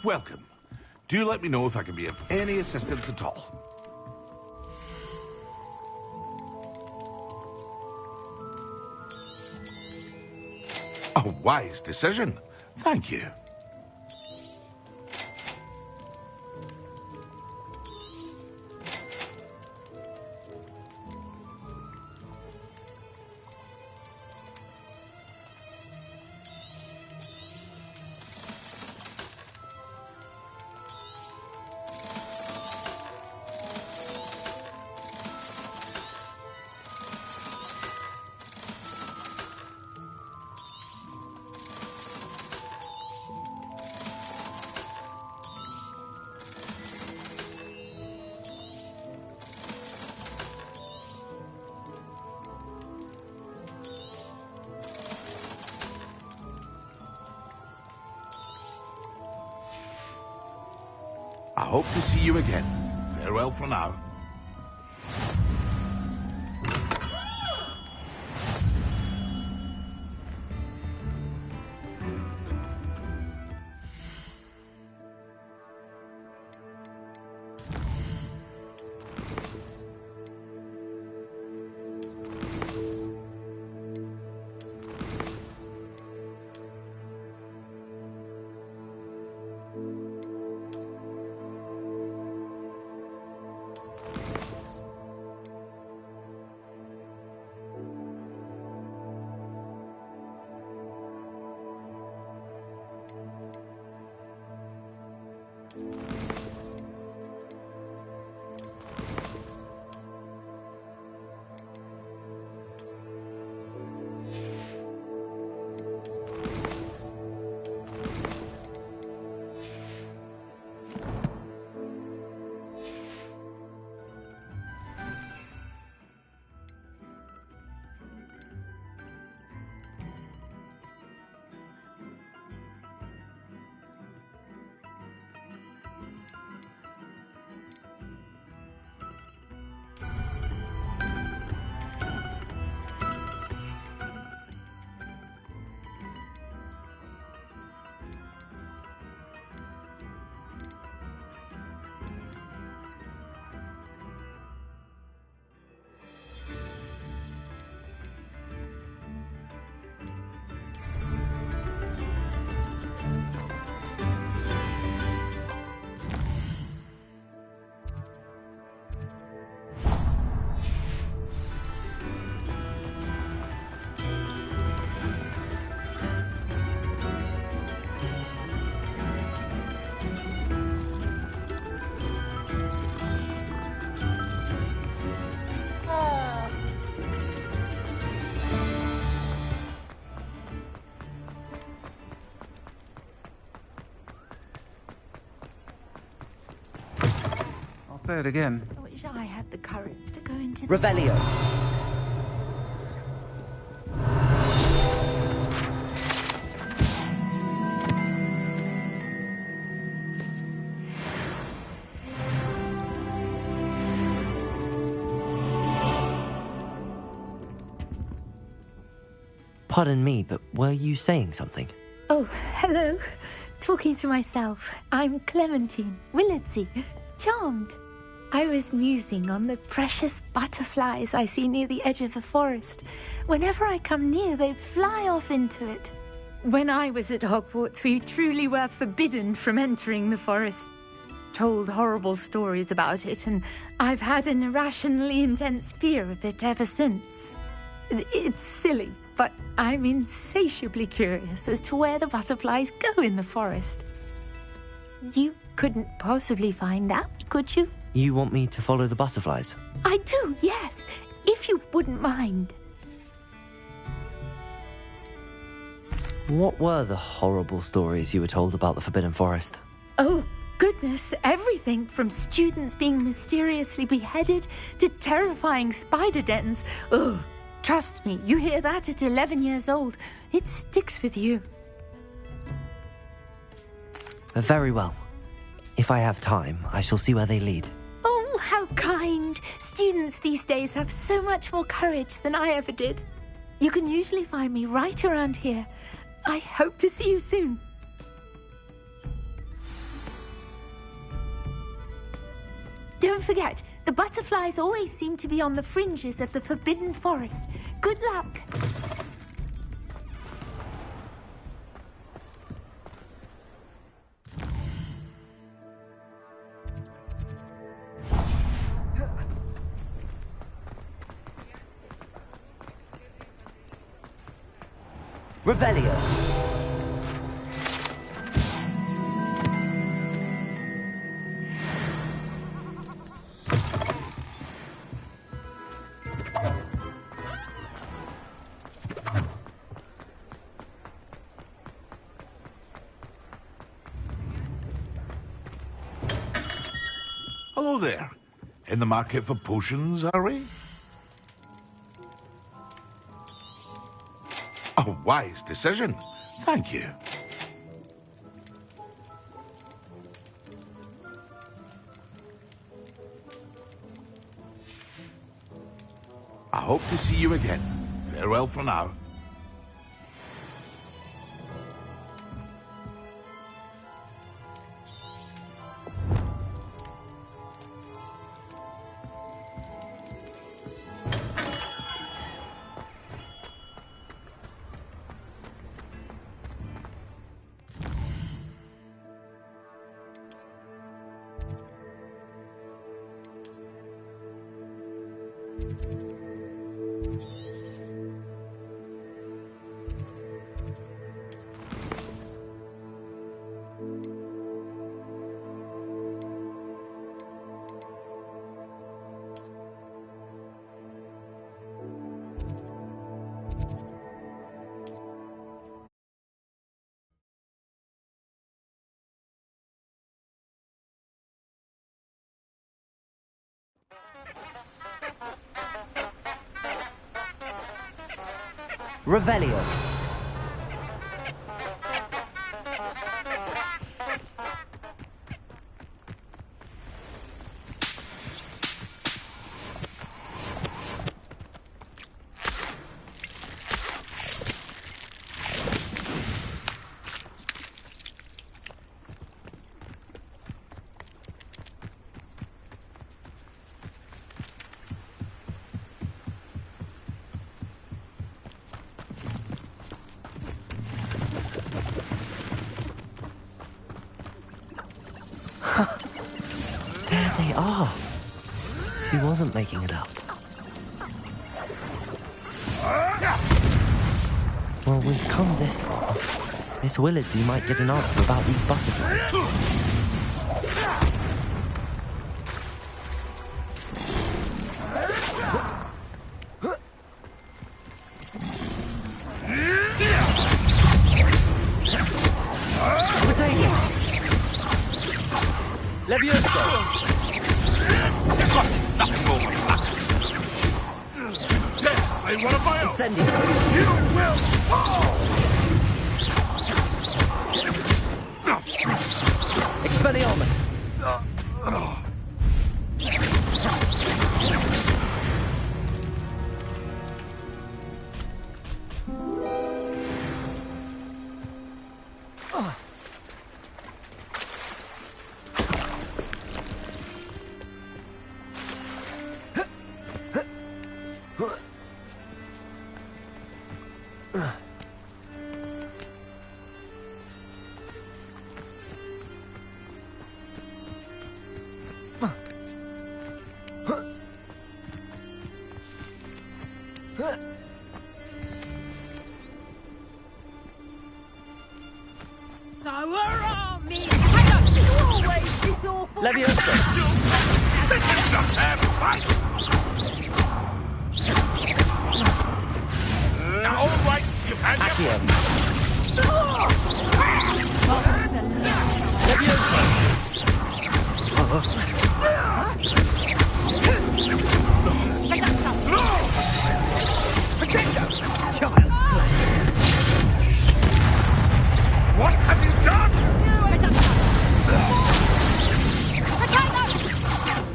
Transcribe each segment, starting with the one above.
welcome. Do let me know if I can be of any assistance at all. A wise decision. Thank you. I hope to see you again. Farewell for now. Say it again. I wish I had the courage to go into the... Revelio. Pardon me, but were you saying something? Oh, hello. Talking to myself. I'm Clementine Willardsey. Charmed. I was musing on the precious butterflies I see near the edge of the forest. Whenever I come near, they fly off into it. When I was at Hogwarts, we truly were forbidden from entering the forest. Told horrible stories about it, and I've had an irrationally intense fear of it ever since. It's silly, but I'm insatiably curious as to where the butterflies go in the forest. You couldn't possibly find out, could you? You want me to follow the butterflies? I do, yes, if you wouldn't mind. What were the horrible stories you were told about the Forbidden Forest? Oh, goodness, everything from students being mysteriously beheaded to terrifying spider dens. Ugh, trust me, you hear that at 11 years old. It sticks with you. Very well. If I have time, I shall see where they lead. Oh, how kind. Students these days have so much more courage than I ever did. You can usually find me right around here. I hope to see you soon. don't forget, the butterflies always seem to be on the fringes of the Forbidden Forest. Good luck. Revelio. Hello there. In the market for potions, are we? A wise decision. Thank you. I hope to see you again. Farewell for now. Revelio. There they are. She wasn't making it up. Well, we've come this far. Miss Willardsey might get an answer about these butterflies. Levioso! Yes, they want to buy out. Incendio! You will fall! Expelliarmus! Levioso! This is not fair fight! All right, you've had your... Accio! Levioso! Child's play! What have you done?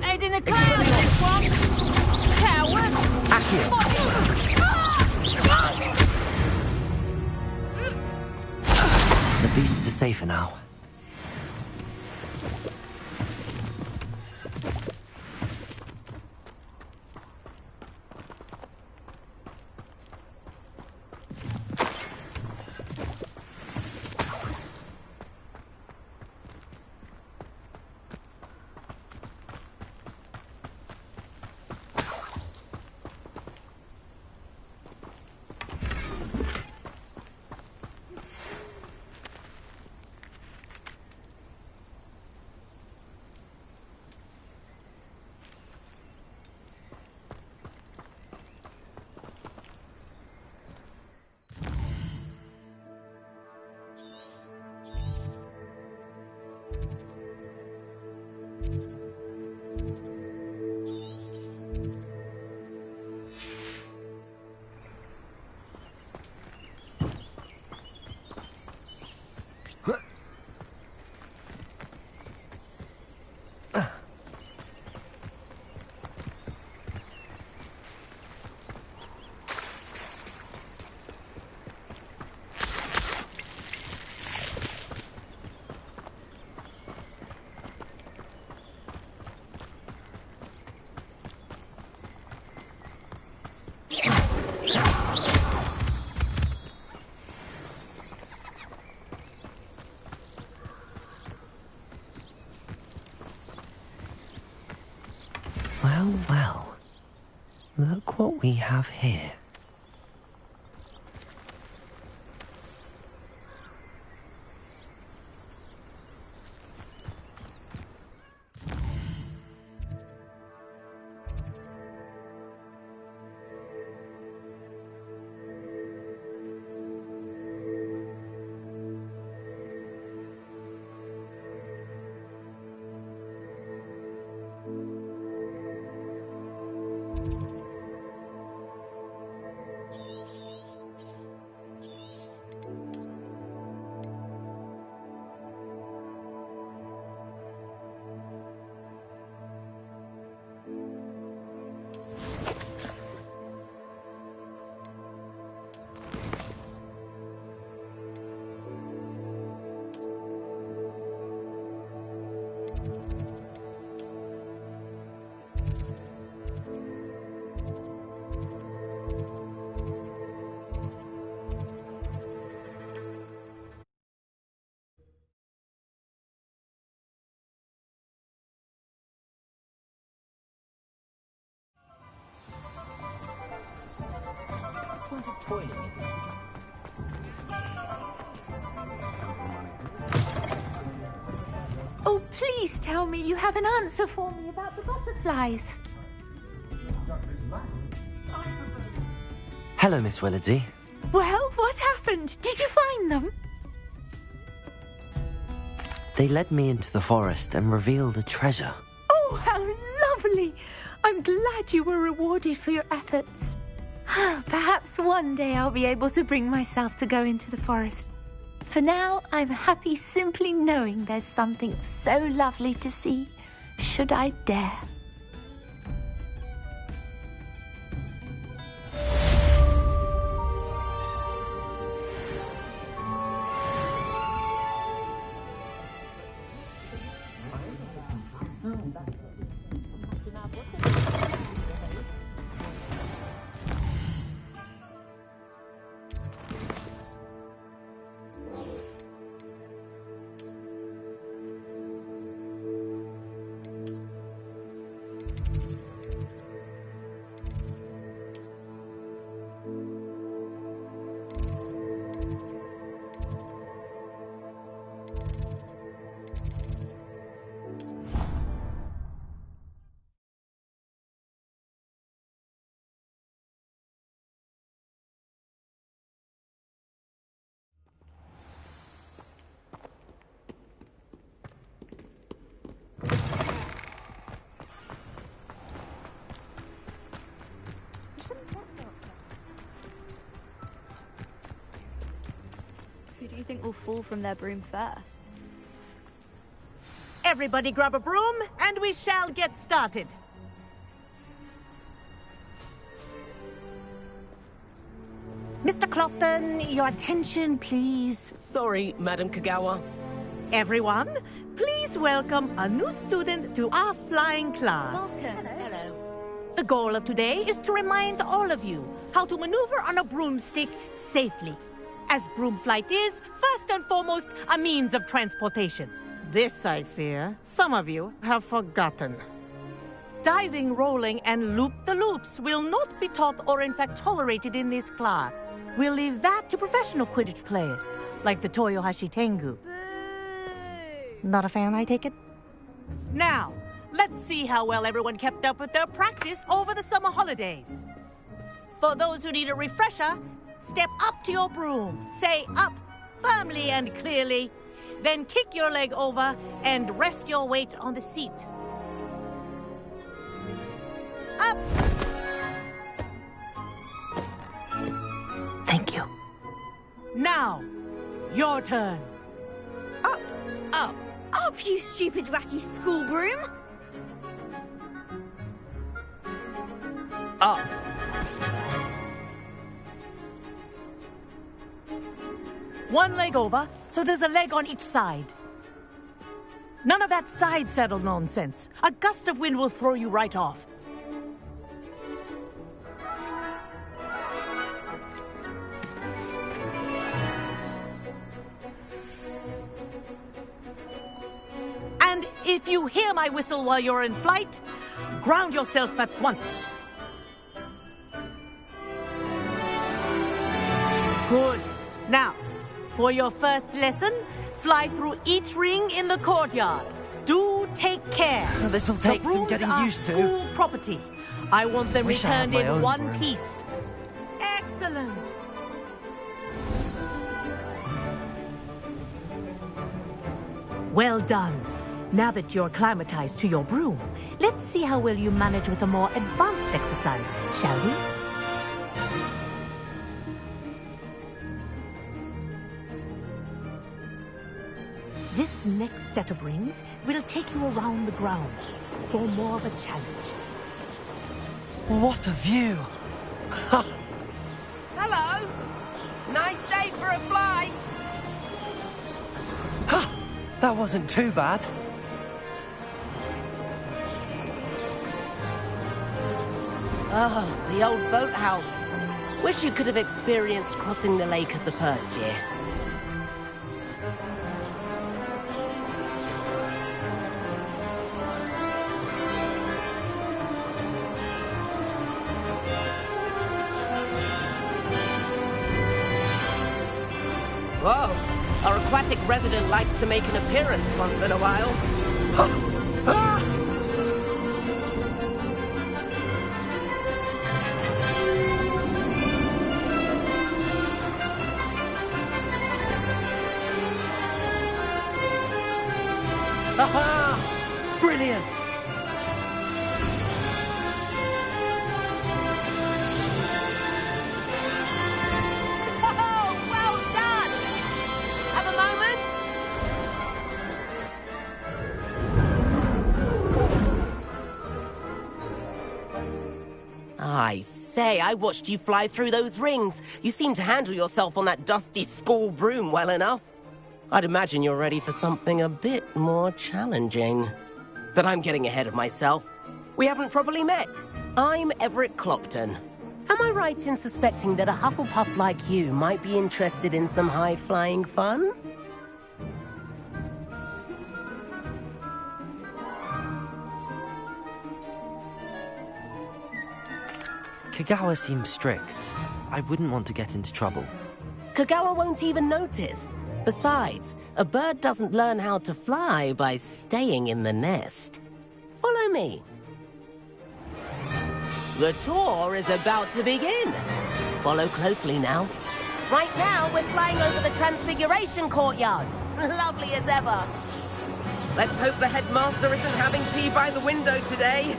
Aid in the cloud, this one! Coward! Accio! The beasts are safer now. Well, well. Look what we have here. Oh, please tell me you have an answer for me about the butterflies. Hello, Miss Willardsey. Well, what happened? Did you find them? They led me into the forest and revealed a treasure. Oh, how lovely! I'm glad you were rewarded for your efforts. Perhaps one day I'll be able to bring myself to go into the forest. For now, I'm happy simply knowing there's something so lovely to see, should I dare. Who do you think will fall from their broom first? Everybody grab a broom, and we shall get started. Mr. Clopton, your attention, please. Sorry, Madam Kagawa. Everyone, please welcome a new student to our flying class. Welcome. Hello. The goal of today is to remind all of you how to maneuver on a broomstick safely, as broom flight is, first and foremost, a means of transportation. This, I fear, some of you have forgotten. Diving, rolling, and loop-the-loops will not be taught or in fact tolerated in this class. We'll leave that to professional Quidditch players, like the Toyohashi Tengu. Not a fan, I take it? Now, let's see how well everyone kept up with their practice over the summer holidays. For those who need a refresher, step up to your broom, say up firmly and clearly, then kick your leg over and rest your weight on the seat. Up! Thank you. Now, your turn. Up! Up! Up, you stupid ratty school broom! Up. One leg over, so there's a leg on each side. None of that side saddle nonsense. A gust of wind will throw you right off. If you hear my whistle while you're in flight, ground yourself at once. Good. Now, for your first lesson, fly through each ring in the courtyard. Do take care. This'll take some getting used to. School property. I want them Wish I had returned my in own one broom. piece. Excellent. Well done. Now that you're acclimatized to your broom, let's see how well you manage with a more advanced exercise, shall we? This next set of rings will take you around the grounds for more of a challenge. What a view! Hello! Nice day for a flight! Ha! That wasn't too bad. Oh, the old boathouse. Wish you could have experienced crossing the lake as a first year. Whoa! Our aquatic resident likes to make an appearance once in a while. Aha! Brilliant! Oh, well done! Have a moment? I say, I watched you fly through those rings. You seem to handle yourself on that dusty school broom well enough. I'd imagine you're ready for something a bit more challenging. But I'm getting ahead of myself. We haven't properly met. I'm Everett Clopton. Am I right in suspecting that a Hufflepuff like you might be interested in some high-flying fun? Kagawa seems strict. I wouldn't want to get into trouble. Kagawa won't even notice. Besides, a bird doesn't learn how to fly by staying in the nest. Follow me. The tour is about to begin. Follow closely now. Right now, we're flying over the Transfiguration Courtyard. Lovely as ever. Let's hope the headmaster isn't having tea by the window today.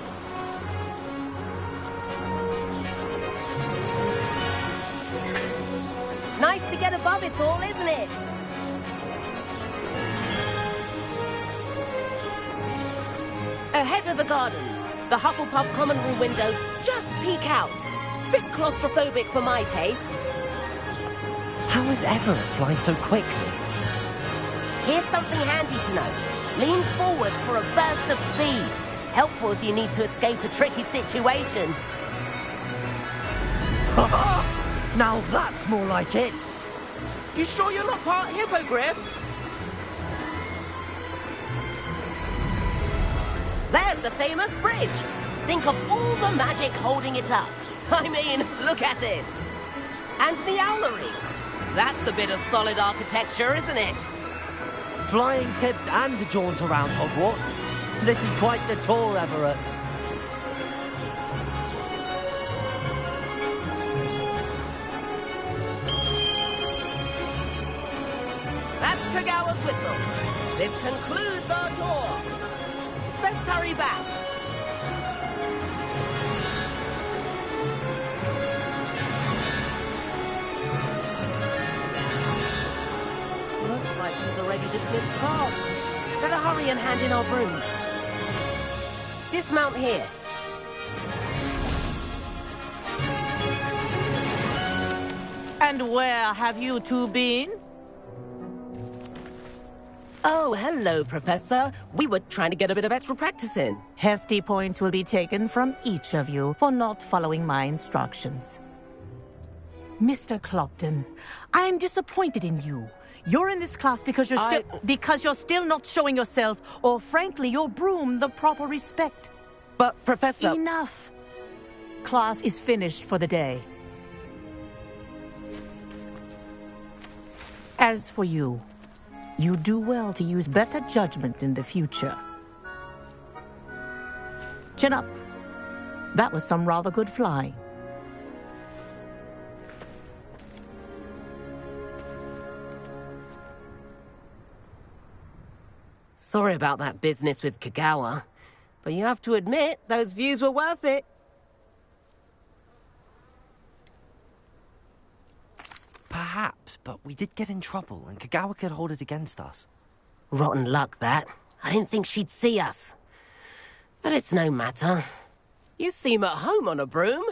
Nice to get above it all, isn't it? Ahead of the gardens, the Hufflepuff common room windows just peek out. Bit claustrophobic for my taste. How is Everett flying so quickly? Here's something handy to know. Lean forward for a burst of speed. Helpful if you need to escape a tricky situation. Now that's more like it! You sure you're not part hippogriff? There's the famous bridge. Think of all the magic holding it up. I mean, look at it. And the owlery. That's a bit of solid architecture, isn't it? Flying tips and a jaunt around Hogwarts. This is quite the tour, Everett. That's Kagawa's whistle. This concludes our tour. Best hurry back. Looks like she's already dismissed class. Better hurry and hand in our brooms. Dismount here. And where have you two been? Oh, hello, Professor. We were trying to get a bit of extra practice in. Hefty points will be taken from each of you for not following my instructions. Mr. Clopton, I am disappointed in you. You're in this class because you're still not showing yourself, or frankly, your broom the proper respect. But, Professor... Enough. Class is finished for the day. As for you, you do well to use better judgment in the future. Chin up. That was some rather good flying. Sorry about that business with Kagawa, but you have to admit, those views were worth it. Perhaps, but we did get in trouble, and Kagawa could hold it against us. Rotten luck, that. I didn't think she'd see us. But it's no matter. You seem at home on a broom.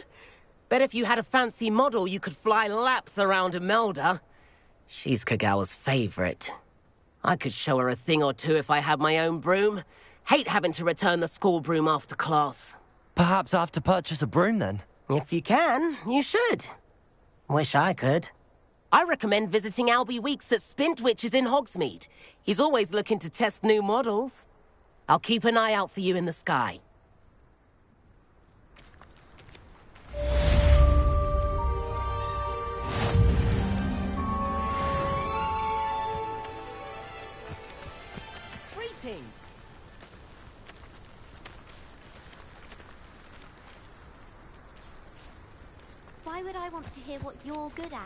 Bet if you had a fancy model, you could fly laps around Imelda. She's Kagawa's favorite. I could show her a thing or two if I had my own broom. Hate having to return the school broom after class. Perhaps I have to purchase a broom, then? If you can, you should. Wish I could. I recommend visiting Albie Weeks at Spintwitches in Hogsmeade. He's always looking to test new models. I'll keep an eye out for you in the sky. Greetings. Why would I want to hear what you're good at?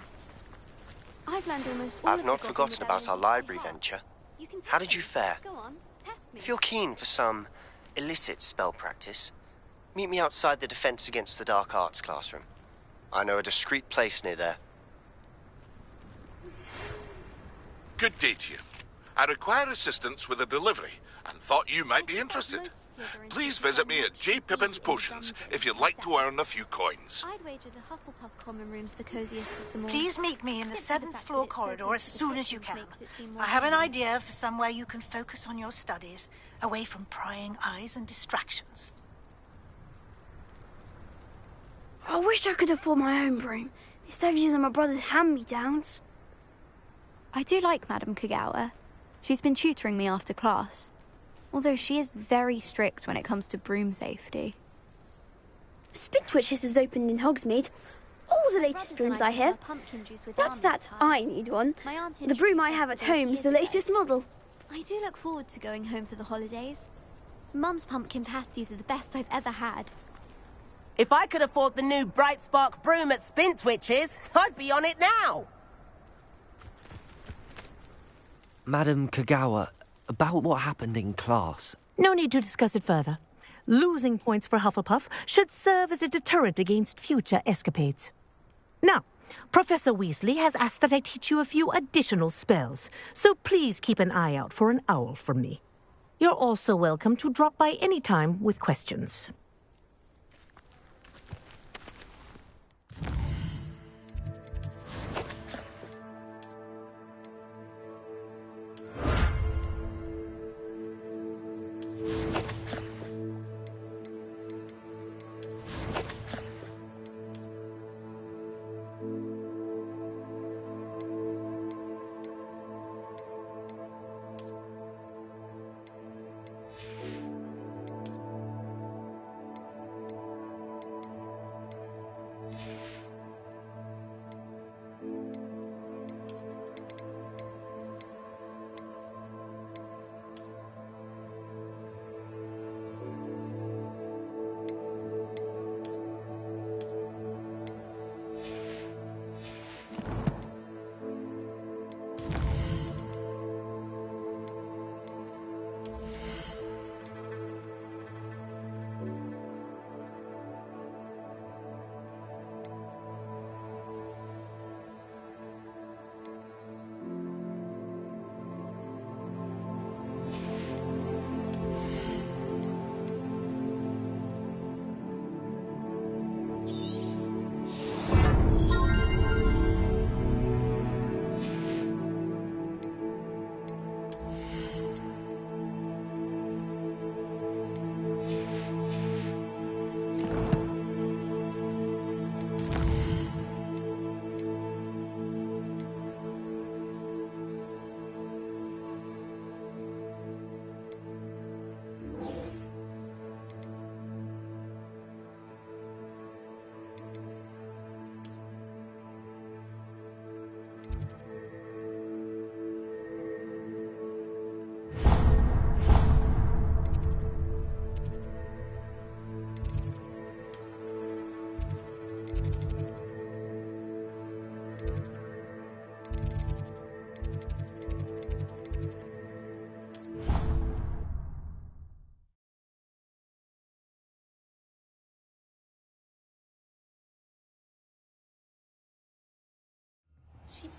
I've learned almost all I've of not the forgotten about our library Gotham venture. You can test How did you me. fare? Go on, test me. If you're keen for some illicit spell practice, meet me outside the Defense Against the Dark Arts classroom. I know a discreet place near there. Good day to you. I require assistance with a delivery and thought you might be interested. Please visit me at J. Pippin's Potions if you'd like to earn a few coins. I'd wager the Hufflepuff common room's the coziest of them all. Please meet me in the Simply 7th fact floor that it's so corridor as visible soon as you can. makes it seem more I have an genuine. idea for somewhere you can focus on your studies, away from prying eyes and distractions. I wish I could afford my own broom, instead of using my brother's hand-me-downs. I do like Madame Kagawa. She's been tutoring me after class. Although she is very strict when it comes to broom safety. Spintwitches is opened in Hogsmeade. All the latest brooms, I hear. That's that I need one. The broom I have at home is the latest model. I do look forward to going home for the holidays. Mum's pumpkin pasties are the best I've ever had. If I could afford the new Bright Spark broom at Spintwitches, I'd be on it now. Madam Kagawa, about what happened in class. No need to discuss it further. Losing points for Hufflepuff should serve as a deterrent against future escapades. Now, Professor Weasley has asked that I teach you a few additional spells, so please keep an eye out for an owl from me. You're also welcome to drop by any time with questions.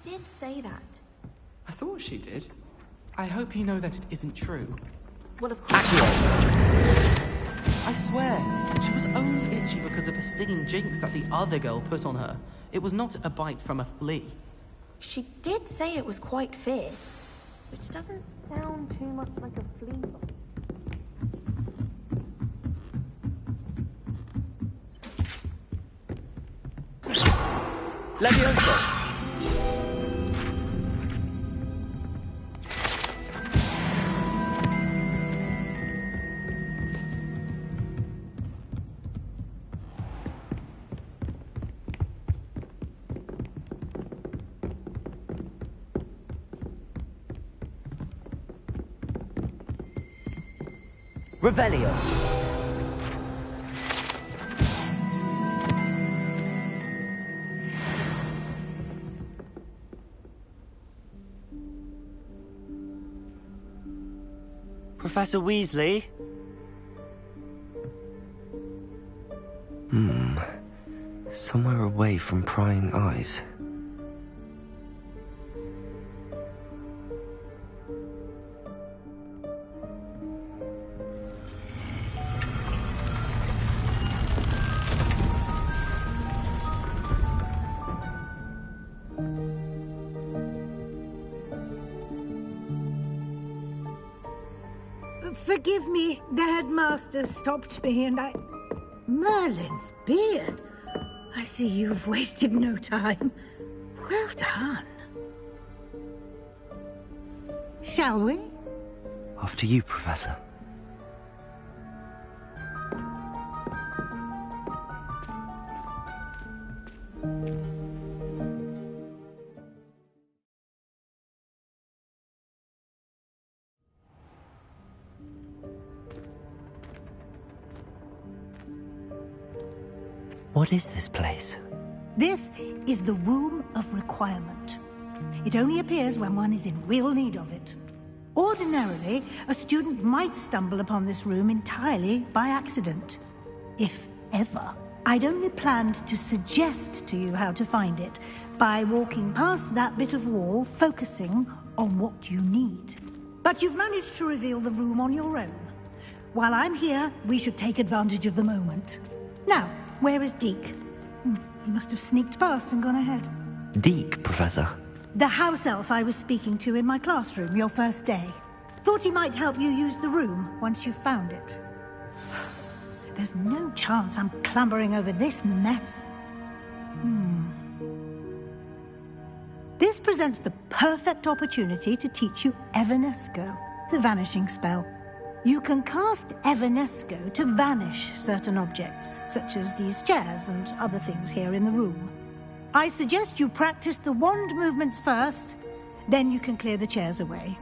did say that. I thought she did. I hope you know that it isn't true. Well, of course. I swear, she was only itchy because of a stinging jinx that the other girl put on her. It was not a bite from a flea. She did say it was quite fierce, which doesn't sound too much like a flea bite. Leviosa! Revelio. Professor Weasley? Somewhere away from prying eyes. Forgive me, the headmaster stopped me and I... Merlin's beard. I see you've wasted no time. Well done. Shall we? After you, Professor. What is this place? This is the Room of Requirement. It only appears when one is in real need of it. Ordinarily, a student might stumble upon this room entirely by accident. If ever. I'd only planned to suggest to you how to find it by walking past that bit of wall, focusing on what you need. But you've managed to reveal the room on your own. While I'm here, we should take advantage of the moment. Now, where is Deke? He must have sneaked past and gone ahead. Deke, Professor. The house elf I was speaking to in my classroom your first day. Thought he might help you use the room once you've found it. There's no chance I'm clambering over this mess. This presents the perfect opportunity to teach you Evanesco, the vanishing spell. You can cast Evanesco to vanish certain objects, such as these chairs and other things here in the room. I suggest you practice the wand movements first, then you can clear the chairs away.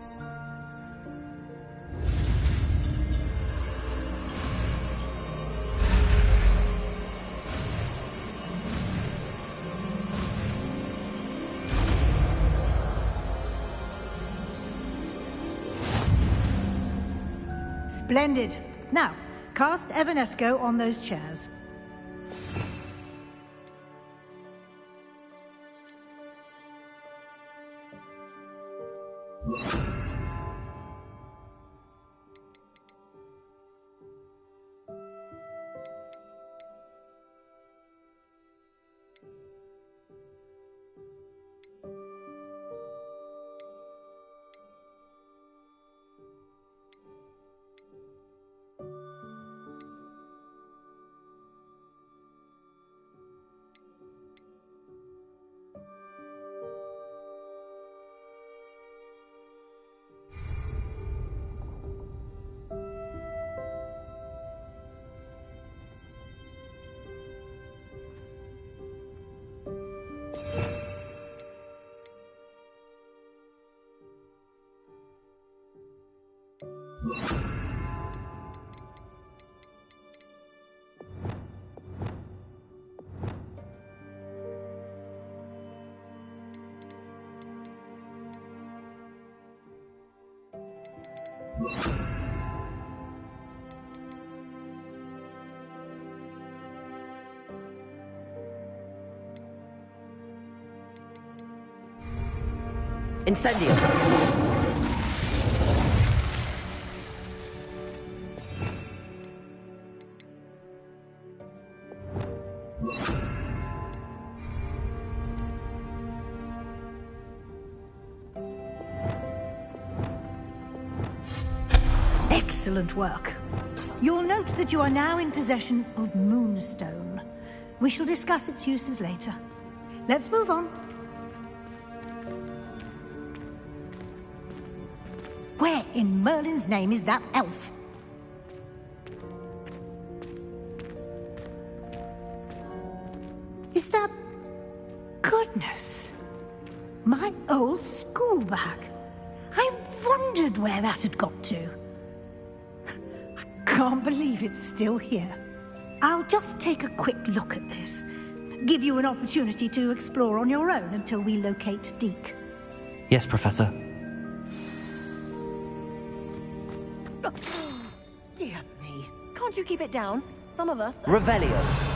Splendid. Now, cast Evanesco on those chairs. Incendio! Excellent work. You'll note that you are now in possession of Moonstone. We shall discuss its uses later. Let's move on. Where in Merlin's name is that elf? Is that... Goodness. My old school bag. I wondered where that had got to. Can't believe it's still here. I'll just take a quick look at this. Give you an opportunity to explore on your own until we locate Deke. Yes, Professor. Dear me. Can't you keep it down? Some of us... Revelio.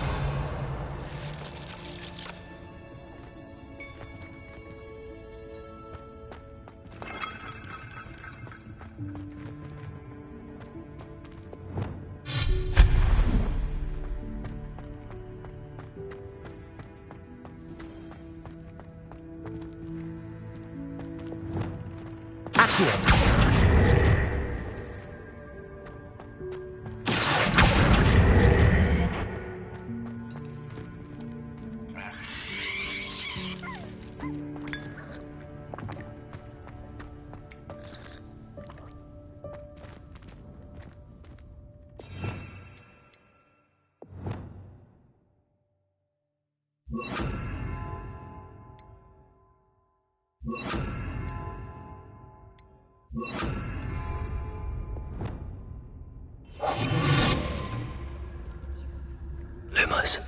Lumos.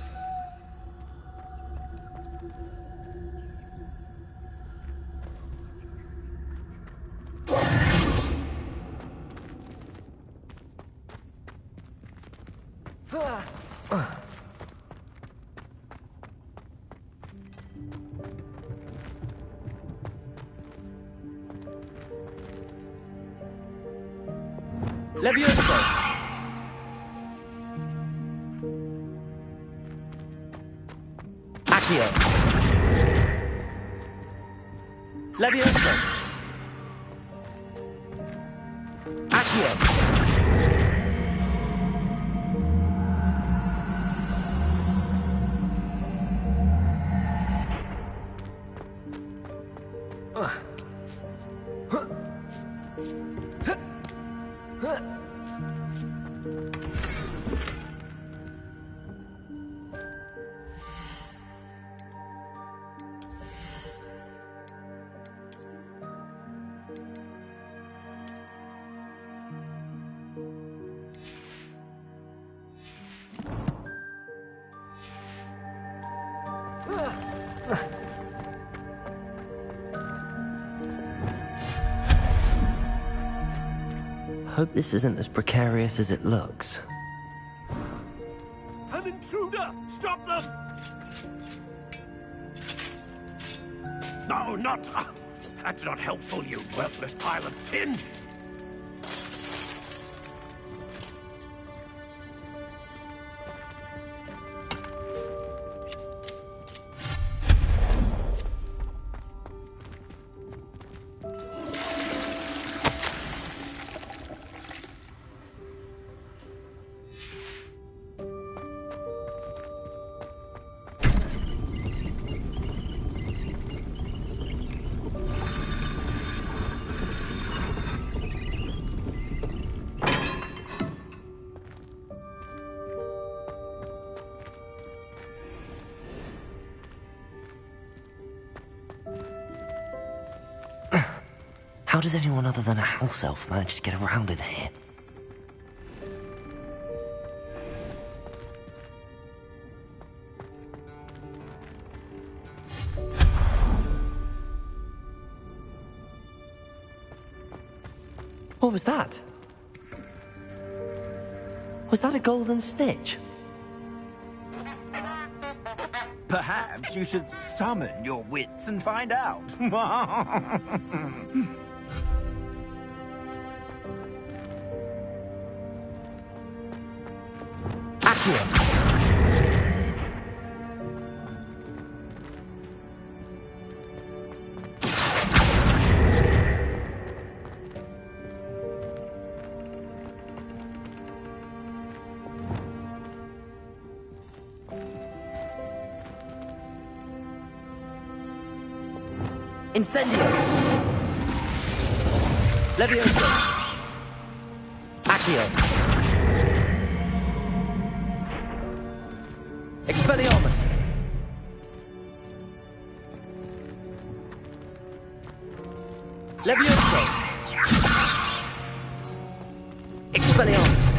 Levioso! Accio! Levioso! Accio! Hope this isn't as precarious as it looks. An intruder! Stop them! No, not... that's not helpful, you worthless pile of tin! How does anyone other than a house elf manage to get around in here? What was that? Was that a golden snitch? Perhaps you should summon your wits and find out. Accio! Incendio! Levioso! Accio! Expelliarmus! Levioso! Expelliarmus!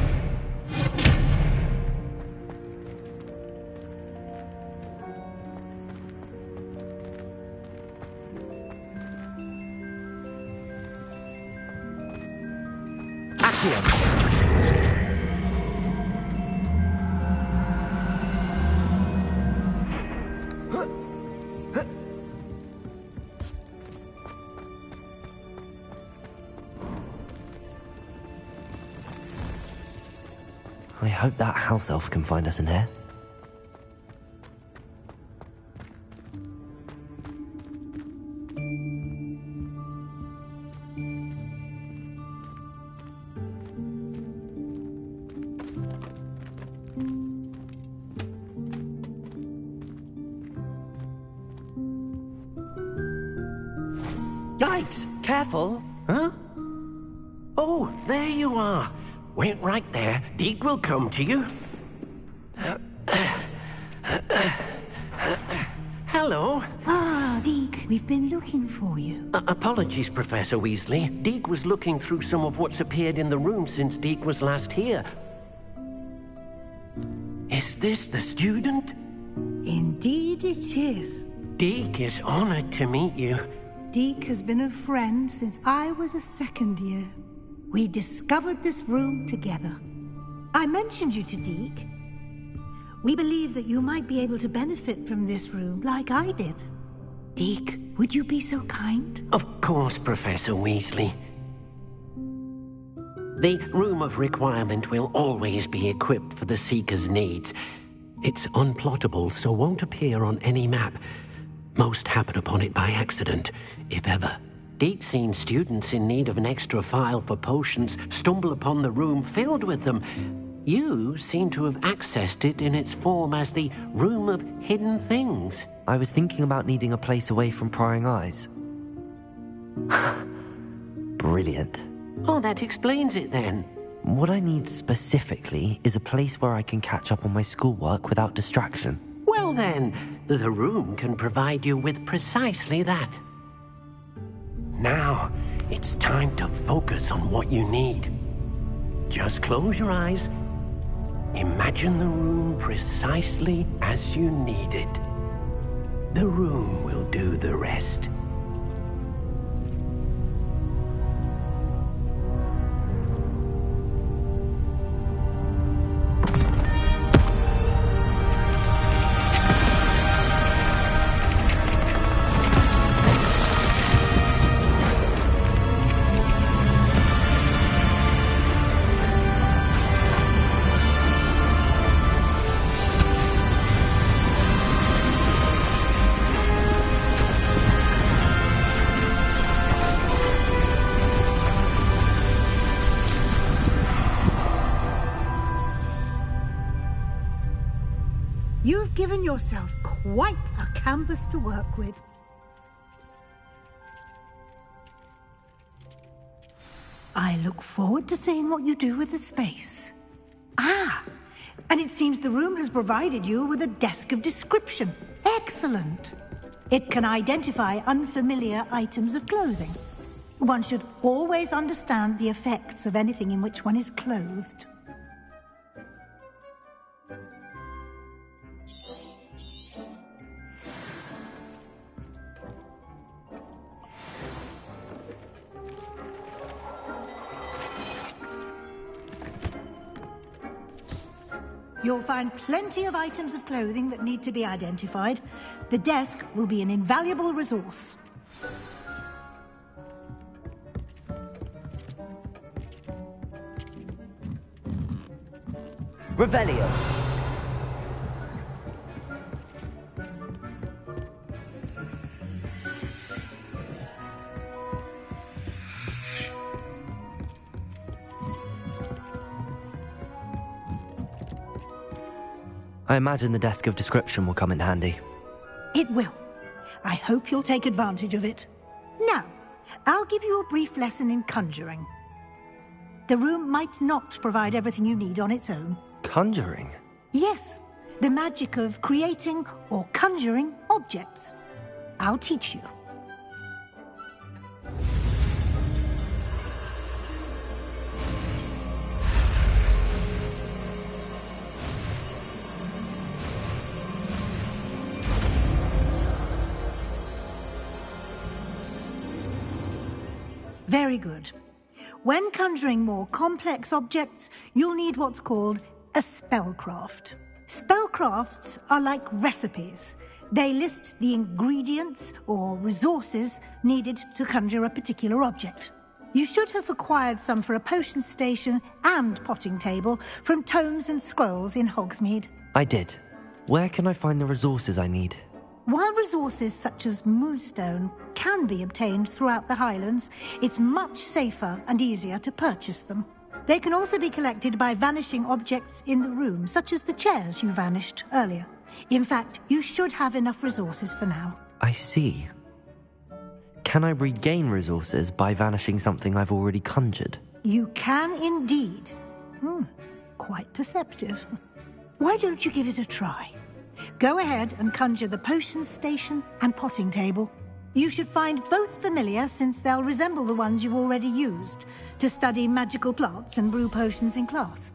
I hope that house elf can find us in here. Yikes! Careful! Huh? Oh, there you are. Wait right there. Deke will come to you. Hello. Ah, Deke, we've been looking for you. Apologies, Professor Weasley. Deke was looking through some of what's appeared in the room since Deke was last here. Is this the student? Indeed it is. Deke is honored to meet you. Deke has been a friend since I was a second year. We discovered this room together. I mentioned you to Deke. We believe that you might be able to benefit from this room like I did. Deke, would you be so kind? Of course, Professor Weasley. The Room of Requirement will always be equipped for the Seeker's needs. It's unplottable, so won't appear on any map. Most happen upon it by accident, if ever. Deke's seen students in need of an extra file for potions stumble upon the room filled with them. You seem to have accessed it in its form as the Room of Hidden Things. I was thinking about needing a place away from prying eyes. Brilliant. Oh, that explains it then. What I need specifically is a place where I can catch up on my schoolwork without distraction. Well then, the room can provide you with precisely that. Now, it's time to focus on what you need. Just close your eyes. Imagine the room precisely as you need it. The room will do the rest. You've given yourself quite a canvas to work with. I look forward to seeing what you do with the space. Ah, and it seems the room has provided you with a desk of description. Excellent. It can identify unfamiliar items of clothing. One should always understand the effects of anything in which one is clothed. You'll find plenty of items of clothing that need to be identified. The desk will be an invaluable resource. Revelio. I imagine the desk of description will come in handy. It will. I hope you'll take advantage of it. Now, I'll give you a brief lesson in conjuring. The room might not provide everything you need on its own. Conjuring? Yes, the magic of creating or conjuring objects. I'll teach you. Very good. When conjuring more complex objects, you'll need what's called a spellcraft. Spellcrafts are like recipes. They list the ingredients or resources needed to conjure a particular object. You should have acquired some for a potion station and potting table from tomes and scrolls in Hogsmeade. I did. Where can I find the resources I need? While resources such as moonstone can be obtained throughout the Highlands, it's much safer and easier to purchase them. They can also be collected by vanishing objects in the room, such as the chairs you vanished earlier. In fact, you should have enough resources for now. I see. Can I regain resources by vanishing something I've already conjured? You can indeed. Quite perceptive. Why don't you give it a try? Go ahead and conjure the potion station and potting table. You should find both familiar, since they'll resemble the ones you've already used to study magical plants and brew potions in class.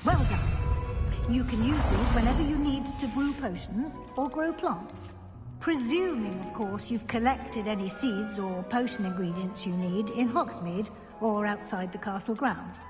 Well done. You can use these whenever you need to brew potions or grow plants. Presuming, of course, you've collected any seeds or potion ingredients you need in Hogsmeade or outside the castle grounds.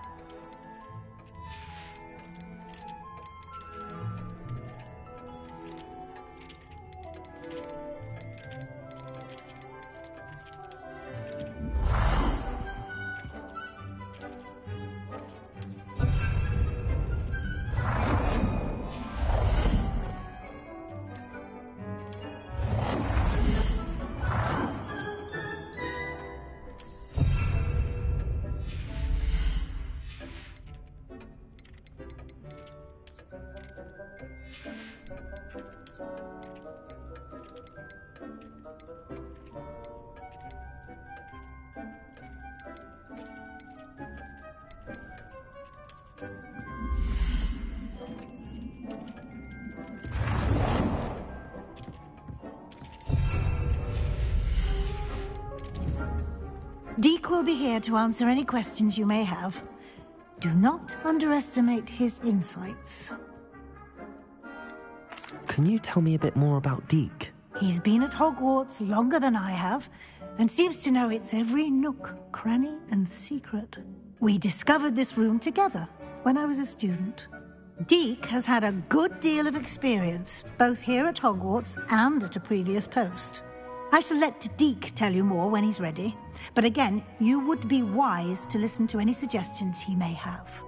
Deke will be here to answer any questions you may have. Do not underestimate his insights. Can you tell me a bit more about Deke? He's been at Hogwarts longer than I have, and seems to know its every nook, cranny, and secret. We discovered this room together when I was a student. Deke has had a good deal of experience, both here at Hogwarts and at a previous post. I shall let Deke tell you more when he's ready, but again, you would be wise to listen to any suggestions he may have.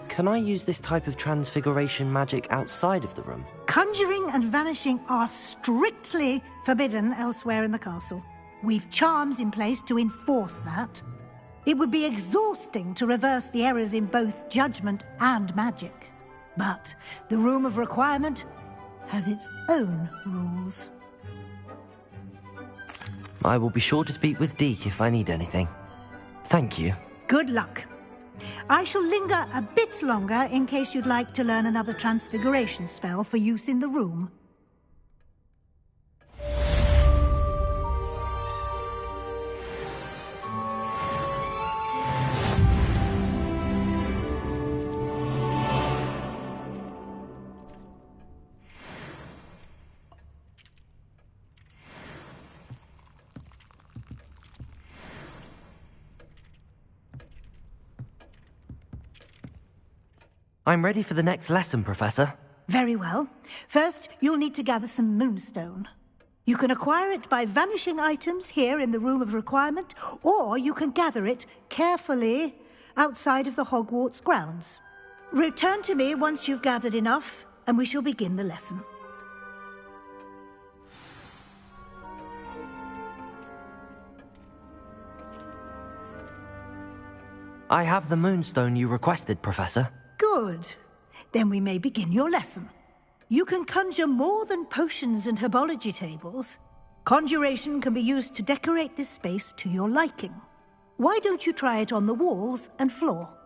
Can I use this type of transfiguration magic outside of the room? Conjuring and vanishing are strictly forbidden elsewhere in the castle. We've charms in place to enforce that. It would be exhausting to reverse the errors in both judgment and magic. But the Room of Requirement has its own rules. I will be sure to speak with Deke if I need anything. Thank you. Good luck. I shall linger a bit longer in case you'd like to learn another transfiguration spell for use in the room. I'm ready for the next lesson, Professor. Very well. First, you'll need to gather some moonstone. You can acquire it by vanishing items here in the Room of Requirement, or you can gather it carefully outside of the Hogwarts grounds. Return to me once you've gathered enough, and we shall begin the lesson. I have the moonstone you requested, Professor. Good. Then we may begin your lesson. You can conjure more than potions and herbology tables. Conjuration can be used to decorate this space to your liking. Why don't you try it on the walls and floor?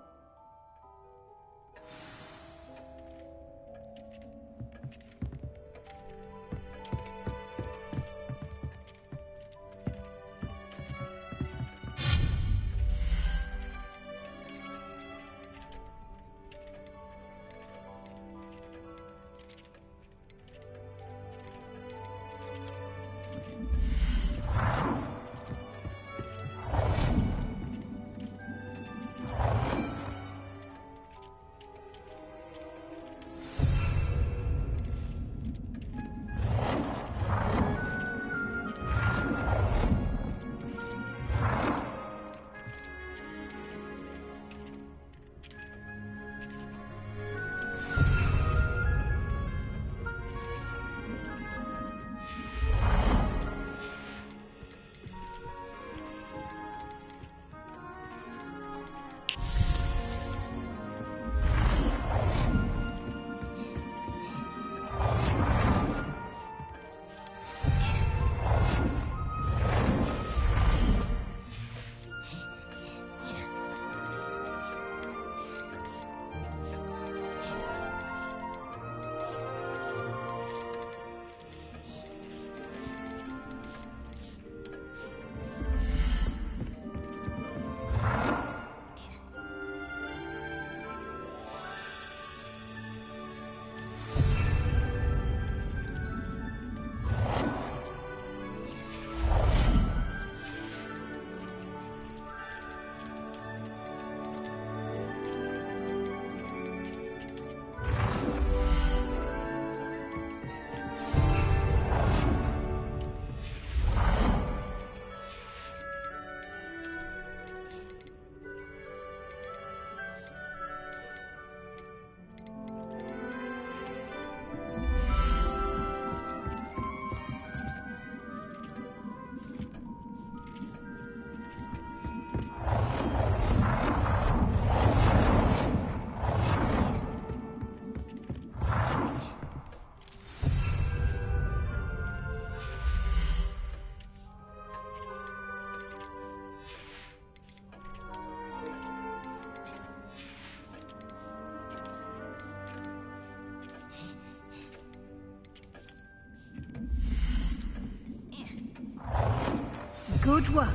Good work.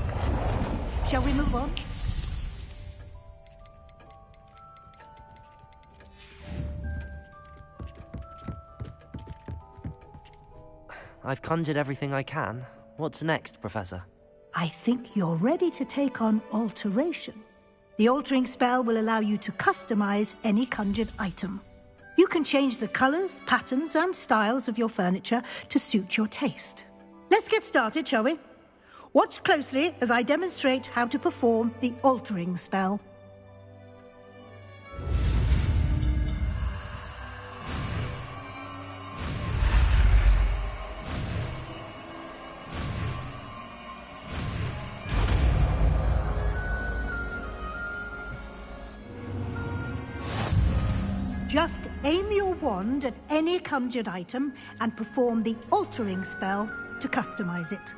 Shall we move on? I've conjured everything I can. What's next, Professor? I think you're ready to take on alteration. The altering spell will allow you to customize any conjured item. You can change the colors, patterns, and styles of your furniture to suit your taste. Let's get started, shall we? Watch closely as I demonstrate how to perform the altering spell. Just aim your wand at any conjured item and perform the altering spell to customize it.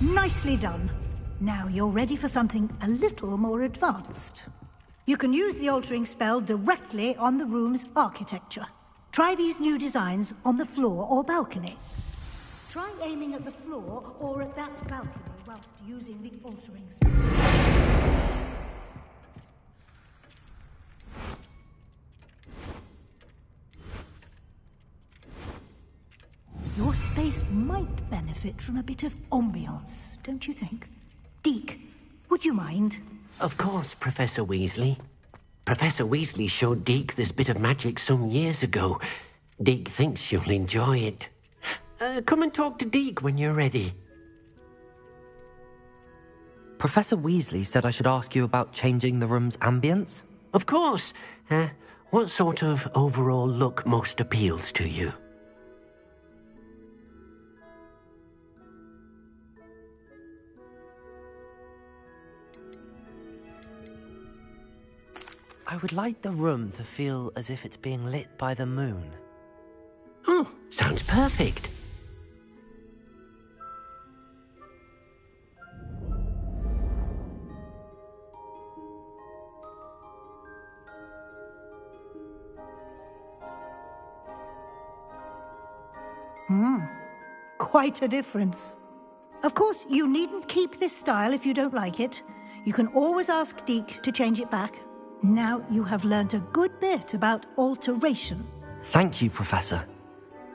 Nicely done. Now you're ready for something a little more advanced. You can use the altering spell directly on the room's architecture. Try these new designs on the floor or balcony. Try aiming at the floor or at that balcony whilst using the altering spell. Your space might benefit from a bit of ambiance, don't you think? Deke, would you mind? Of course, Professor Weasley. Professor Weasley showed Deke this bit of magic some years ago. Deke thinks you'll enjoy it. Come and talk to Deke when you're ready. Professor Weasley said I should ask you about changing the room's ambience? Of course. What sort of overall look most appeals to you? I would like the room to feel as if it's being lit by the moon. Oh, sounds perfect. Quite a difference. Of course, you needn't keep this style if you don't like it. You can always ask Deke to change it back. Now you have learnt a good bit about alteration. Thank you, Professor.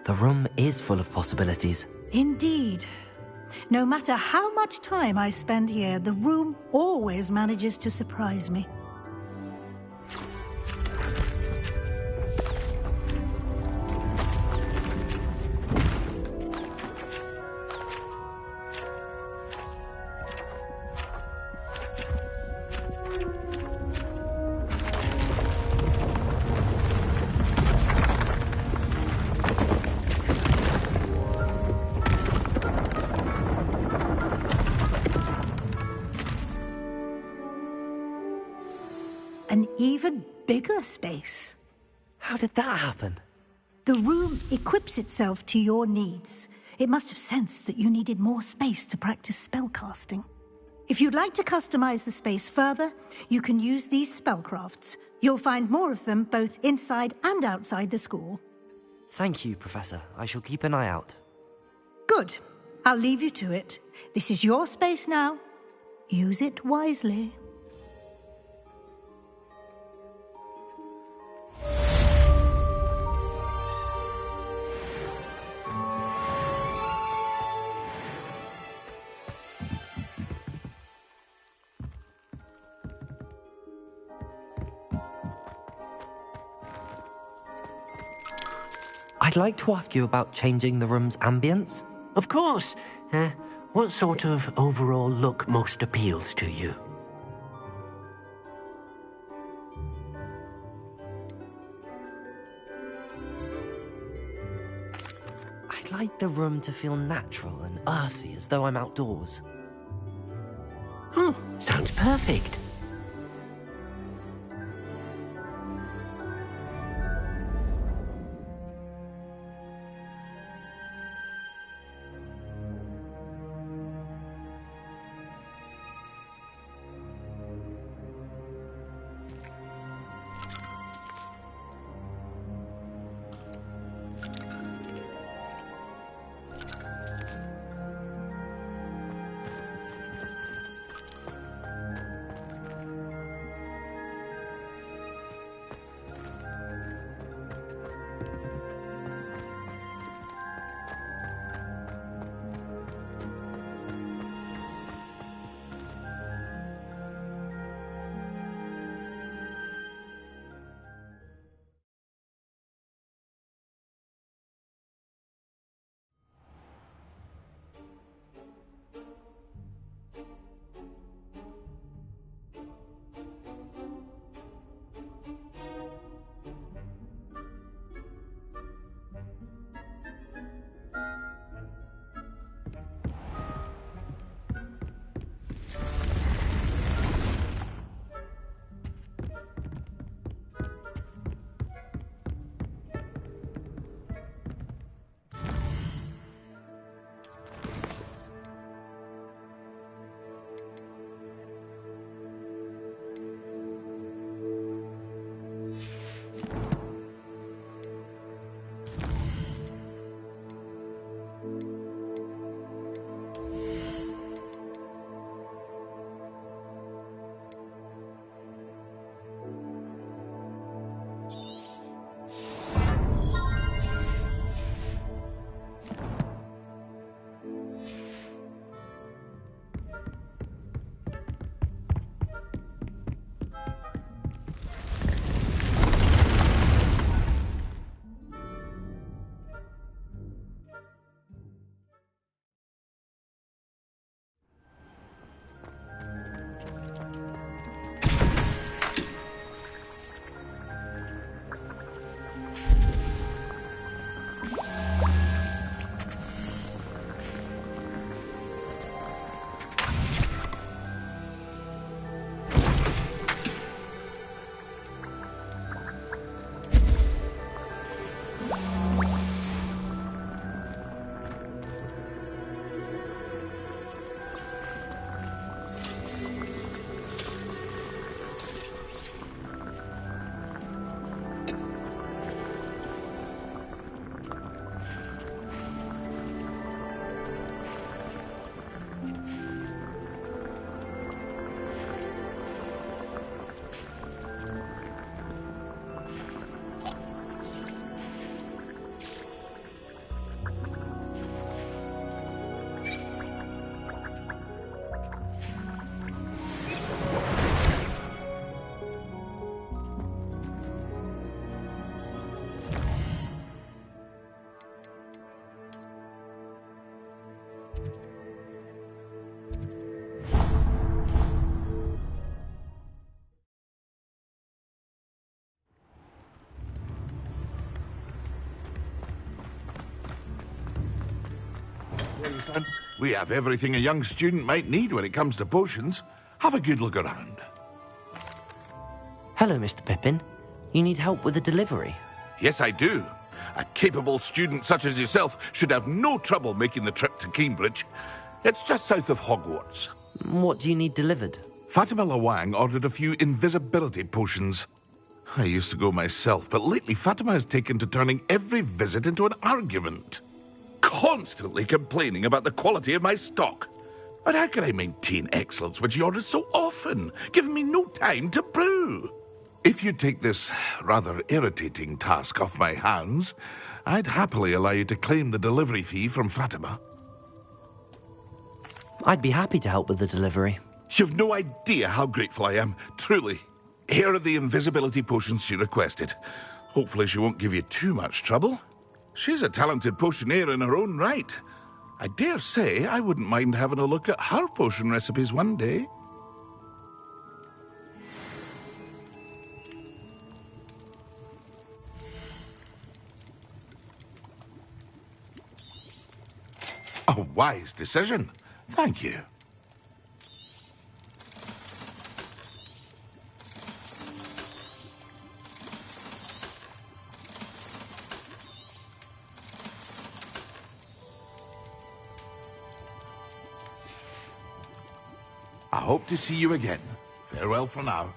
The room is full of possibilities. Indeed. No matter how much time I spend here, the room always manages to surprise me. An even bigger space. How did that happen? The room equips itself to your needs. It must have sensed that you needed more space to practice spellcasting. If you'd like to customize the space further, you can use these spellcrafts. You'll find more of them both inside and outside the school. Thank you, Professor. I shall keep an eye out. Good. I'll leave you to it. This is your space now. Use it wisely. I'd like to ask you about changing the room's ambience. Of course. What sort of overall look most appeals to you? I'd like the room to feel natural and earthy, as though I'm outdoors. Sounds perfect. We have everything a young student might need when it comes to potions. Have a good look around. Hello, Mr. Pippin. You need help with a delivery? Yes, I do. A capable student such as yourself should have no trouble making the trip to Cambridge. It's just south of Hogwarts. What do you need delivered? Fatima Lawang ordered a few invisibility potions. I used to go myself, but lately Fatima has taken to turning every visit into an argument. Constantly complaining about the quality of my stock. But how can I maintain excellence when she orders so often, giving me no time to brew? If you take this rather irritating task off my hands, I'd happily allow you to claim the delivery fee from Fatima. I'd be happy to help with the delivery. You've no idea how grateful I am, truly. Here are the invisibility potions she requested. Hopefully she won't give you too much trouble. She's a talented potioneer in her own right. I dare say I wouldn't mind having a look at her potion recipes one day. A wise decision. Thank you. I hope to see you again. Farewell for now.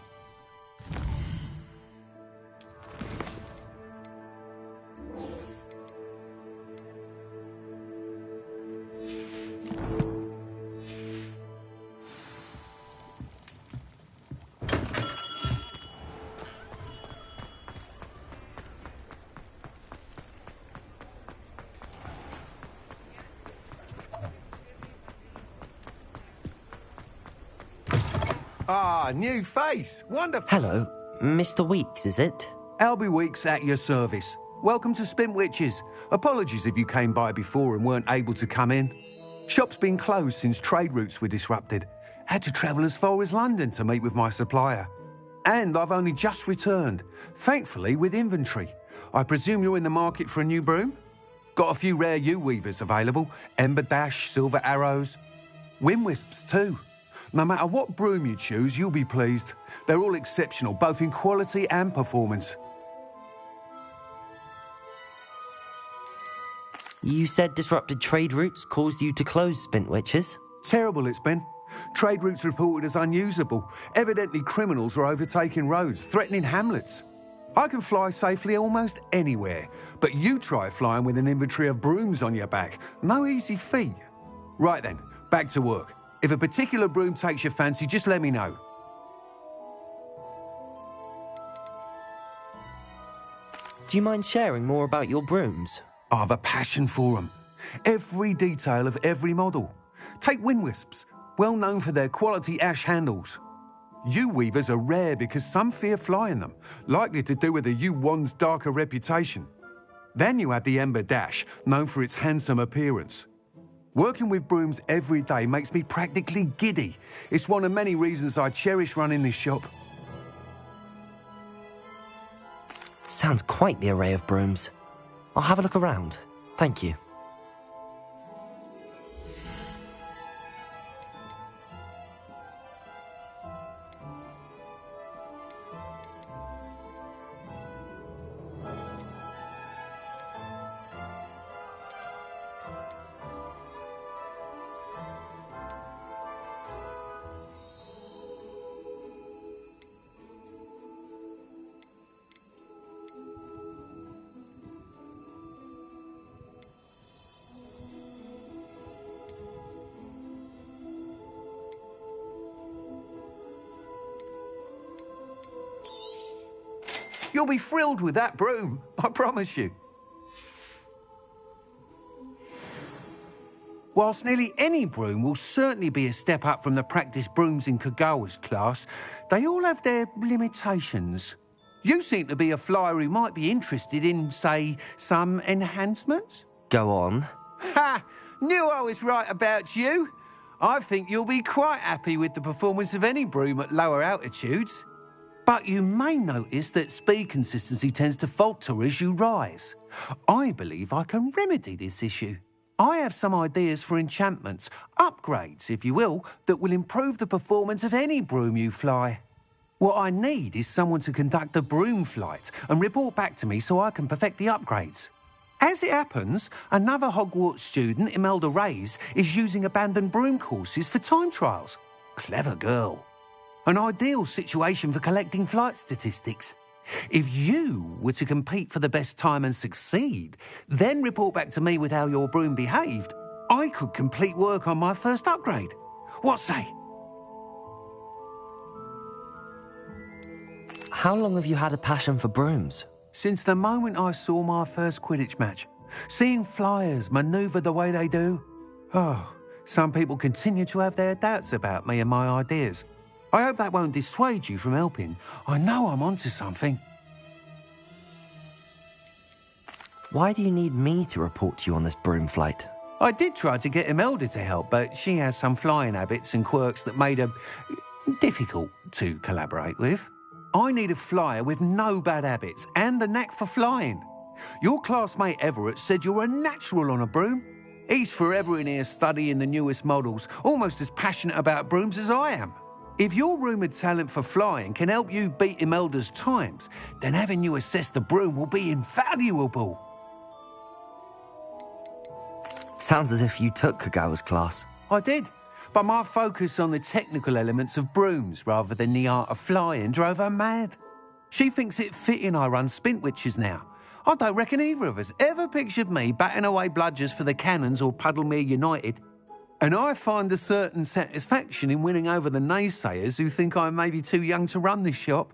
Ah, new face. Wonderful. Hello, Mr. Weeks, is it? Albie Weeks at your service. Welcome to Spintwitches. Apologies if you came by before and weren't able to come in. Shop's been closed since trade routes were disrupted. Had to travel as far as London to meet with my supplier. And I've only just returned, thankfully with inventory. I presume you're in the market for a new broom? Got a few rare U-weavers available. Ember Dash, Silver Arrows. Wind Wisps too. No matter what broom you choose, you'll be pleased. They're all exceptional, both in quality and performance. You said disrupted trade routes caused you to close Spintwitches? Terrible it's been. Trade routes reported as unusable. Evidently criminals are overtaking roads, threatening hamlets. I can fly safely almost anywhere, but you try flying with an inventory of brooms on your back. No easy feat. Right then, back to work. If a particular broom takes your fancy, just let me know. Do you mind sharing more about your brooms? I have a passion for them. Every detail of every model. Take Wind Wisps, well known for their quality ash handles. U-weavers are rare because some fear flying them, likely to do with the U-wand's darker reputation. Then you have the Ember Dash, known for its handsome appearance. Working with brooms every day makes me practically giddy. It's one of many reasons I cherish running this shop. Sounds quite the array of brooms. I'll have a look around. Thank you. You'll be thrilled with that broom, I promise you. Whilst nearly any broom will certainly be a step up from the practice brooms in Kagawa's class, they all have their limitations. You seem to be a flyer who might be interested in, say, some enhancements? Go on. Ha! Knew I was right about you. I think you'll be quite happy with the performance of any broom at lower altitudes. But you may notice that speed consistency tends to falter as you rise. I believe I can remedy this issue. I have some ideas for enchantments, upgrades, if you will, that will improve the performance of any broom you fly. What I need is someone to conduct a broom flight and report back to me so I can perfect the upgrades. As it happens, another Hogwarts student, Imelda Reyes, is using abandoned broom courses for time trials. Clever girl. An ideal situation for collecting flight statistics. If you were to compete for the best time and succeed, then report back to me with how your broom behaved, I could complete work on my first upgrade. What say? How long have you had a passion for brooms? Since the moment I saw my first Quidditch match. Seeing flyers manoeuvre the way they do. Oh, some people continue to have their doubts about me and my ideas. I hope that won't dissuade you from helping. I know I'm onto something. Why do you need me to report to you on this broom flight? I did try to get Imelda to help, but she has some flying habits and quirks that made her difficult to collaborate with. I need a flyer with no bad habits and a knack for flying. Your classmate Everett said you're a natural on a broom. He's forever in here studying the newest models, almost as passionate about brooms as I am. If your rumoured talent for flying can help you beat Imelda's times, then having you assess the broom will be invaluable. Sounds as if you took Kagawa's class. I did, but my focus on the technical elements of brooms rather than the art of flying drove her mad. She thinks it fitting I run Spintwitches now. I don't reckon either of us ever pictured me batting away bludgers for the Cannons or Puddlemere United. And I find a certain satisfaction in winning over the naysayers who think I'm maybe too young to run this shop.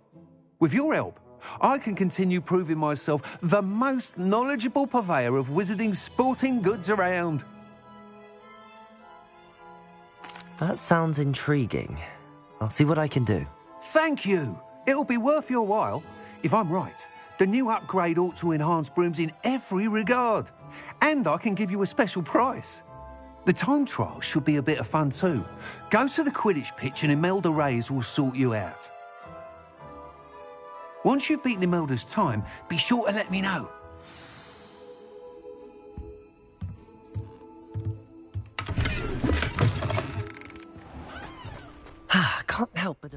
With your help, I can continue proving myself the most knowledgeable purveyor of wizarding sporting goods around. That sounds intriguing. I'll see what I can do. Thank you. It'll be worth your while. If I'm right, the new upgrade ought to enhance brooms in every regard. And I can give you a special price. The time trial should be a bit of fun too. Go to the Quidditch pitch and Imelda Reyes will sort you out. Once you've beaten Imelda's time, be sure to let me know. Can't help but...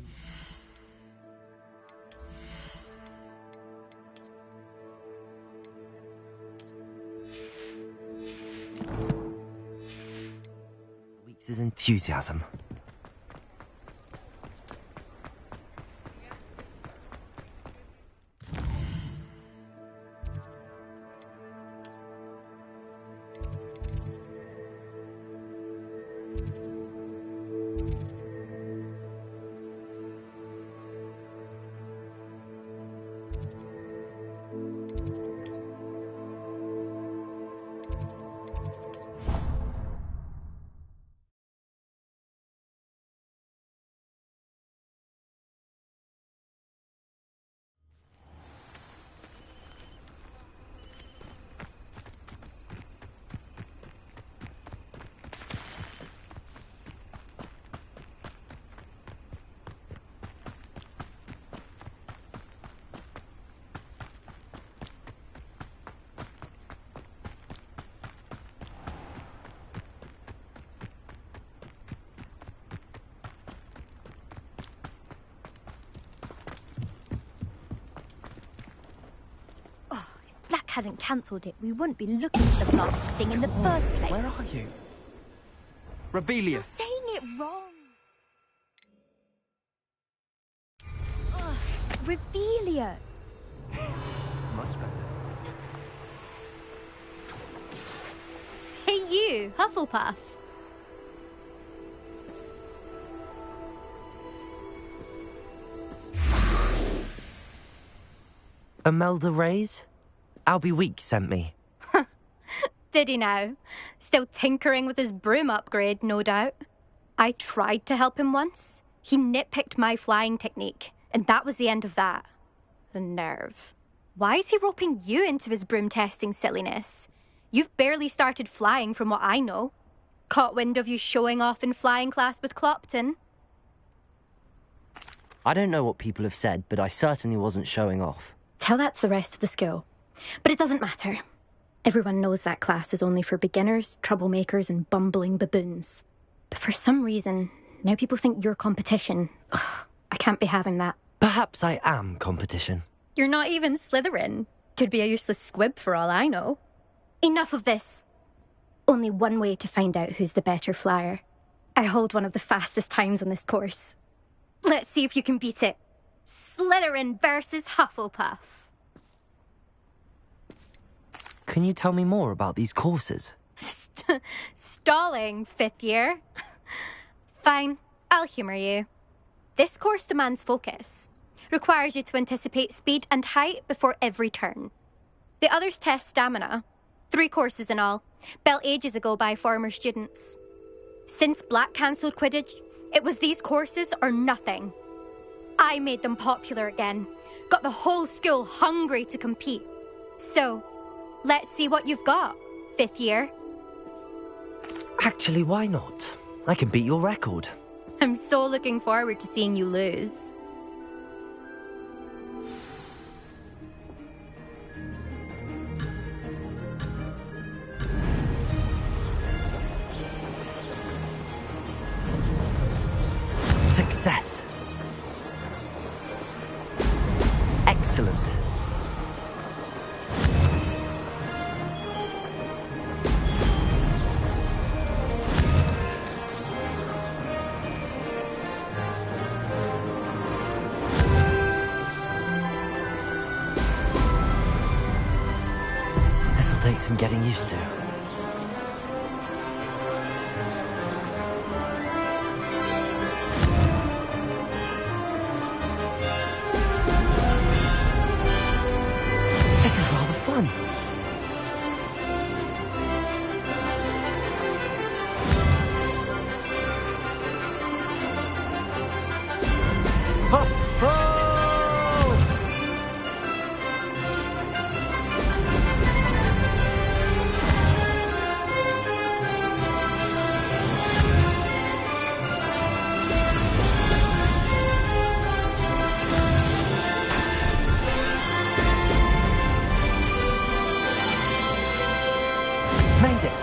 Weeks' enthusiasm. Hadn't cancelled it, we wouldn't be looking for the blasted thing in the first place. Where are you? Revelius. You're saying it wrong. Ugh, Revelia. Much better. Hey you, Hufflepuff. Imelda Reyes? Albie Weeks sent me. Did he now? Still tinkering with his broom upgrade, no doubt. I tried to help him once. He nitpicked my flying technique, and that was the end of that. The nerve. Why is he roping you into his broom testing silliness? You've barely started flying from what I know. Caught wind of you showing off in flying class with Clopton. I don't know what people have said, but I certainly wasn't showing off. Tell that to the rest of the school. But it doesn't matter. Everyone knows that class is only for beginners, troublemakers, and bumbling baboons. But for some reason, now people think you're competition. Ugh, I can't be having that. Perhaps I am competition. You're not even Slytherin. Could be a useless squib for all I know. Enough of this. Only one way to find out who's the better flyer. I hold one of the fastest times on this course. Let's see if you can beat it. Slytherin versus Hufflepuff. Can you tell me more about these courses? Stalling, 5th year. Fine, I'll humour you. This course demands focus. Requires you to anticipate speed and height before every turn. The others test stamina. 3 courses in all, built ages ago by former students. Since Black cancelled Quidditch, it was these courses or nothing. I made them popular again. Got the whole school hungry to compete. So, let's see what you've got, 5th year. Actually, why not? I can beat your record. I'm so looking forward to seeing you lose. Success. Excellent. This'll take some getting used to. Made it!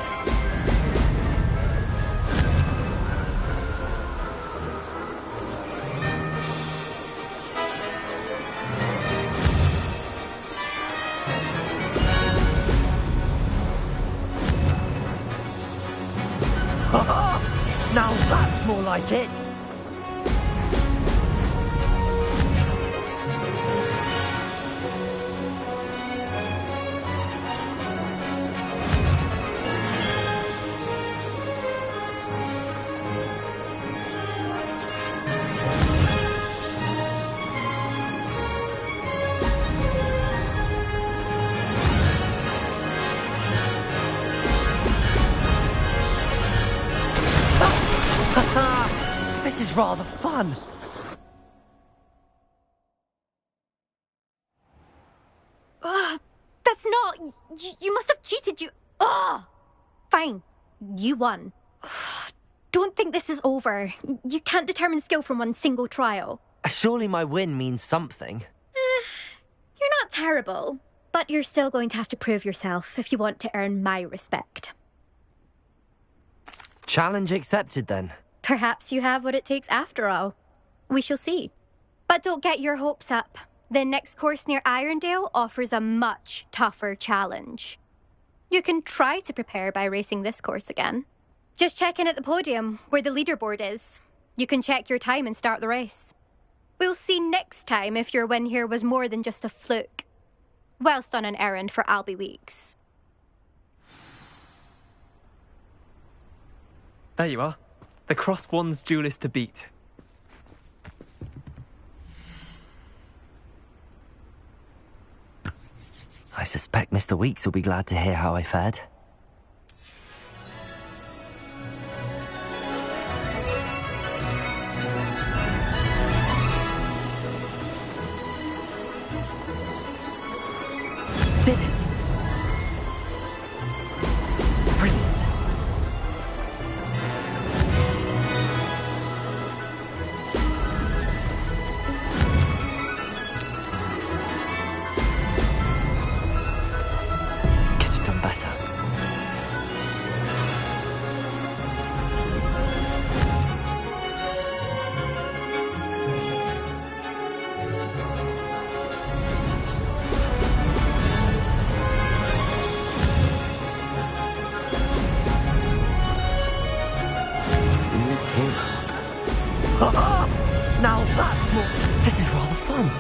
Now that's more like it! This is rather fun. That's not... You must have cheated, you... Ugh! Fine. You won. Don't think this is over. You can't determine skill from one single trial. Surely my win means something. You're not terrible, but you're still going to have to prove yourself if you want to earn my respect. Challenge accepted, then. Perhaps you have what it takes after all. We shall see. But don't get your hopes up. The next course near Irondale offers a much tougher challenge. You can try to prepare by racing this course again. Just check in at the podium, where the leaderboard is. You can check your time and start the race. We'll see next time if your win here was more than just a fluke. Whilst on an errand for Albie Weeks. There you are. The Crosswands duelist to beat. I suspect Mr. Weeks will be glad to hear how I fared. Did it! Brilliant! Could have done better. This is rather fun.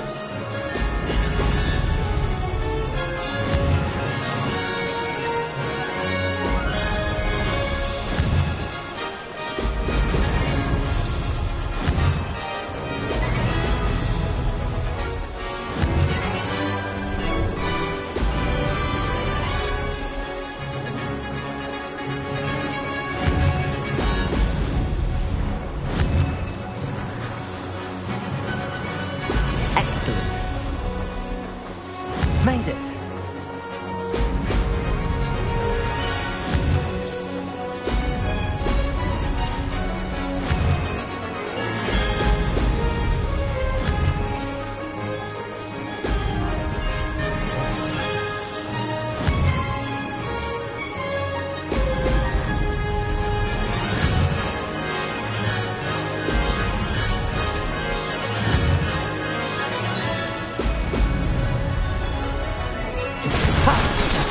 Made it!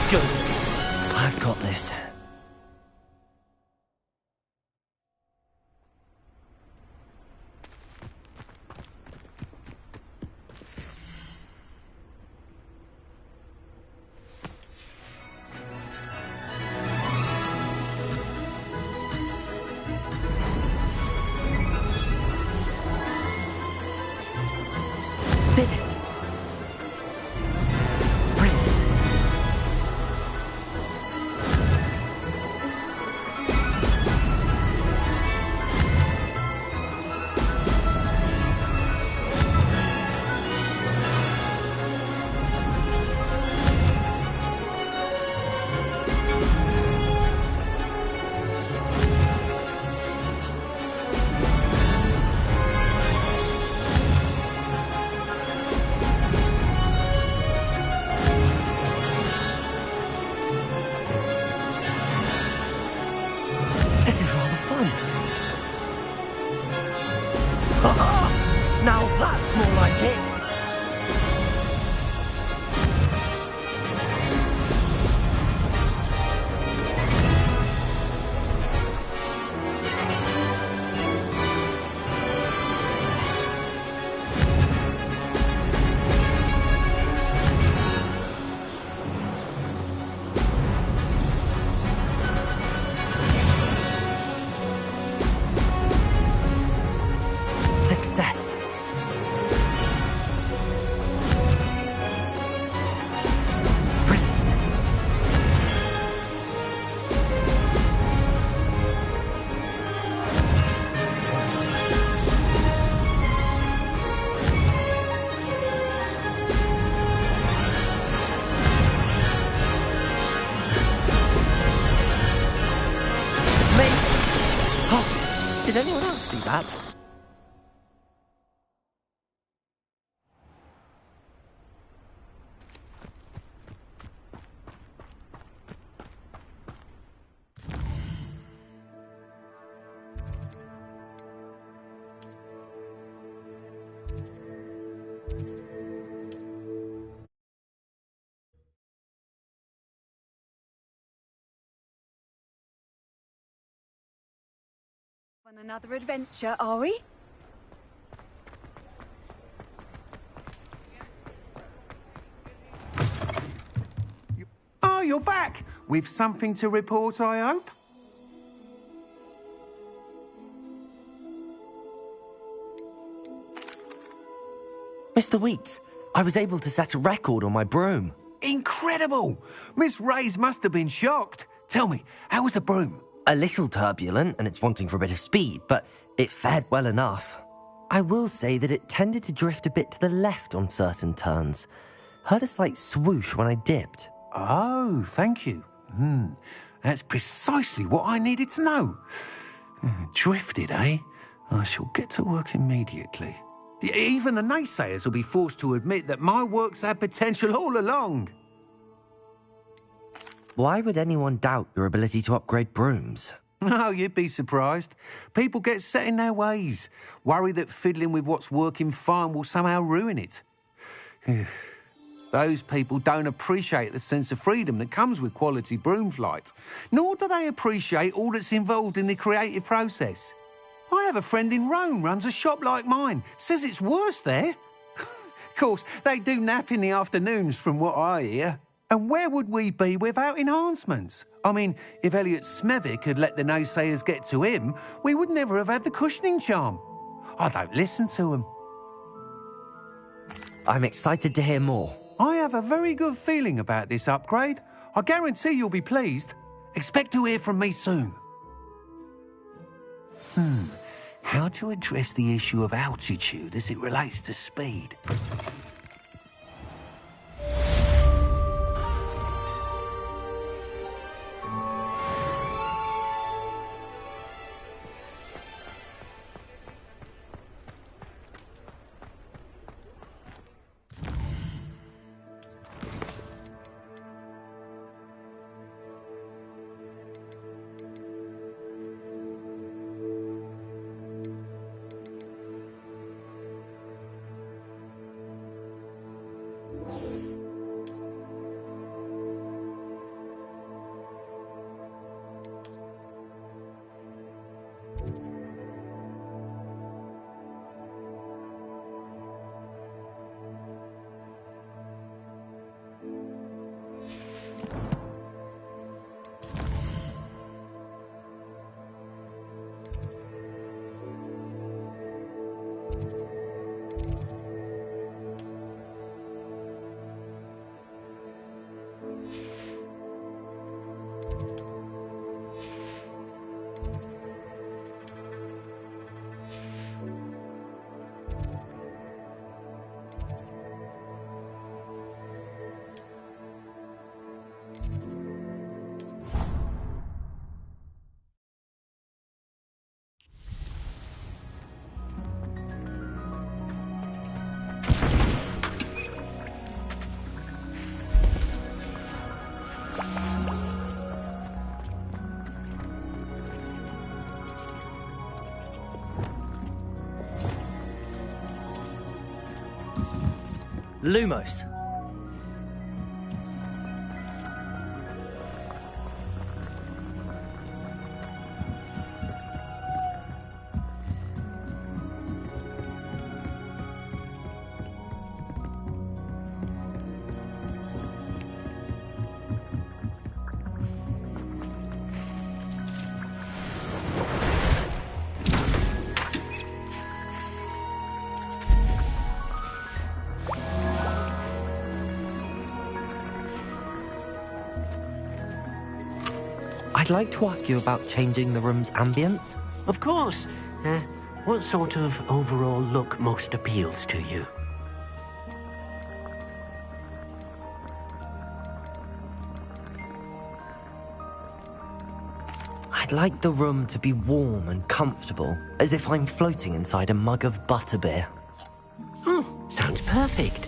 Good. I've got this. Did it. This is rather fun. Now that's more like it. Success. Oh, did anyone else see that? On another adventure, are we? Oh, you're back! With something to report, I hope? Mr. Weeks, I was able to set a record on my broom. Incredible! Miss Reyes must have been shocked. Tell me, how was the broom? A little turbulent, and it's wanting for a bit of speed, but it fared well enough. I will say that it tended to drift a bit to the left on certain turns. Heard a slight swoosh when I dipped. Oh, thank you. That's precisely what I needed to know. Drifted, eh? I shall get to work immediately. Even the naysayers will be forced to admit that my work's had potential all along. Why would anyone doubt your ability to upgrade brooms? Oh, you'd be surprised. People get set in their ways, worry that fiddling with what's working fine will somehow ruin it. Those people don't appreciate the sense of freedom that comes with quality broom flight, nor do they appreciate all that's involved in the creative process. I have a friend in Rome runs a shop like mine, says it's worse there. course, they do nap in the afternoons from what I hear. And where would we be without enhancements? I mean, if Elliot Smethwick had let the naysayers get to him, we would never have had the cushioning charm. I don't listen to them. I'm excited to hear more. I have a very good feeling about this upgrade. I guarantee you'll be pleased. Expect to hear from me soon. How to address the issue of altitude as it relates to speed? Lumos. I'd like to ask you about changing the room's ambience. Of course. What sort of overall look most appeals to you? I'd like the room to be warm and comfortable, as if I'm floating inside a mug of butterbeer. Sounds perfect.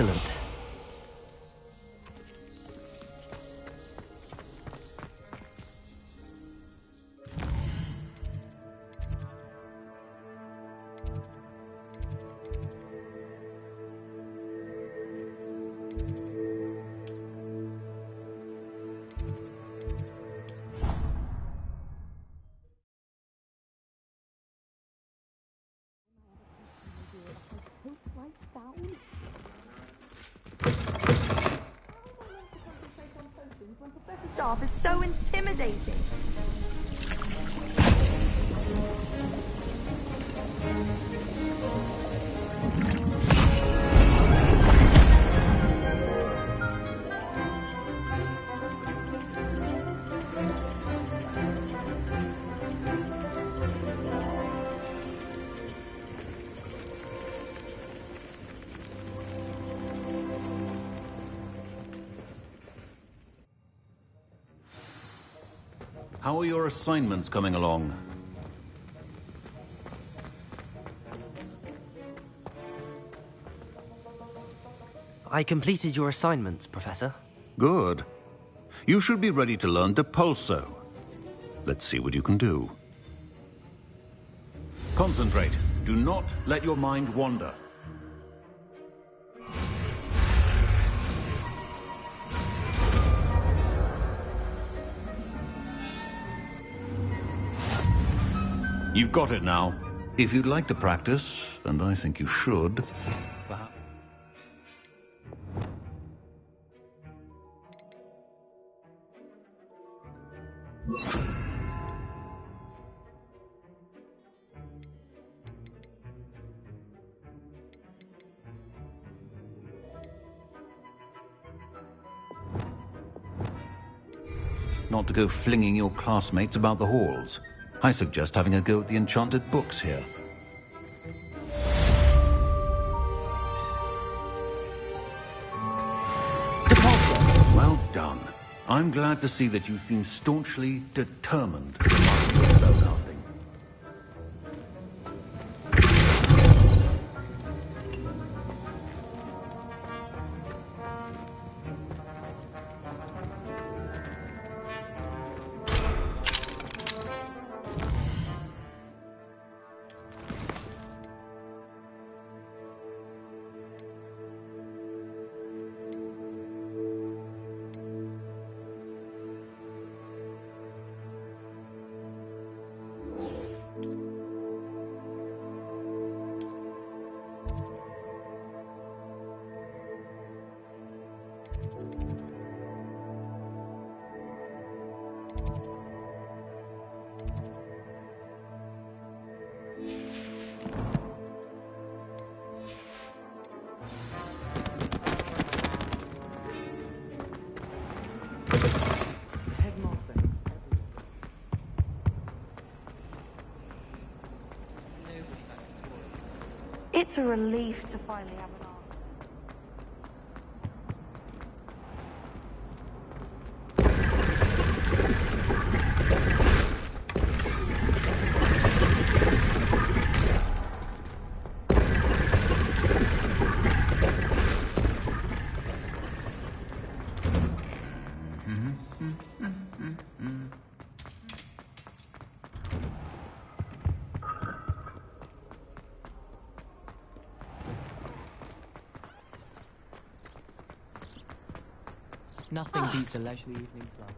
Excellent. Staff is so intimidating. How are your assignments coming along? I completed your assignments, Professor. Good. You should be ready to learn Depulso. Let's see what you can do. Concentrate. Do not let your mind wander. You've got it now. If you'd like to practice, and I think you should, perhaps... Not to go flinging your classmates about the halls. I suggest having a go at the enchanted books here. Depulso! Well done. I'm glad to see that you seem staunchly determined to master your spellcasting. It's a relief to finally have an Nothing beats a leisurely evening club.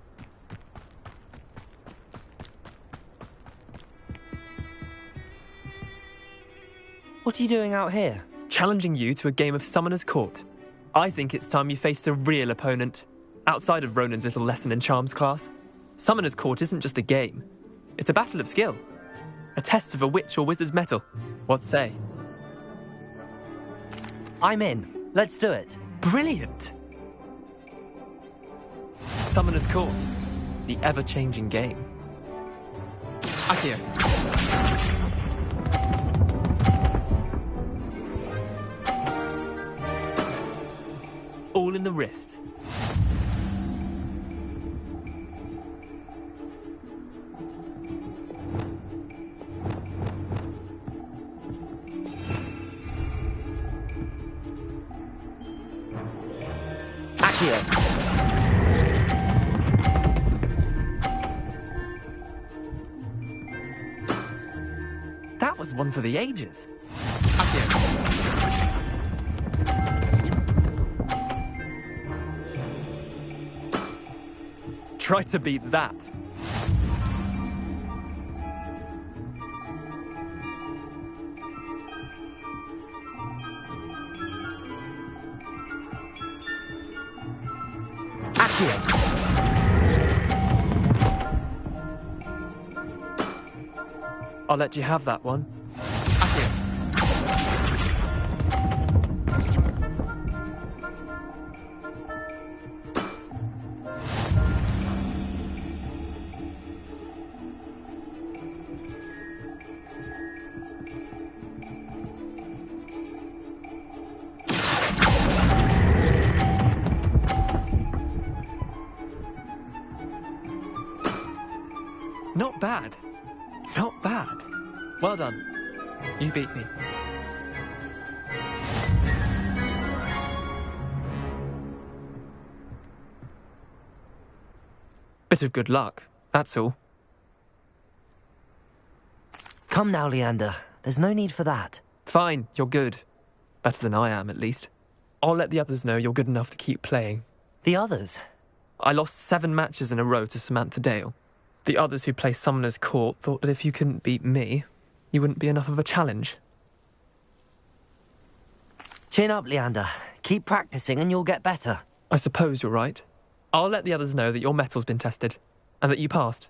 What are you doing out here? Challenging you to a game of Summoner's Court. I think it's time you faced a real opponent, outside of Ronan's little lesson in charms class. Summoner's Court isn't just a game. It's a battle of skill. A test of a witch or wizard's mettle. What say? I'm in. Let's do it. Brilliant! Summoner's Court. The ever-changing game. Akio. All in the wrist. was one for the ages. Accio. Try to beat that. I'll let you have that one. Not bad. Not bad. Well done. You beat me. Bit of good luck, that's all. Come now, Leander. There's no need for that. Fine, you're good. Better than I am, at least. I'll let the others know you're good enough to keep playing. The others? I lost 7 matches in a row to Samantha Dale. The others who play Summoner's Court thought that if you couldn't beat me, you wouldn't be enough of a challenge. Chin up, Leander. Keep practicing and you'll get better. I suppose you're right. I'll let the others know that your metal's been tested, and that you passed.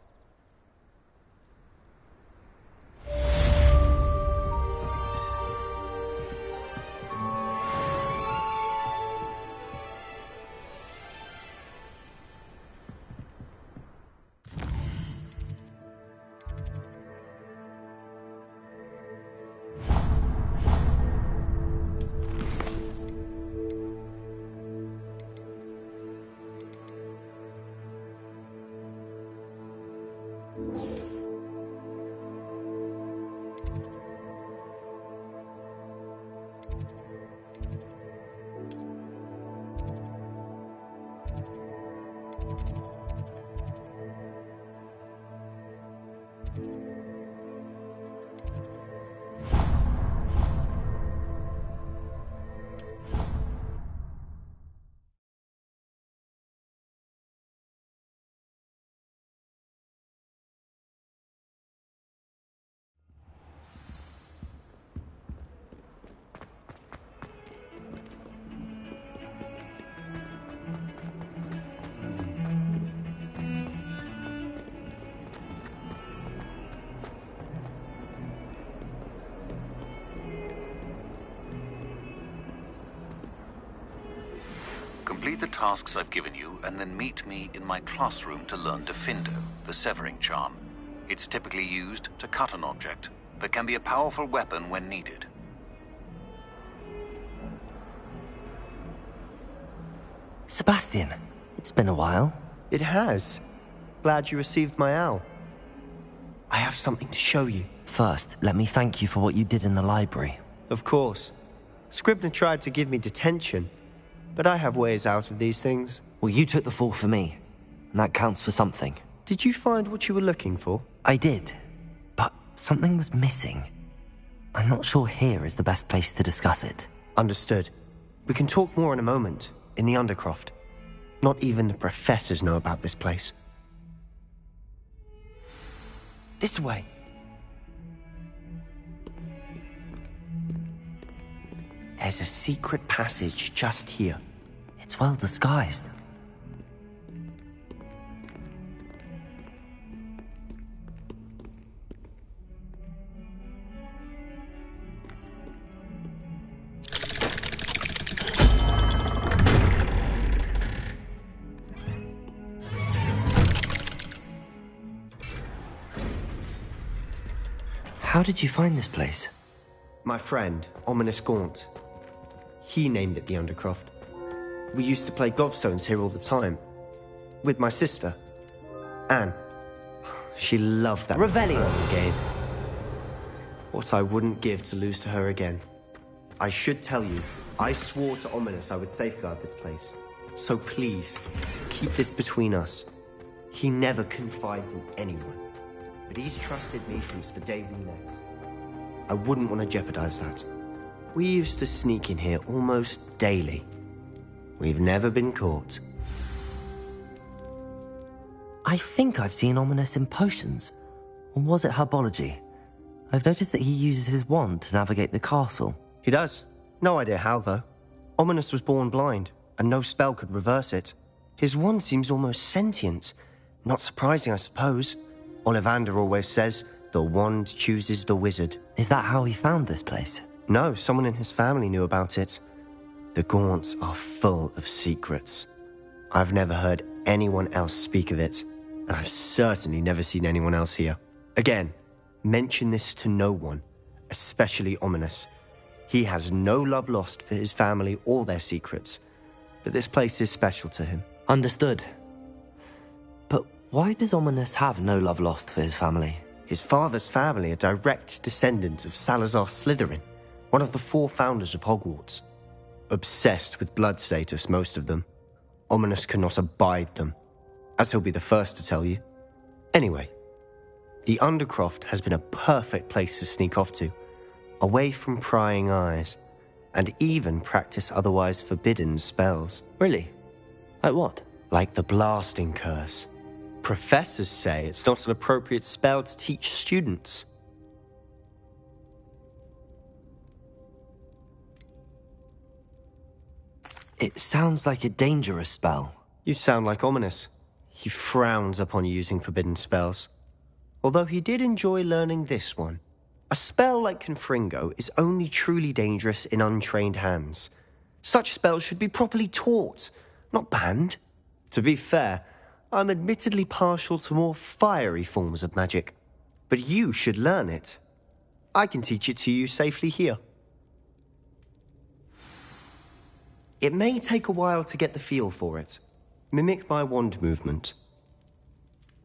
Complete the tasks I've given you, and then meet me in my classroom to learn Defindo, the severing charm. It's typically used to cut an object, but can be a powerful weapon when needed. Sebastian, it's been a while. It has. Glad you received my owl. I have something to show you. First, let me thank you for what you did in the library. Of course. Scribner tried to give me detention, but I have ways out of these things. Well, you took the fall for me, and that counts for something. Did you find what you were looking for? I did, but something was missing. I'm not sure here is the best place to discuss it. Understood. We can talk more in a moment, in the Undercroft. Not even the professors know about this place. This way. There's a secret passage just here. It's well disguised. How did you find this place? My friend, Ominous Gaunt. He named it the Undercroft. We used to play gobstones here all the time. With my sister, Anne. She loved that Revelio game. What I wouldn't give to lose to her again. I should tell you, I swore to Ominous I would safeguard this place. So please, keep this between us. He never confides in anyone. But he's trusted me since the day we met. I wouldn't want to jeopardize that. We used to sneak in here almost daily. We've never been caught. I think I've seen Ominous in potions. Or was it herbology? I've noticed that he uses his wand to navigate the castle. He does. No idea how, though. Ominous was born blind, and no spell could reverse it. His wand seems almost sentient. Not surprising, I suppose. Ollivander always says, the wand chooses the wizard. Is that how he found this place? No, someone in his family knew about it. The Gaunts are full of secrets. I've never heard anyone else speak of it, and I've certainly never seen anyone else here. Again, mention this to no one, especially Ominous. He has no love lost for his family or their secrets, but this place is special to him. Understood. But why does Ominous have no love lost for his family? His father's family are direct descendants of Salazar Slytherin, one of the 4 founders of Hogwarts. Obsessed with blood status, most of them. Ominous cannot abide them, as he'll be the first to tell you. Anyway, the Undercroft has been a perfect place to sneak off to, away from prying eyes, and even practice otherwise forbidden spells. Really? Like what? Like the Blasting Curse. Professors say it's not an appropriate spell to teach students. It sounds like a dangerous spell. You sound like Ominous. He frowns upon using forbidden spells. Although he did enjoy learning this one. A spell like Confringo is only truly dangerous in untrained hands. Such spells should be properly taught, not banned. To be fair, I'm admittedly partial to more fiery forms of magic. But you should learn it. I can teach it to you safely here. It may take a while to get the feel for it. Mimic my wand movement.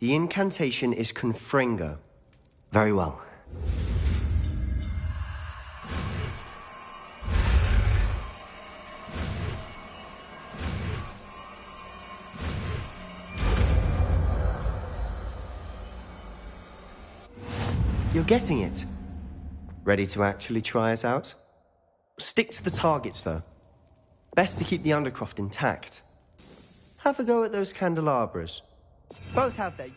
The incantation is Confringo. Very well. You're getting it. Ready to actually try it out? Stick to the targets, though. Best to keep the Undercroft intact. Have a go at those candelabras. Both have their...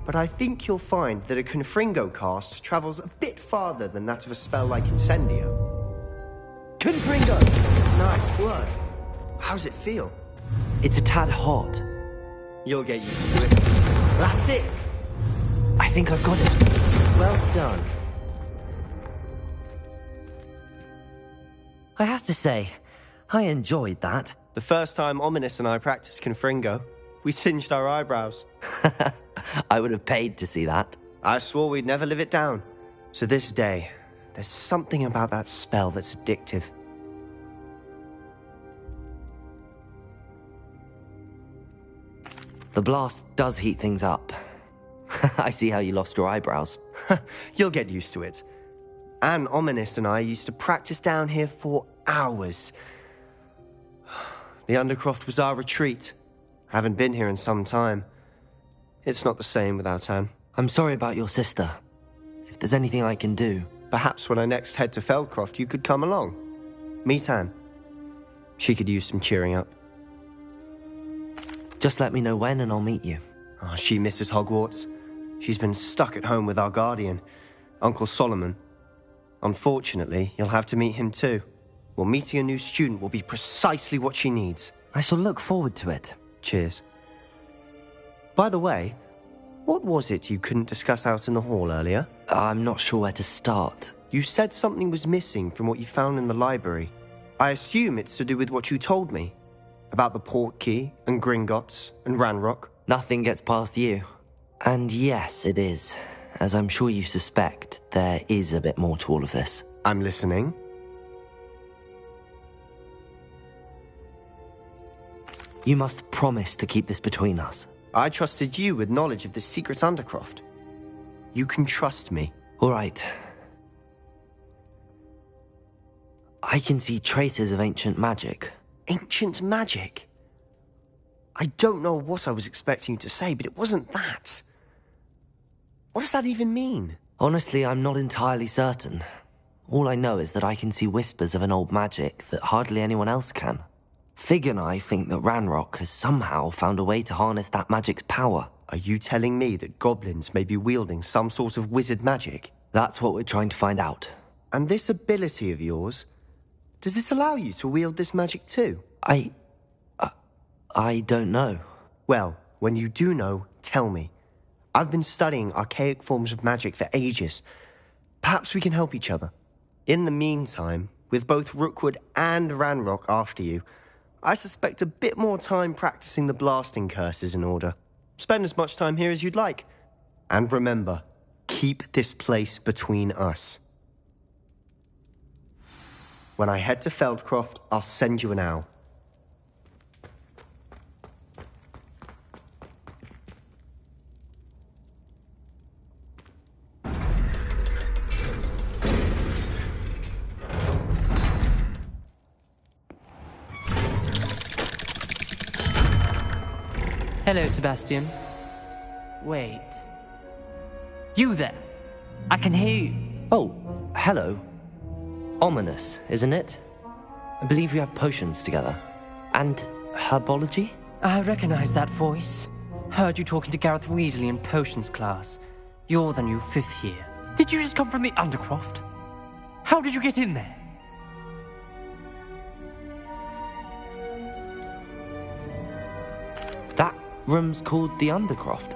But I think you'll find that a Confringo cast travels a bit farther than that of a spell like Incendio. Confringo! Nice work. How's it feel? It's a tad hot. You'll get used to it. That's it! I think I've got it. Well done. I have to say, I enjoyed that. The first time Ominous and I practiced Confringo, we singed our eyebrows. I would have paid to see that. I swore we'd never live it down. To this day, there's something about that spell that's addictive. The blast does heat things up. I see how you lost your eyebrows. You'll get used to it. Anne, Ominous, and I used to practice down here for hours. The Undercroft was our retreat. Haven't been here in some time. It's not the same without Anne. I'm sorry about your sister. If there's anything I can do... Perhaps when I next head to Feldcroft, you could come along. Meet Anne. She could use some cheering up. Just let me know when and I'll meet you. Oh, she misses Hogwarts. She's been stuck at home with our guardian, Uncle Solomon. Unfortunately, you'll have to meet him too. Well, meeting a new student will be precisely what she needs. I shall look forward to it. Cheers. By the way, what was it you couldn't discuss out in the hall earlier? I'm not sure where to start. You said something was missing from what you found in the library. I assume it's to do with what you told me. About the Portkey, and Gringotts, and Ranrock. Nothing gets past you. And yes, it is. As I'm sure you suspect, there is a bit more to all of this. I'm listening. You must promise to keep this between us. I trusted you with knowledge of the secret Undercroft. You can trust me. All right. I can see traces of ancient magic. Ancient magic? I don't know what I was expecting you to say, but it wasn't that. What does that even mean? Honestly, I'm not entirely certain. All I know is that I can see whispers of an old magic that hardly anyone else can. Fig and I think that Ranrock has somehow found a way to harness that magic's power. Are you telling me that goblins may be wielding some sort of wizard magic? That's what we're trying to find out. And this ability of yours, does it allow you to wield this magic too? I don't know. Well, when you do know, tell me. I've been studying archaic forms of magic for ages. Perhaps we can help each other. In the meantime, with both Rookwood and Ranrock after you, I suspect a bit more time practicing the blasting curse is in order. Spend as much time here as you'd like. And remember, keep this place between us. When I head to Feldcroft, I'll send you an owl. Hello, Sebastian. Wait. You there? I can hear you. Oh, hello. Ominous, isn't it? I believe we have potions together. And herbology? I recognize that voice. Heard you talking to Gareth Weasley in potions class. You're the new 5th year. Did you just come from the Undercroft? How did you get in there? That room's called the Undercroft.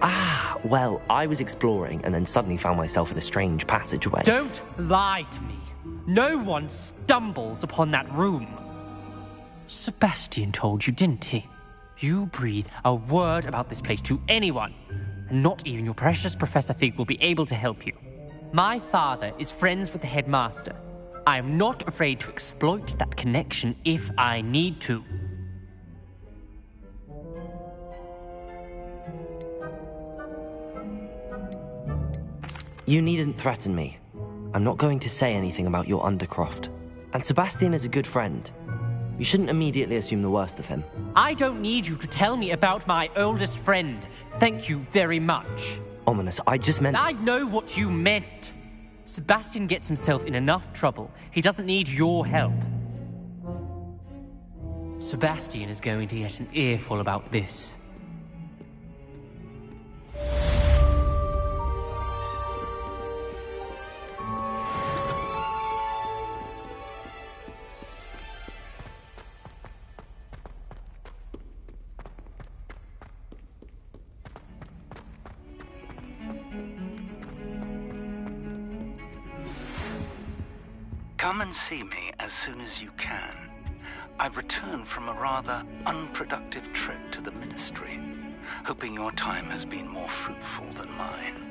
Ah, well, I was exploring and then suddenly found myself in a strange passageway. Don't lie to me. No one stumbles upon that room. Sebastian told you, didn't he? You breathe a word about this place to anyone, and not even your precious Professor Fig will be able to help you. My father is friends with the headmaster. I am not afraid to exploit that connection if I need to. You needn't threaten me. I'm not going to say anything about your Undercroft. And Sebastian is a good friend. You shouldn't immediately assume the worst of him. I don't need you to tell me about my oldest friend. Thank you very much. Ominous, I just meant... I know what you meant. Sebastian gets himself in enough trouble. He doesn't need your help. Sebastian is going to get an earful about this. Come and see me as soon as you can. I've returned from a rather unproductive trip to the Ministry, hoping your time has been more fruitful than mine.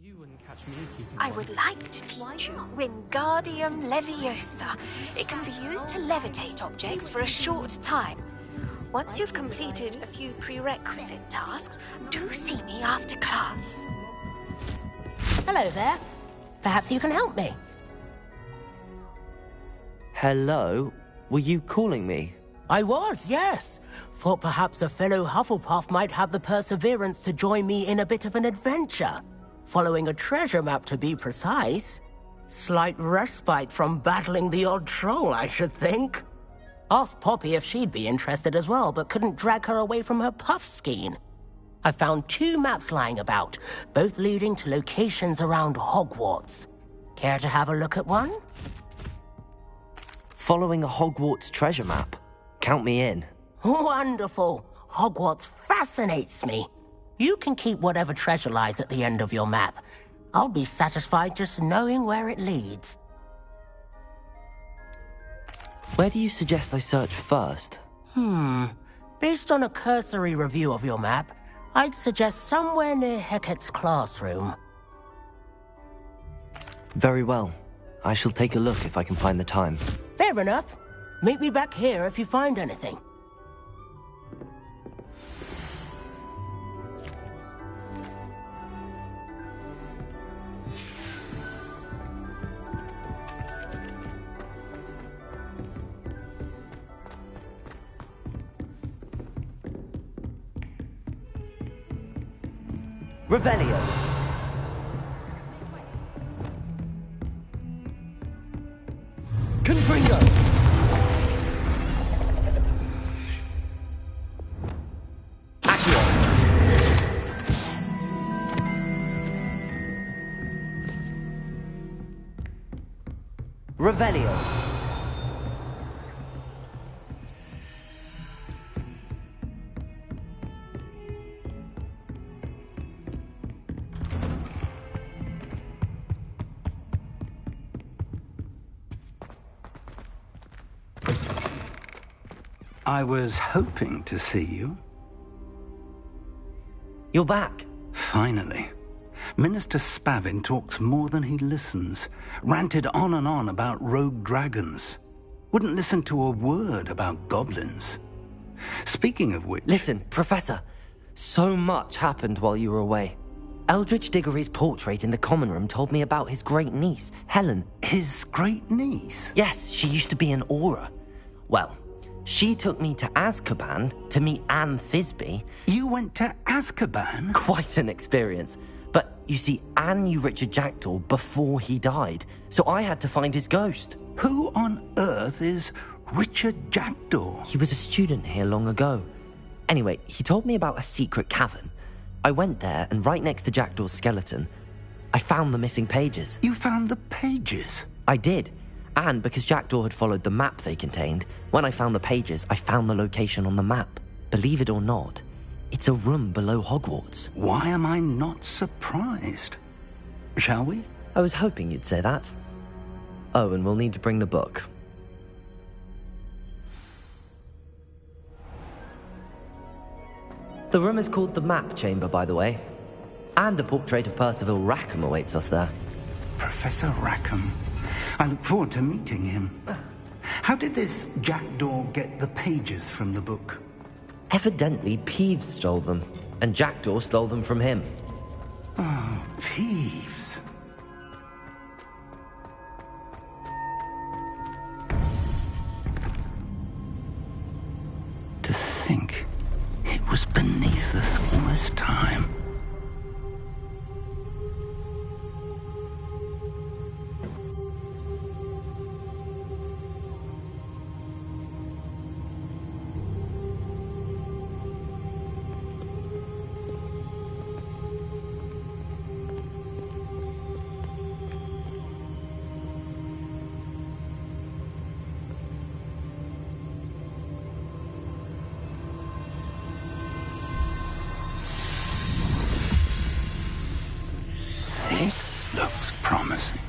You wouldn't catch me keeping I one. would like to teach you Wingardium Leviosa. It can be used to levitate objects for a short time. Once you've completed a few prerequisite tasks, do see me after class. Hello there. Perhaps you can help me. Hello? Were you calling me? I was, yes. Thought perhaps a fellow Hufflepuff might have the perseverance to join me in a bit of an adventure. Following a treasure map, to be precise. Slight respite from battling the odd troll, I should think. Asked Poppy if she'd be interested as well, but couldn't drag her away from her puff skein. I found 2 maps lying about, both leading to locations around Hogwarts. Care to have a look at one? Following a Hogwarts treasure map? Count me in. Wonderful. Hogwarts fascinates me. You can keep whatever treasure lies at the end of your map. I'll be satisfied just knowing where it leads. Where do you suggest I search first? Based on a cursory review of your map, I'd suggest somewhere near Hecat's classroom. Very well. I shall take a look if I can find the time. Fair enough. Meet me back here if you find anything. Revelio! Confringo! Accio! Revelio! I was hoping to see you. You're back. Finally. Minister Spavin talks more than he listens. Ranted on and on about rogue dragons. Wouldn't listen to a word about goblins. Speaking of which... Listen, Professor. So much happened while you were away. Eldridge Diggory's portrait in the common room told me about his great niece, Helen. His great niece? Yes, she used to be an Auror. Well, she took me to Azkaban to meet Anne Thisbe. You went to Azkaban? Quite an experience. But you see, Anne knew Richard Jackdaw before he died, so I had to find his ghost. Who on earth is Richard Jackdaw? He was a student here long ago. Anyway, he told me about a secret cavern. I went there, and right next to Jackdaw's skeleton, I found the missing pages. You found the pages? I did. And because Jackdaw had followed the map they contained, when I found the pages, I found the location on the map. Believe it or not, it's a room below Hogwarts. Why am I not surprised? Shall we? I was hoping you'd say that. Oh, and we'll need to bring the book. The room is called the Map Chamber, by the way. And a portrait of Percival Rackham awaits us there. Professor Rackham. I look forward to meeting him. How did this Jackdaw get the pages from the book? Evidently, Peeves stole them, and Jackdaw stole them from him. Oh, Peeves. To think it was beneath us all this time. This looks promising.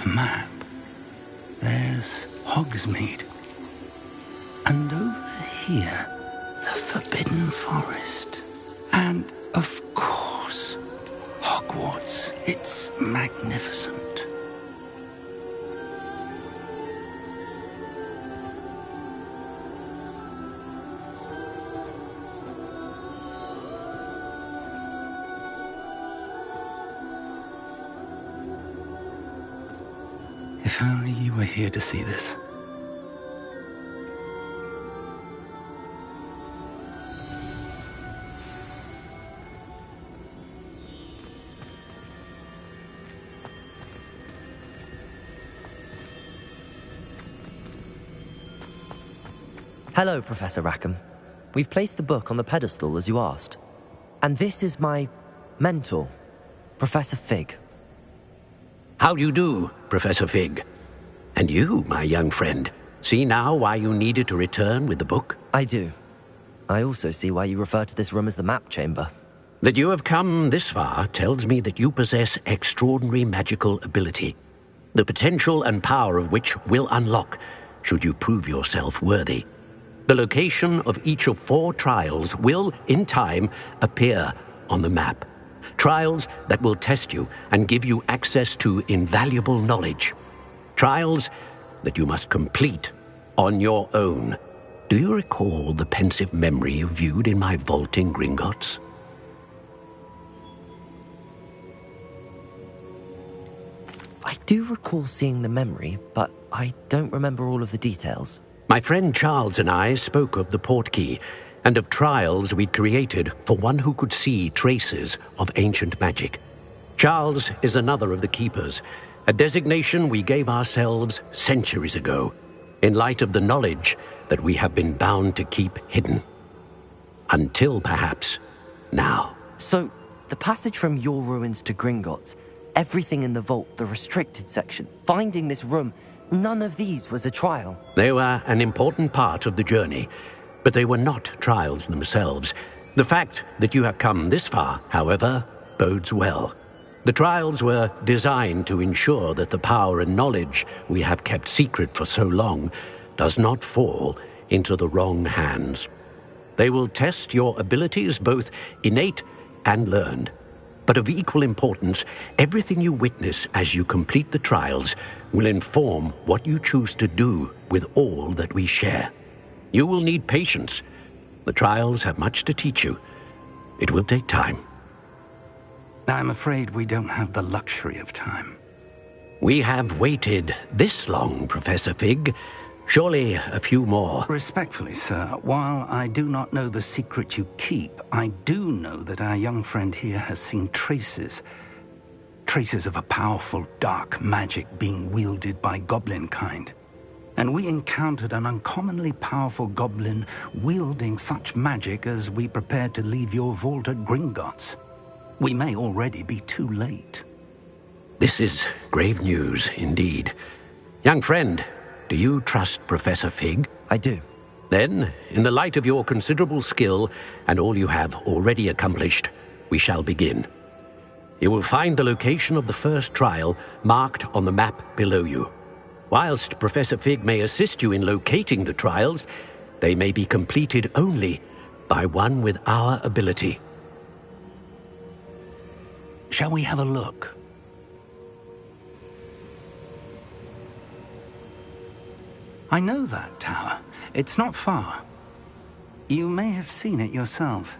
Map. There's Hogsmeade. And over here, the Forbidden Forest. And, of course, Hogwarts. It's magnificent. If only you were here to see this. Hello, Professor Rackham. We've placed the book on the pedestal as you asked. And this is my mentor, Professor Fig. How do you do, Professor Fig? And you, my young friend, see now why you needed to return with the book? I do. I also see why you refer to this room as the map chamber. That you have come this far tells me that you possess extraordinary magical ability, the potential and power of which will unlock should you prove yourself worthy. The location of each of 4 trials will, in time, appear on the map. Trials that will test you and give you access to invaluable knowledge. Trials that you must complete on your own. Do you recall the pensive memory you viewed in my vault in Gringotts? I do recall seeing the memory, but I don't remember all of the details. My friend Charles and I spoke of the portkey and of trials we'd created for one who could see traces of ancient magic. Charles is another of the keepers, a designation we gave ourselves centuries ago, in light of the knowledge that we have been bound to keep hidden. Until, perhaps, now. So, the passage from your ruins to Gringotts, everything in the vault, the restricted section, finding this room, none of these was a trial. They were an important part of the journey, but they were not trials themselves. The fact that you have come this far, however, bodes well. The trials were designed to ensure that the power and knowledge we have kept secret for so long does not fall into the wrong hands. They will test your abilities, both innate and learned. But of equal importance, everything you witness as you complete the trials will inform what you choose to do with all that we share. You will need patience. The trials have much to teach you. It will take time. I'm afraid we don't have the luxury of time. We have waited this long, Professor Fig. Surely a few more. Respectfully, sir, while I do not know the secret you keep, I do know that our young friend here has seen traces of a powerful dark magic being wielded by goblin kind. And we encountered an uncommonly powerful goblin wielding such magic as we prepared to leave your vault at Gringotts. We may already be too late. This is grave news indeed. Young friend, do you trust Professor Fig? I do. Then, in the light of your considerable skill and all you have already accomplished, we shall begin. You will find the location of the first trial marked on the map below you. Whilst Professor Fig may assist you in locating the trials, they may be completed only by one with our ability. Shall we have a look? I know that tower. It's not far. You may have seen it yourself.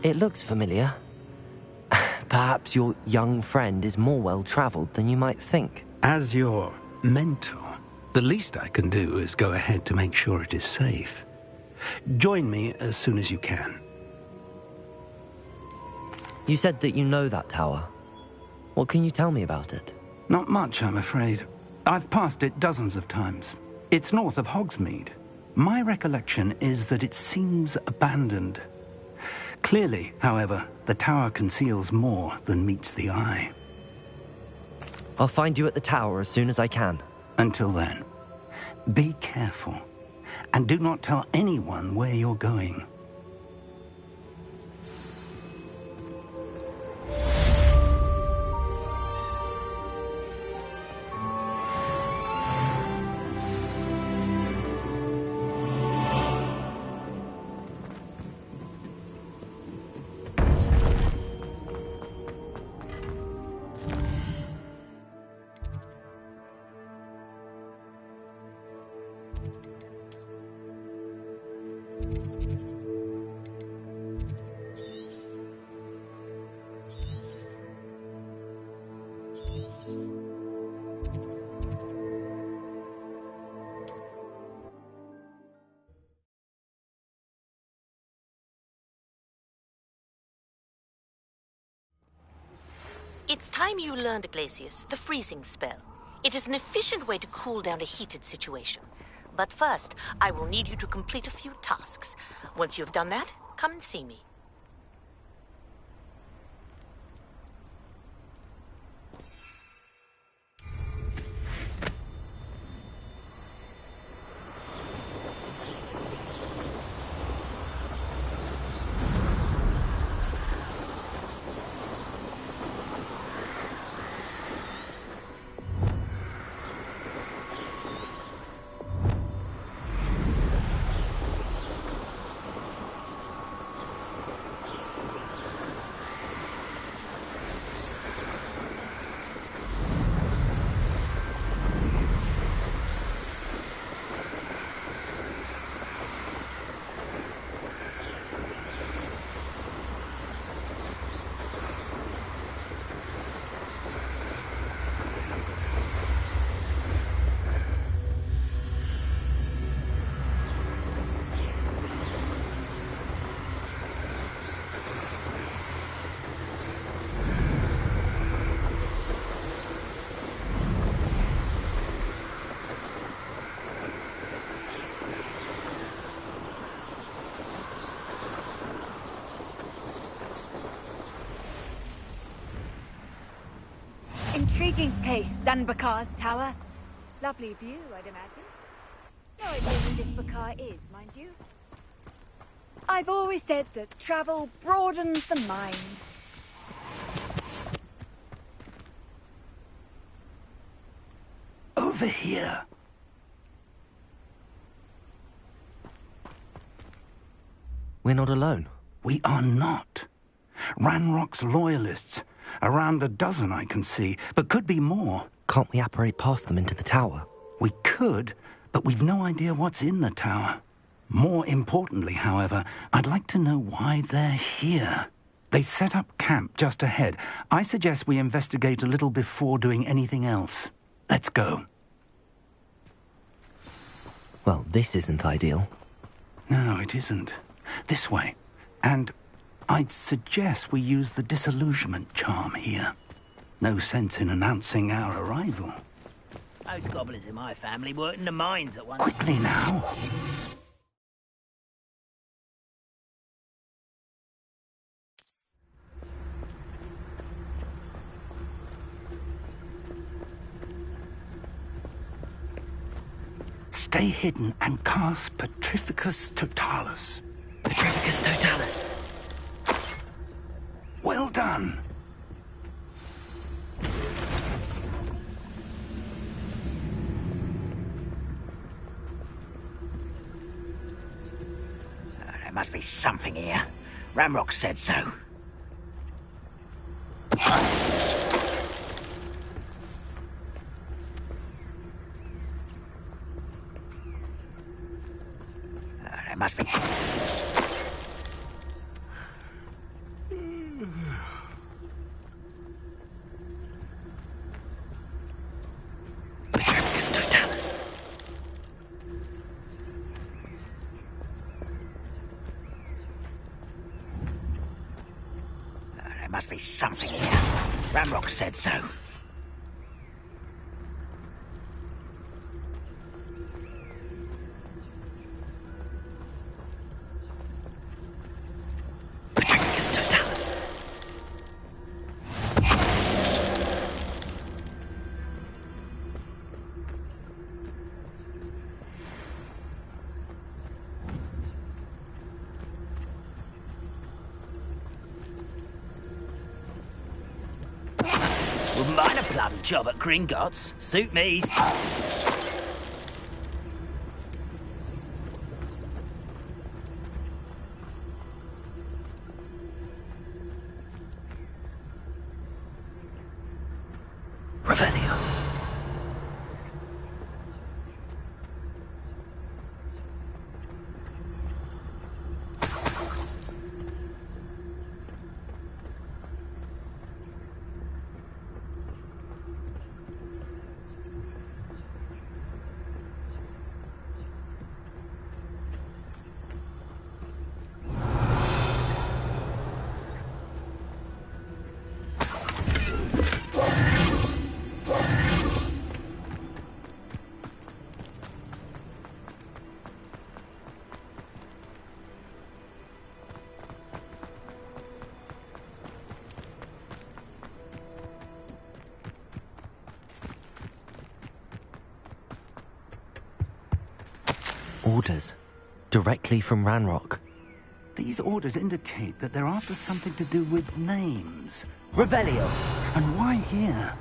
It looks familiar. Perhaps your young friend is more well-traveled than you might think. As your mentor, the least I can do is go ahead to make sure it is safe. Join me as soon as you can. You said that you know that tower. What can you tell me about it? Not much, I'm afraid. I've passed it dozens of times. It's north of Hogsmeade. My recollection is that it seems abandoned. Clearly, however, the tower conceals more than meets the eye. I'll find you at the tower as soon as I can. Until then, be careful, and do not tell anyone where you're going. It's time you learned, Glacius, the freezing spell. It is an efficient way to cool down a heated situation. But first, I will need you to complete a few tasks. Once you've done that, come and see me. Intriguing place, Zanbakar's tower. Lovely view, I'd imagine. No idea who this Bakar is, mind you. I've always said that travel broadens the mind. Over here. We're not alone. We are not. Ranrock's loyalists. Around a dozen I can see, but could be more. Can't we apparate past them into the tower? We could, but we've no idea what's in the tower. More importantly, however, I'd like to know why they're here. They've set up camp just ahead. I suggest we investigate a little before doing anything else. Let's go. Well, this isn't ideal. No, it isn't. This way. And I'd suggest we use the disillusionment charm here. No sense in announcing our arrival. Those goblins in my family worked in the mines at one time. Quickly now. Stay hidden and cast Petrificus Totalis. Petrificus Totalis. Well done. There must be something here. Ramrock said so. There must be... Petrificus Totalis. There must be something here. Ramrock said so. Petrificus Totalis. Wouldn't mind a bloody job at Gringotts. Suit me. Revelio. Orders. Directly from Ranrock. These orders indicate that they're after something to do with names. Revelio! And why here?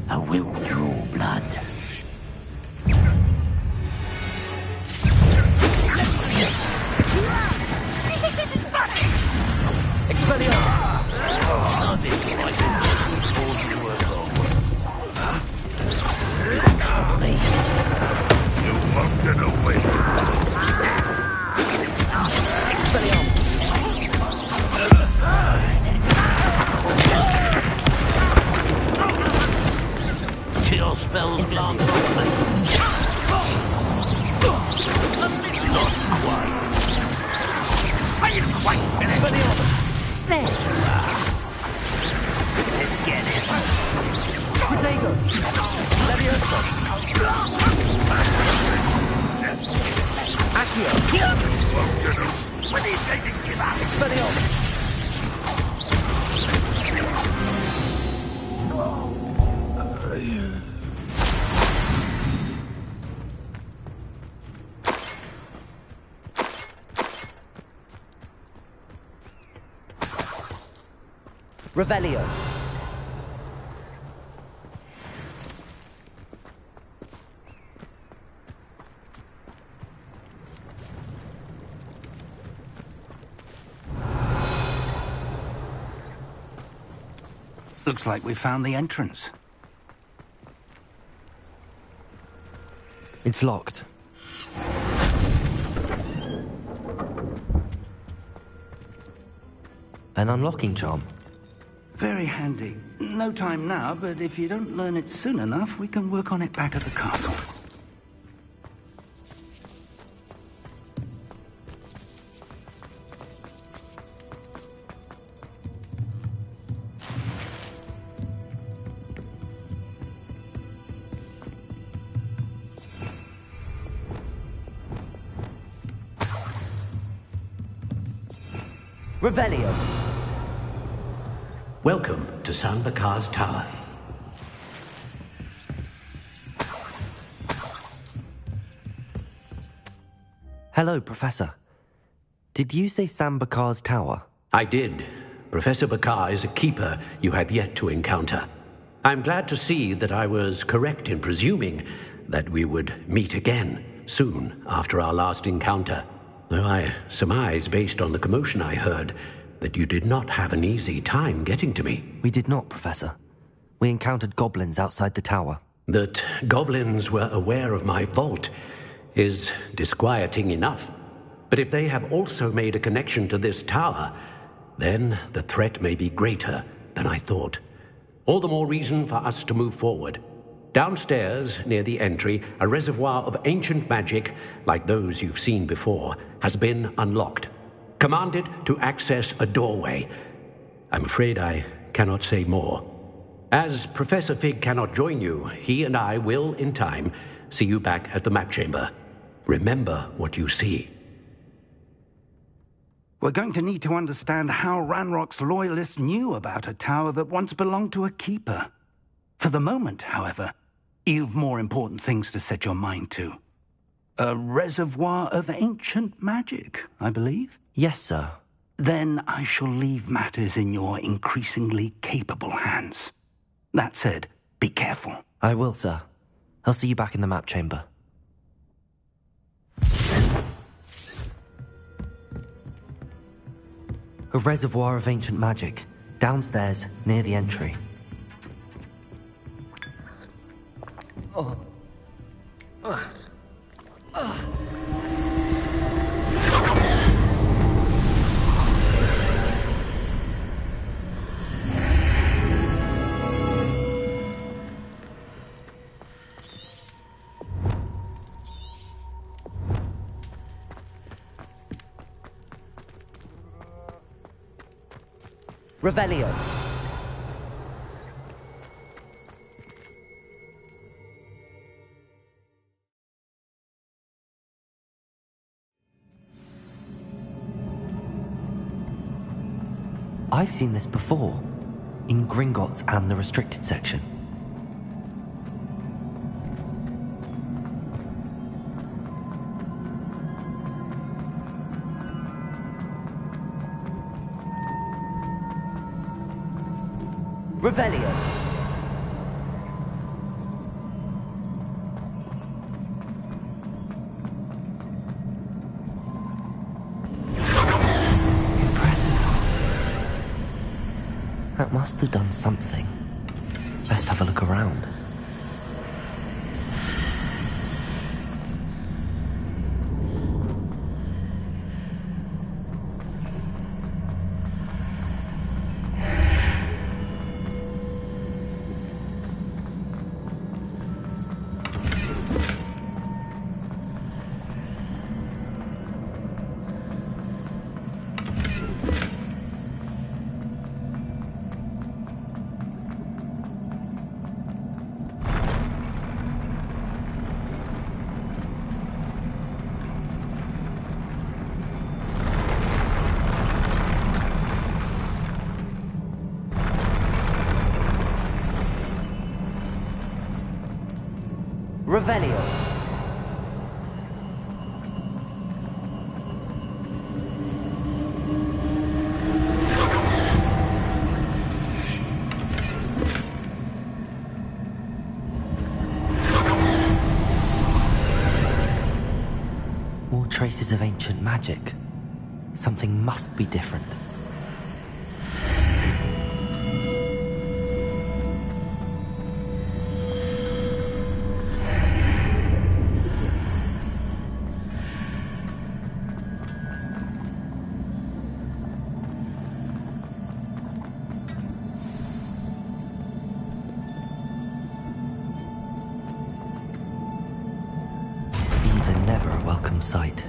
I will draw blood. You won't get away. Kill spells beyond Not quite. Are you quite finished? There you are. Let's get it. Protego! Levioso! Accio! When are you taking give up? Expelliarmus! Revelio. Looks like we found the entrance. It's locked. An unlocking charm. Very handy. No time now, but if you don't learn it soon enough, we can work on it back at the castle. Revelio. Welcome to San Bakar's Tower. Hello, Professor. Did you say Sam Bakar's tower? I did. Professor Bakar is a keeper you have yet to encounter. I'm glad to see that I was correct in presuming that we would meet again soon after our last encounter. Though I surmise, based on the commotion I heard, that you did not have an easy time getting to me. We did not, Professor. We encountered goblins outside the tower. That goblins were aware of my vault is disquieting enough. But if they have also made a connection to this tower, then the threat may be greater than I thought. All the more reason for us to move forward. Downstairs, near the entry, a reservoir of ancient magic, like those you've seen before, has been unlocked. Commanded to access a doorway. I'm afraid I cannot say more. As Professor Fig cannot join you, he and I will, in time, see you back at the map chamber. Remember what you see. We're going to need to understand how Ranrock's loyalists knew about a tower that once belonged to a keeper. For the moment, however, you've more important things to set your mind to. A reservoir of ancient magic, I believe? Yes, sir. Then I shall leave matters in your increasingly capable hands. That said, be careful. I will, sir. I'll see you back in the map chamber. A reservoir of ancient magic, downstairs, near the entry. Revelio. I've seen this before, in Gringotts and the restricted section. Revelio. Impressive. That must have done something. Best have a look around. Revelio. More traces of ancient magic. Something must be different. Never a welcome sight.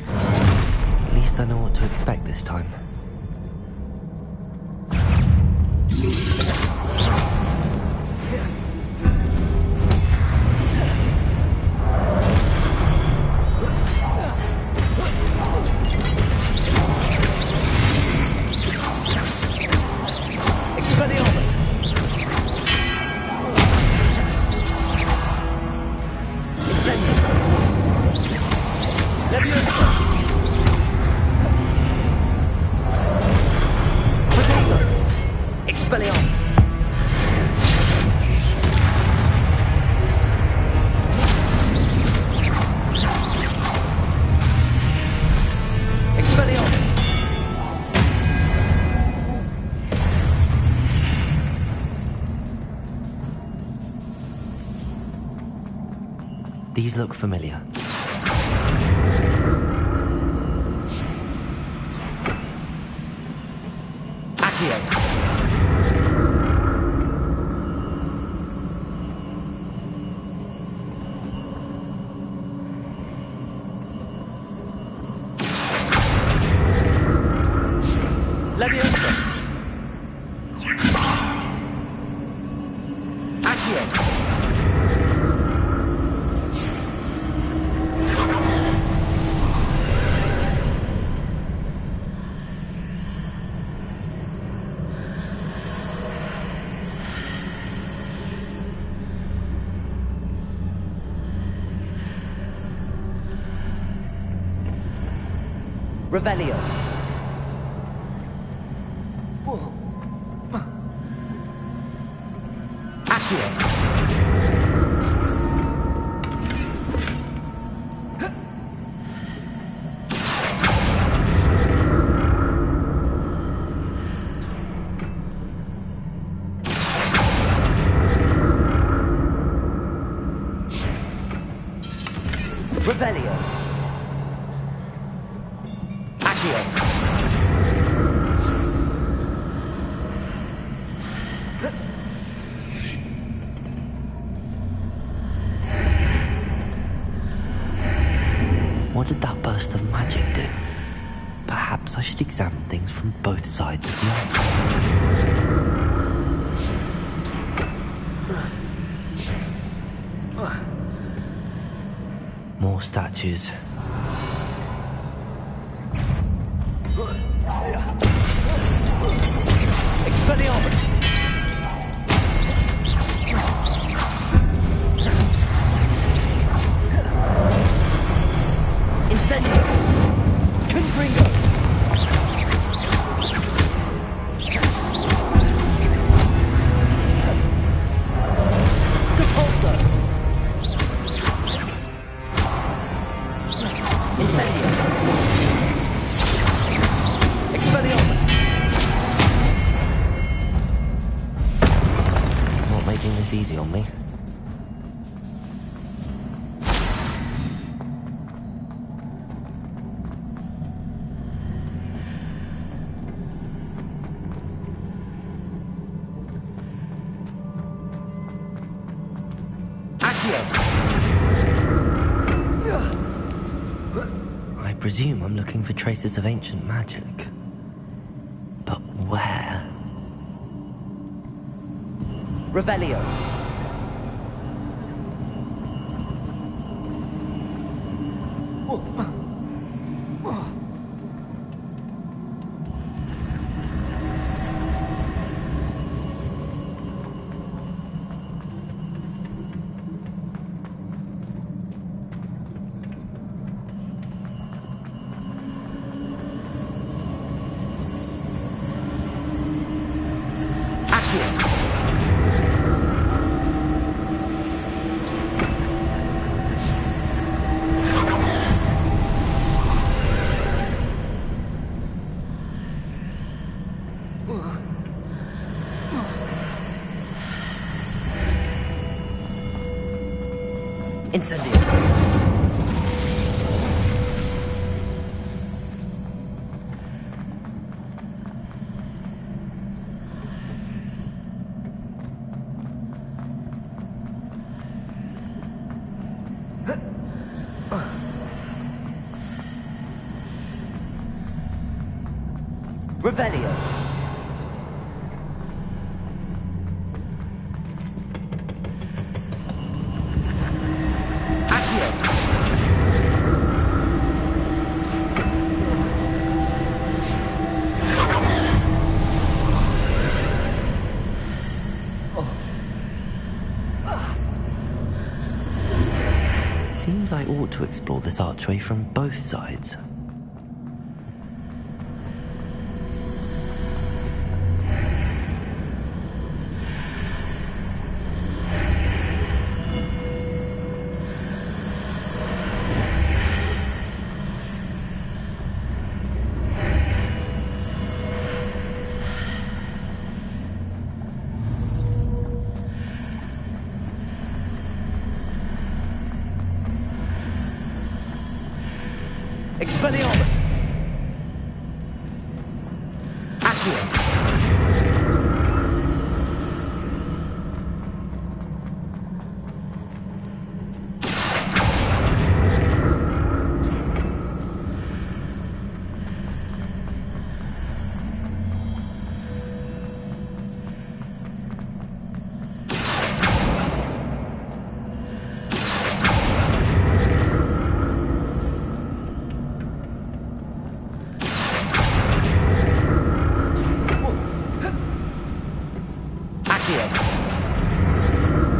At least I know what to expect this time. These look familiar. Accio. Leviosa. Accio. Revelio. Accio. Revelio. What did that burst of magic do? Perhaps I should examine things from both sides of the object. More statues. Expelliarmus! Incendio! Confringo! easy on me. I presume I'm looking for traces of ancient magic. But where? Revelio. Incendio. Revelio. Seems I ought to explore this archway from both sides. Expelliarmus! Accio!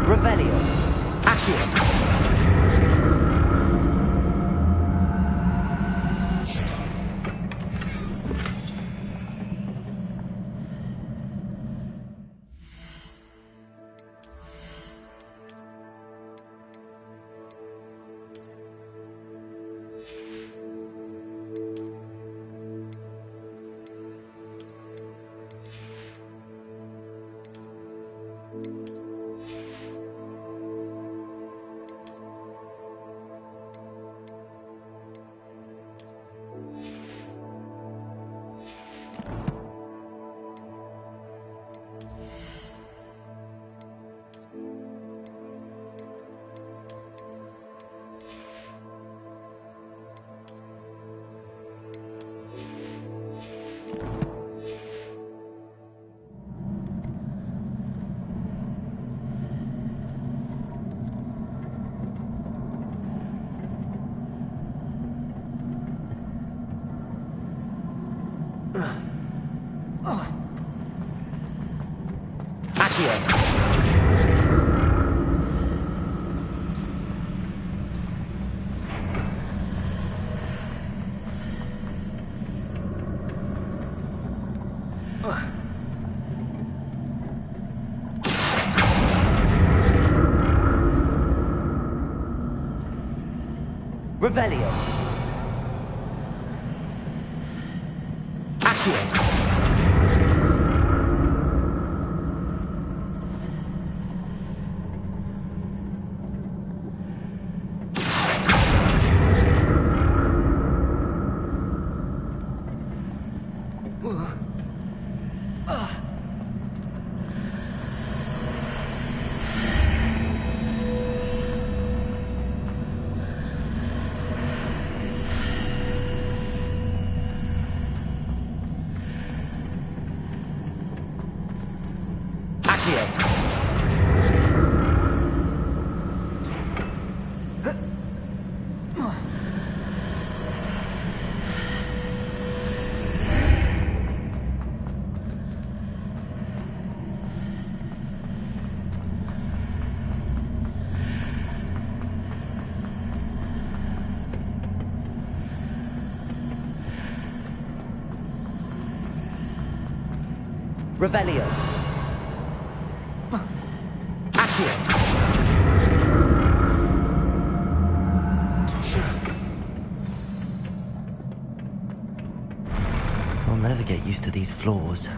Revelio. Accio. Revelio. Accio. Revelio. Accio. I'll never get used to these floors.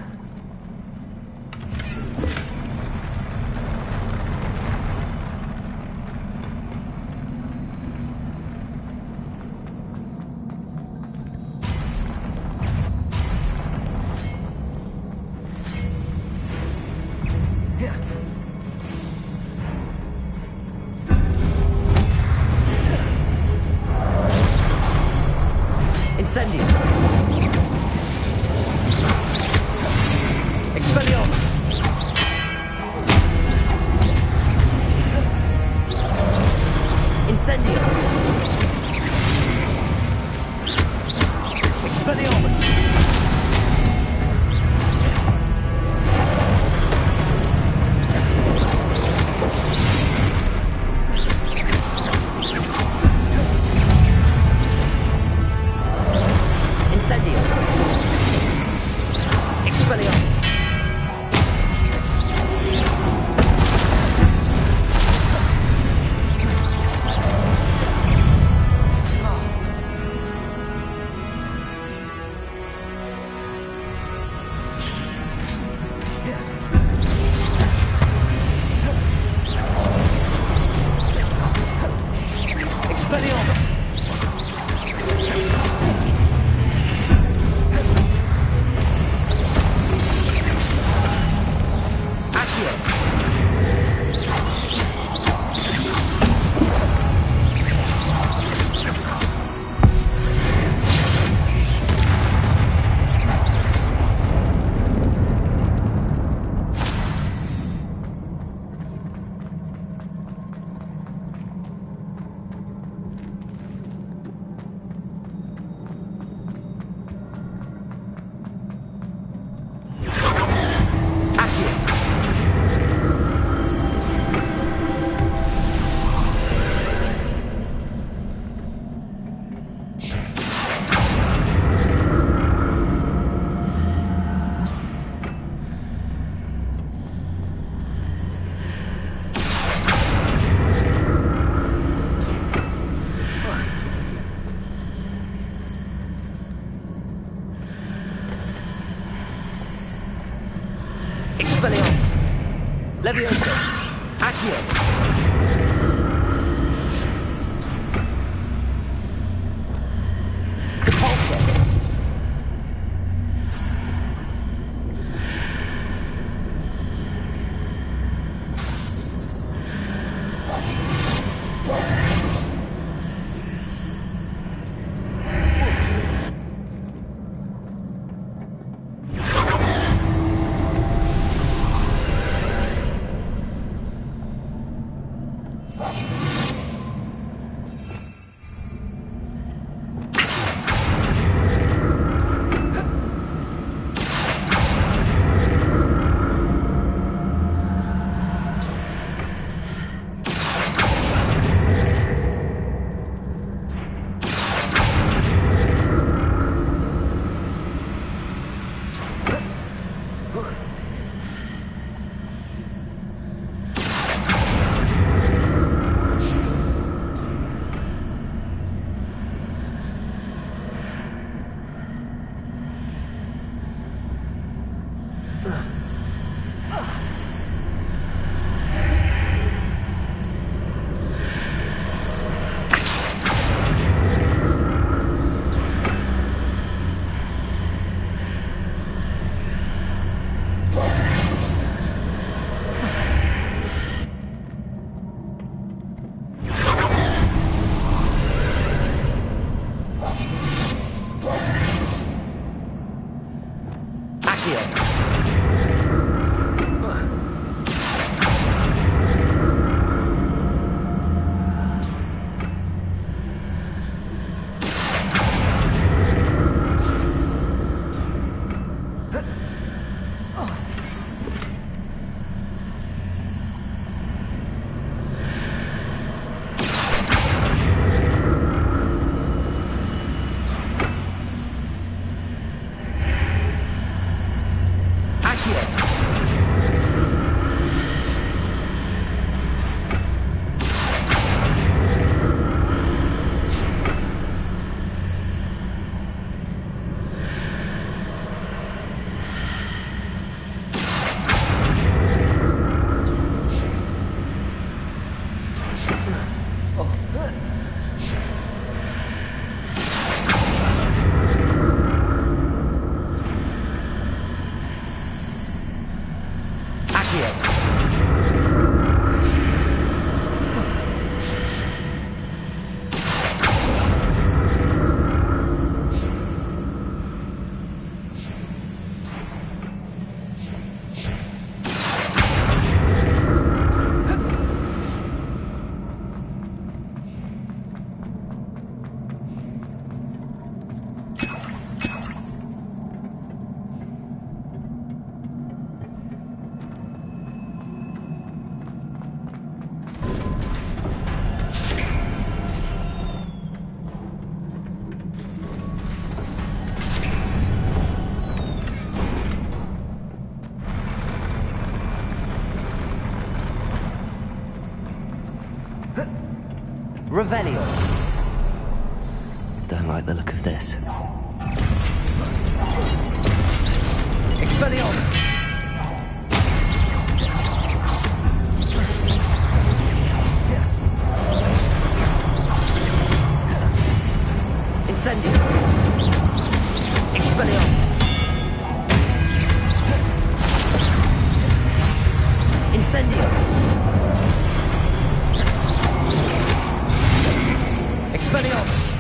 Incendio. Expelliarmus. Incendio. Expelliarmus. Incendio. Expelliarmus. Expelliarmus. Expelliarmus. Levioso. Accio. Depulso. Accio. Revelio. Don't like the look of this. Expelliarmus. Incendio. Expelliarmus. Incendio. Expelliarmus!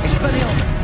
Expelliarmus!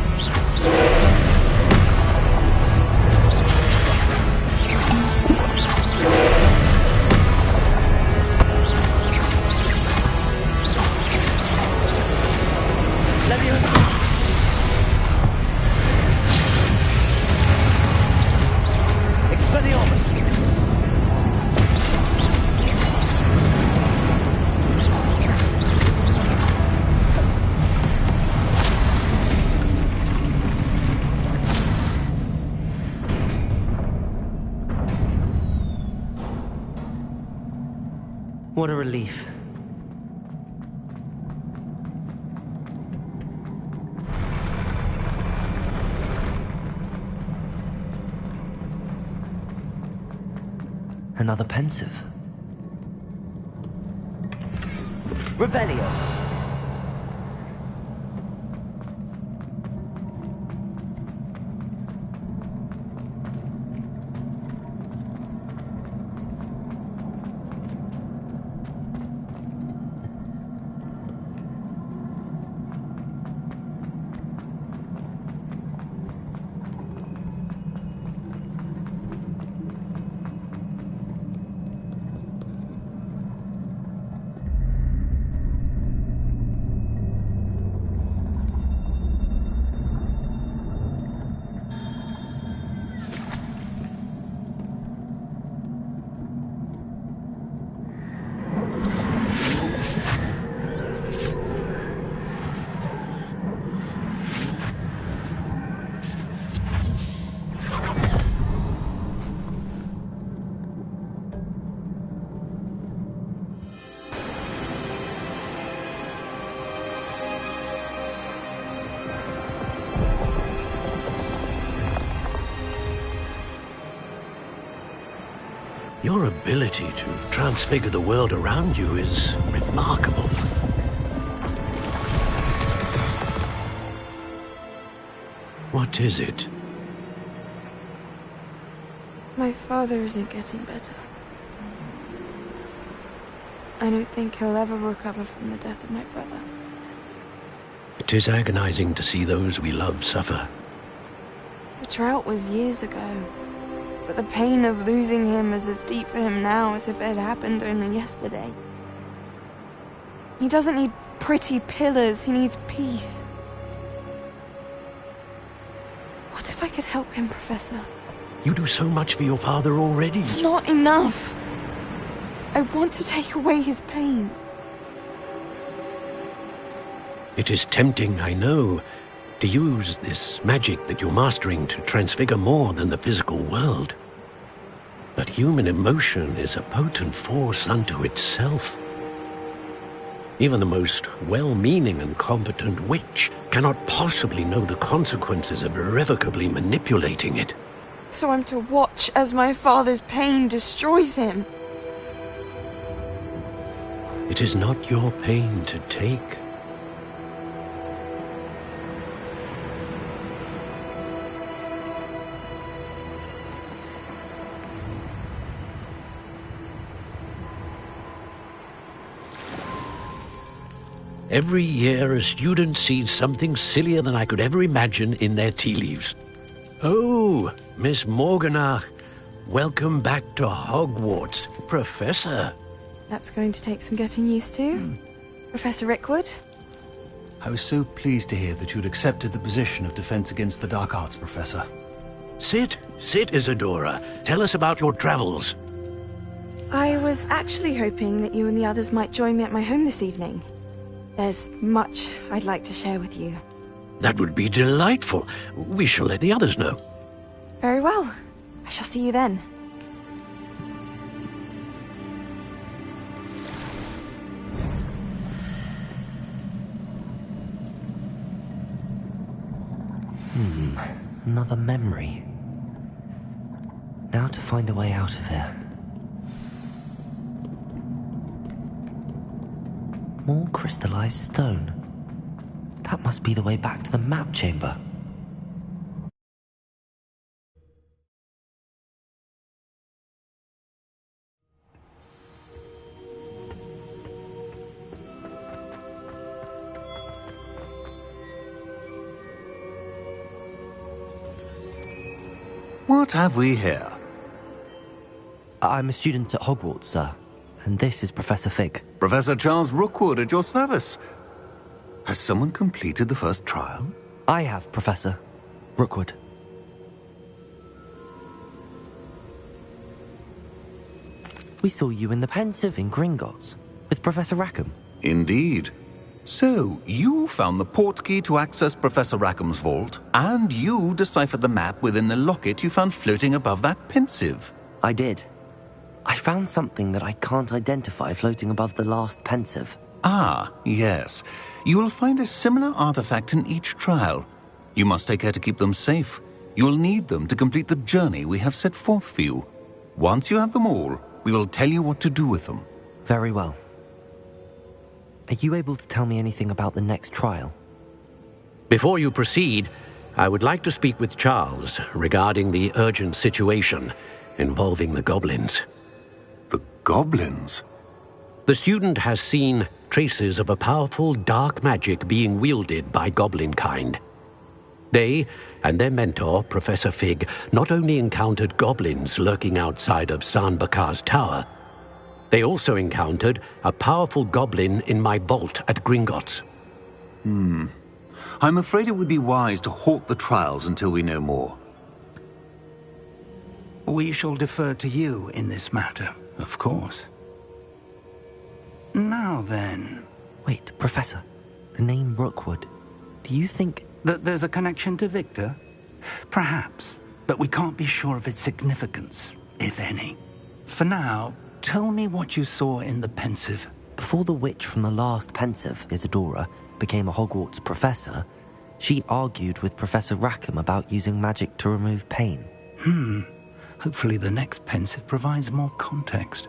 What a relief. Another pensive. Revelio. Your ability to transfigure the world around you is remarkable. What is it? My father isn't getting better. I don't think he'll ever recover from the death of my brother. It is agonizing to see those we love suffer. The drought was years ago. But the pain of losing him is as deep for him now as if it had happened only yesterday. He doesn't need pretty pillars, he needs peace. What if I could help him, Professor? You do so much for your father already. It's not enough. I want to take away his pain. It is tempting, I know, to use this magic that you're mastering to transfigure more than the physical world. But human emotion is a potent force unto itself. Even the most well-meaning and competent witch cannot possibly know the consequences of irrevocably manipulating it. So I'm to watch as my father's pain destroys him. It is not your pain to take. Every year, a student sees something sillier than I could ever imagine in their tea leaves. Oh, Miss Morganach, welcome back to Hogwarts, Professor. That's going to take some getting used to. Professor Rickwood? I was so pleased to hear that you'd accepted the position of Defense Against the Dark Arts, Professor. Sit, Isadora. Tell us about your travels. I was actually hoping that you and the others might join me at my home this evening. There's much I'd like to share with you. That would be delightful. We shall let the others know. Very well. I shall see you then. Another memory. Now to find a way out of here. More crystallized stone. That must be the way back to the map chamber. What have we here? I'm a student at Hogwarts, sir. And this is Professor Fig. Professor Charles Rookwood at your service. Has someone completed the first trial? I have, Professor Rookwood. We saw you in the Pensive in Gringotts with Professor Rackham. Indeed. So, you found the portkey to access Professor Rackham's vault, and you deciphered the map within the locket you found floating above that Pensive. I did. I found something that I can't identify floating above the last pensive. Ah, yes. You will find a similar artifact in each trial. You must take care to keep them safe. You will need them to complete the journey we have set forth for you. Once you have them all, we will tell you what to do with them. Very well. Are you able to tell me anything about the next trial? Before you proceed, I would like to speak with Charles regarding the urgent situation involving the goblins. The goblins? The student has seen traces of a powerful dark magic being wielded by goblin kind. They and their mentor, Professor Fig, not only encountered goblins lurking outside of Sanbakar's tower, they also encountered a powerful goblin in my vault at Gringotts. I'm afraid it would be wise to halt the trials until we know more. We shall defer to you in this matter, of course. Now then... Wait, Professor. The name Rookwood. Do you think... that there's a connection to Victor? Perhaps, but we can't be sure of its significance, if any. For now, tell me what you saw in the pensive. Before the witch from the last pensive, Isadora, became a Hogwarts professor, she argued with Professor Rackham about using magic to remove pain. Hopefully the next pensive provides more context.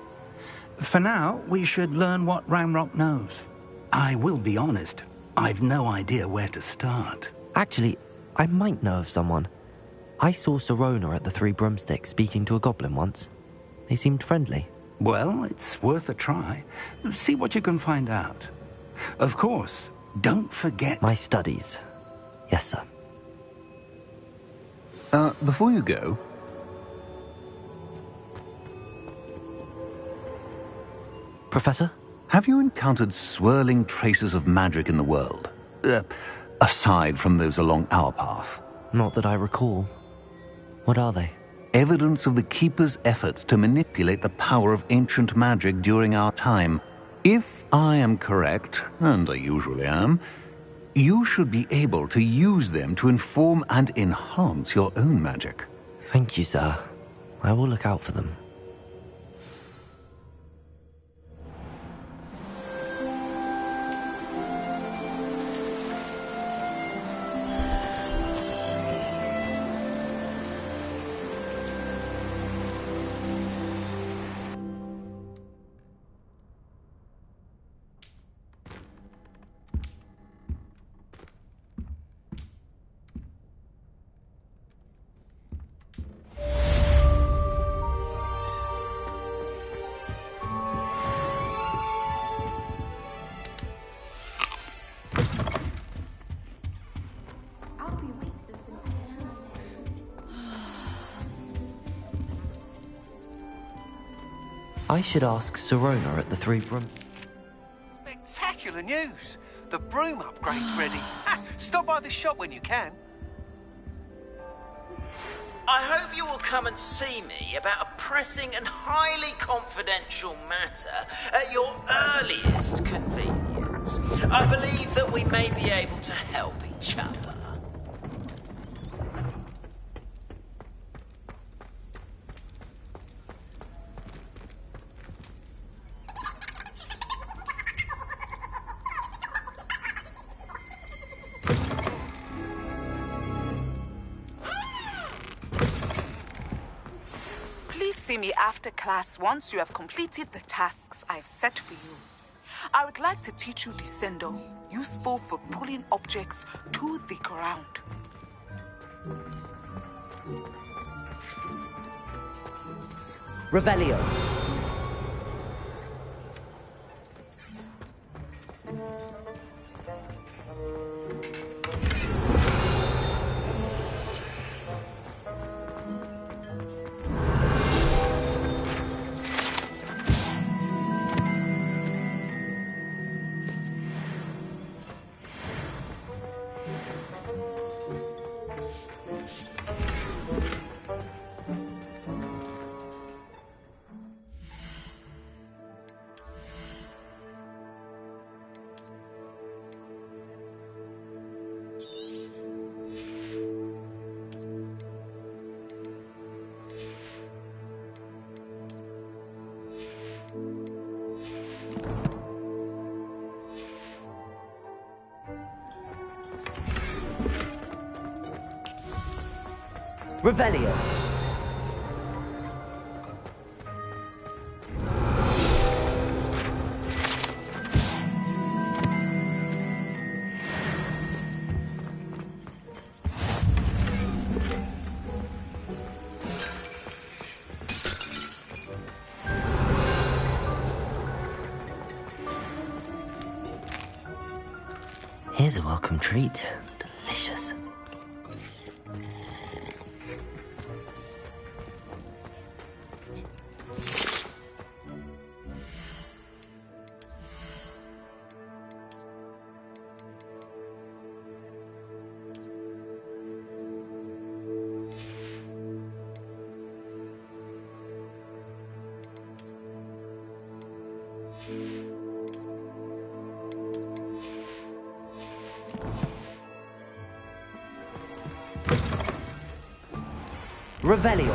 For now, we should learn what Ramrock knows. I will be honest, I've no idea where to start. Actually, I might know of someone. I saw Sirona at the Three Broomsticks speaking to a goblin once. They seemed friendly. Well, it's worth a try. See what you can find out. Of course, don't forget... My studies. Yes, sir. Before you go... Professor? Have you encountered swirling traces of magic in the world? Aside from those along our path? Not that I recall. What are they? Evidence of the Keeper's efforts to manipulate the power of ancient magic during our time. If I am correct, and I usually am, you should be able to use them to inform and enhance your own magic. Thank you, sir. I will look out for them. I should ask Sirona at the Three Broom... Spectacular news! The broom upgrade's ready. Stop by the shop when you can. I hope you will come and see me about a pressing and highly confidential matter at your earliest convenience. I believe that we may be able to help each other. See me after class once you have completed the tasks I've set for you. I would like to teach you Descendo, useful for pulling objects to the ground. Revelio. Revelio. Here's a welcome treat. Delicious. Revelio.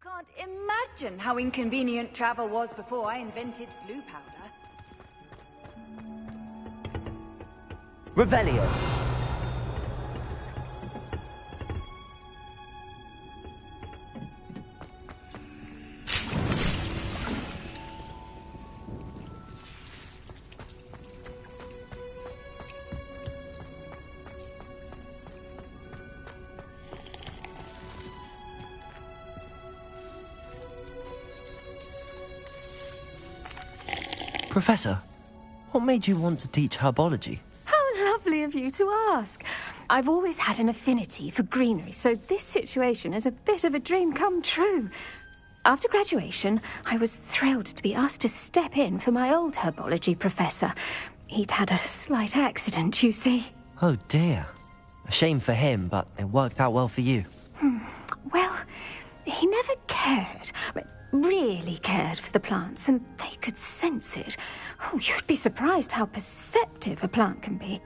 Can't imagine how inconvenient travel was before I invented blue powder. Revelio. Professor, what made you want to teach herbology? How lovely of you to ask. I've always had an affinity for greenery, so this situation is a bit of a dream come true. After graduation, I was thrilled to be asked to step in for my old herbology professor. He'd had a slight accident, you see. Oh dear. A shame for him, but it worked out well for you. Well, he never cared. Really cared for the plants, and they could sense it. Oh, you'd be surprised how perceptive a plant can be.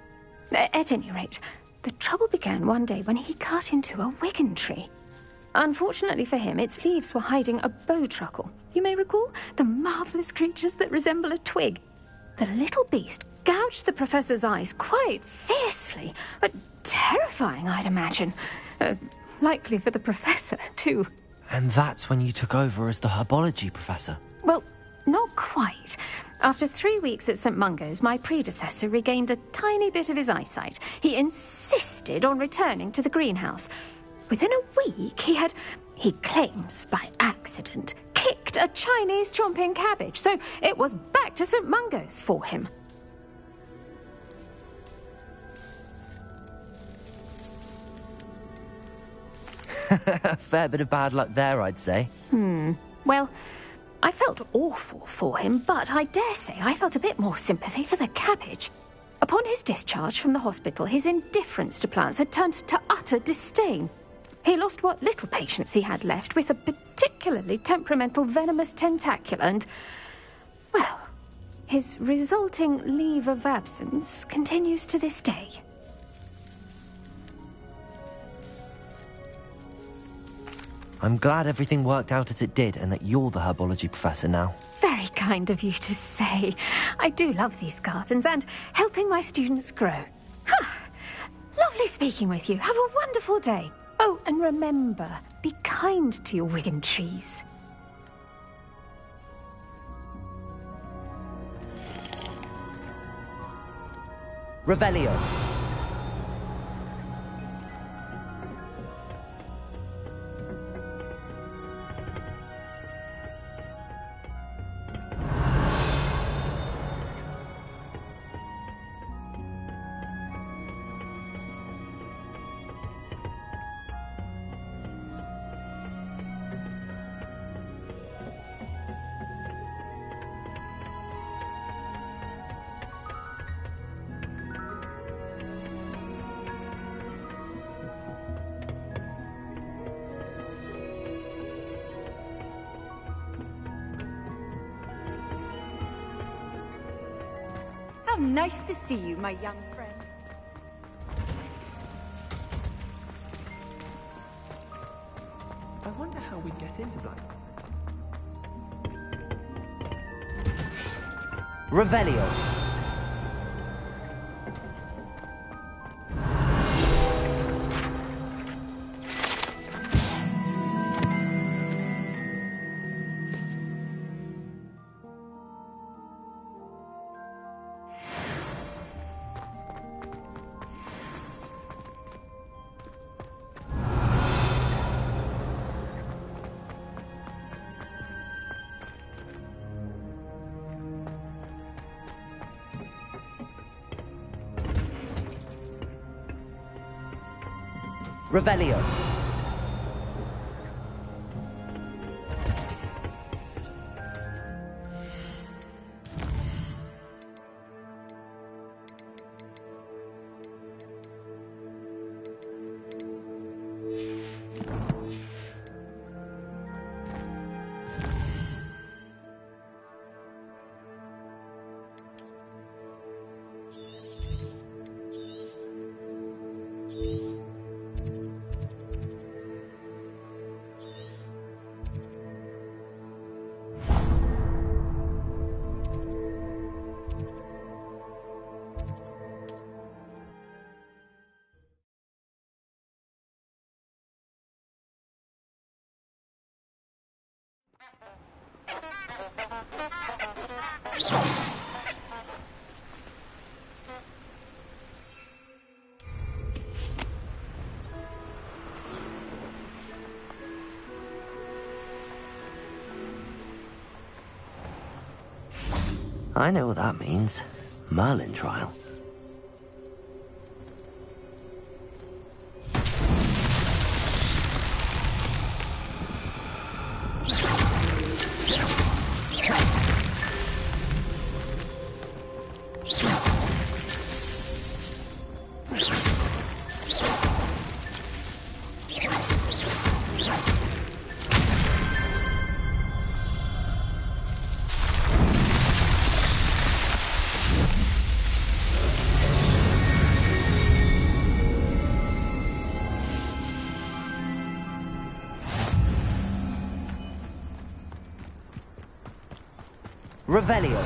At any rate, the trouble began one day when he cut into a wigan tree. Unfortunately for him, its leaves were hiding a bowtruckle. You may recall the marvellous creatures that resemble a twig. The little beast gouged the professor's eyes quite fiercely, but terrifying, I'd imagine. Likely for the professor, too. And that's when you took over as the herbology professor? Well, not quite. After 3 weeks at St. Mungo's, my predecessor regained a tiny bit of his eyesight. He insisted on returning to the greenhouse. Within a week, he claims by accident, kicked a Chinese chomping cabbage, so it was back to St. Mungo's for him. A fair bit of bad luck there, I'd say. Well, I felt awful for him, but I dare say I felt a bit more sympathy for the cabbage. Upon his discharge from the hospital, his indifference to plants had turned to utter disdain. He lost what little patience he had left with a particularly temperamental venomous tentacula and, well, his resulting leave of absence continues to this day. I'm glad everything worked out as it did and that you're the herbology professor now. Very kind of you to say. I do love these gardens and helping my students grow. Lovely speaking with you. Have a wonderful day. Oh, and remember, be kind to your Wigan trees. Revelio. How nice to see you, my young friend. I wonder how we get into Black. Revelio. Revelio. I know what that means. Merlin trial. Revelio.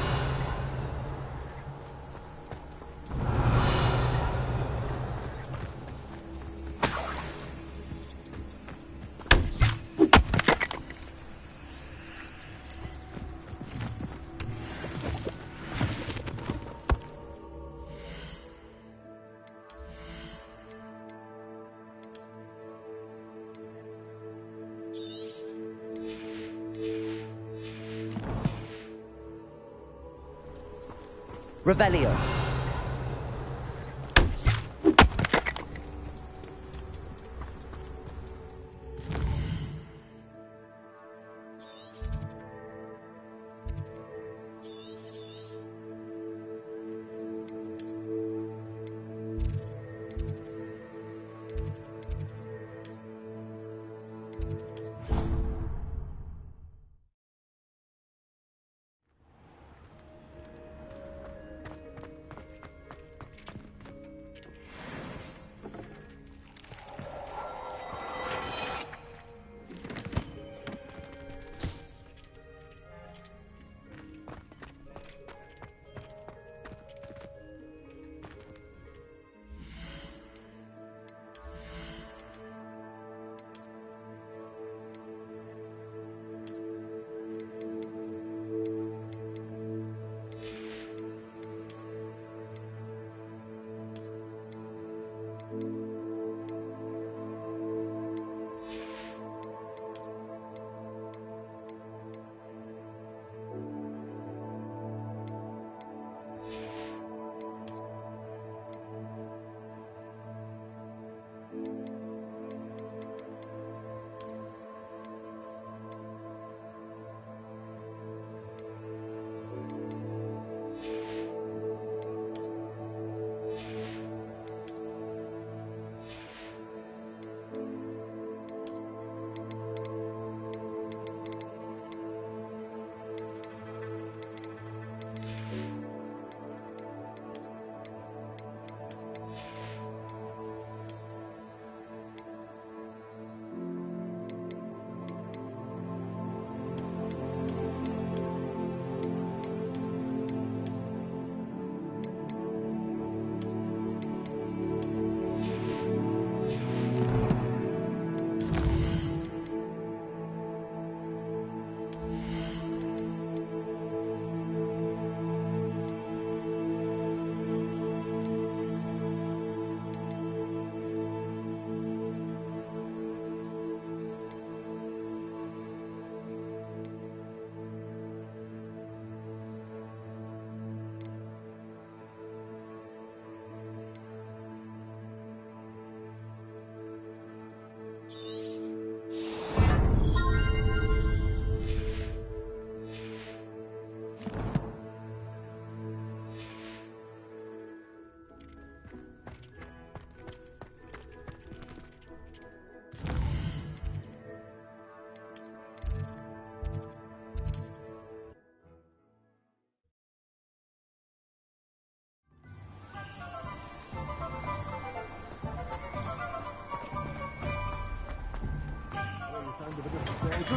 Revelio.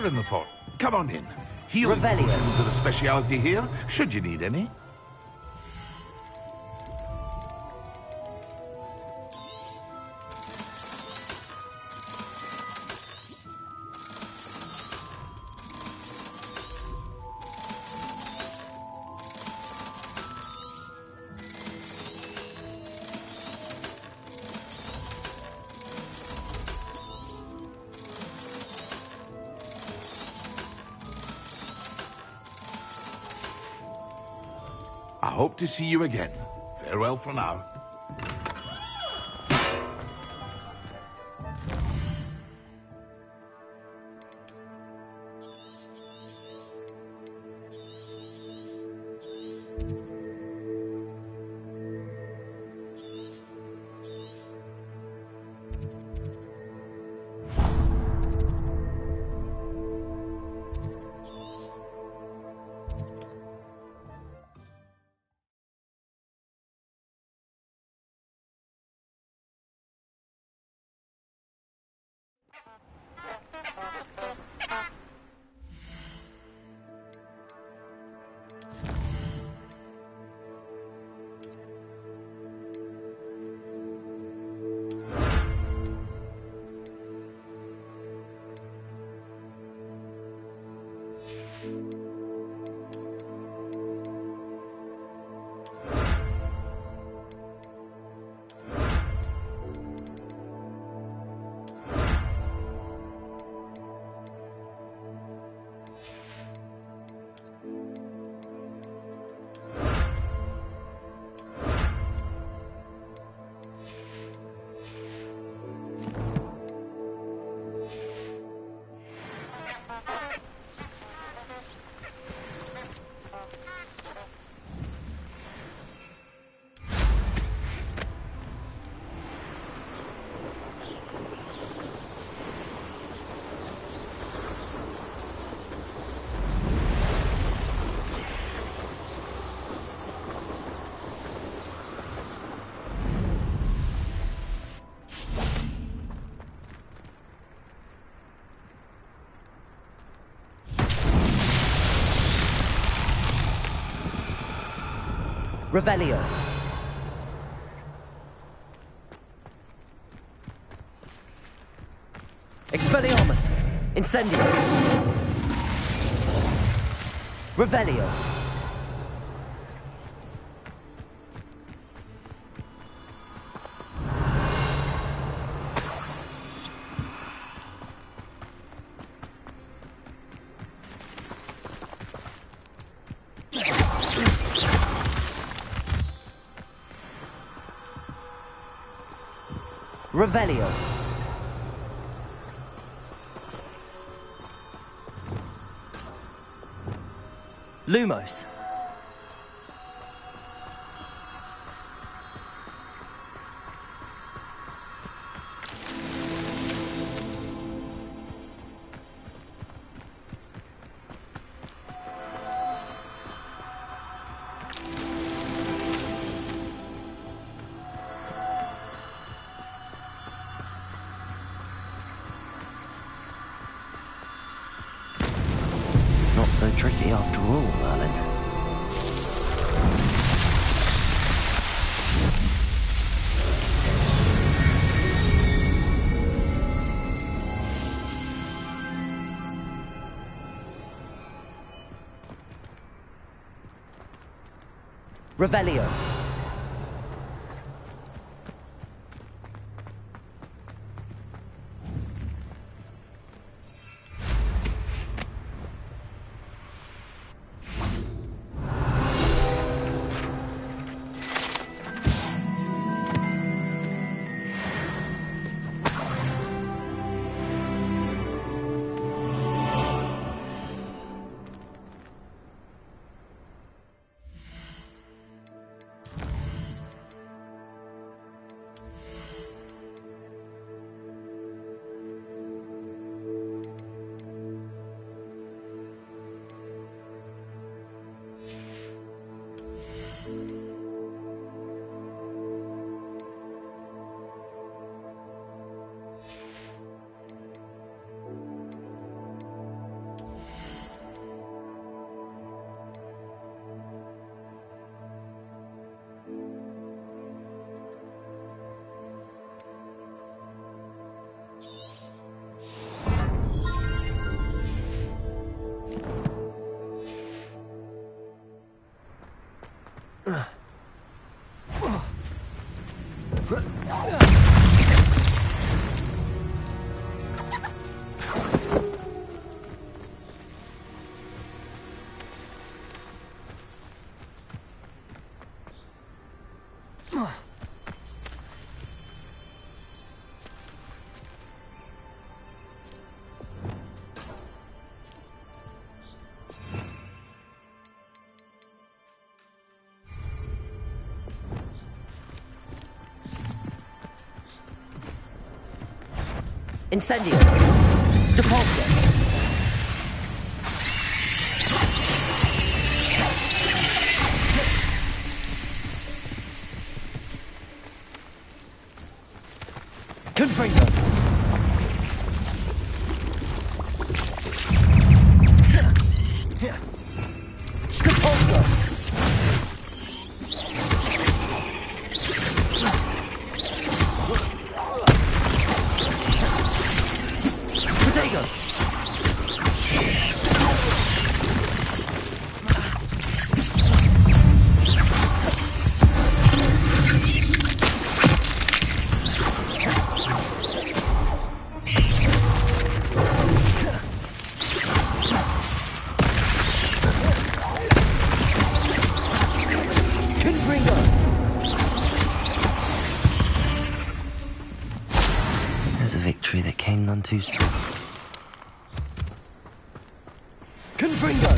We're in the fort. Come on in. Healing Revelio. potions are a speciality here, should you need any. I hope to see you again. Farewell for now. Revelio. Expelliarmus. Incendio. Revelio. Revelio. Lumos. Not so tricky after all, Merlin. Revelio. Incendio. Depulso. Confringo. Depulso. Protego. There's a victory that came none too soon. Confringo!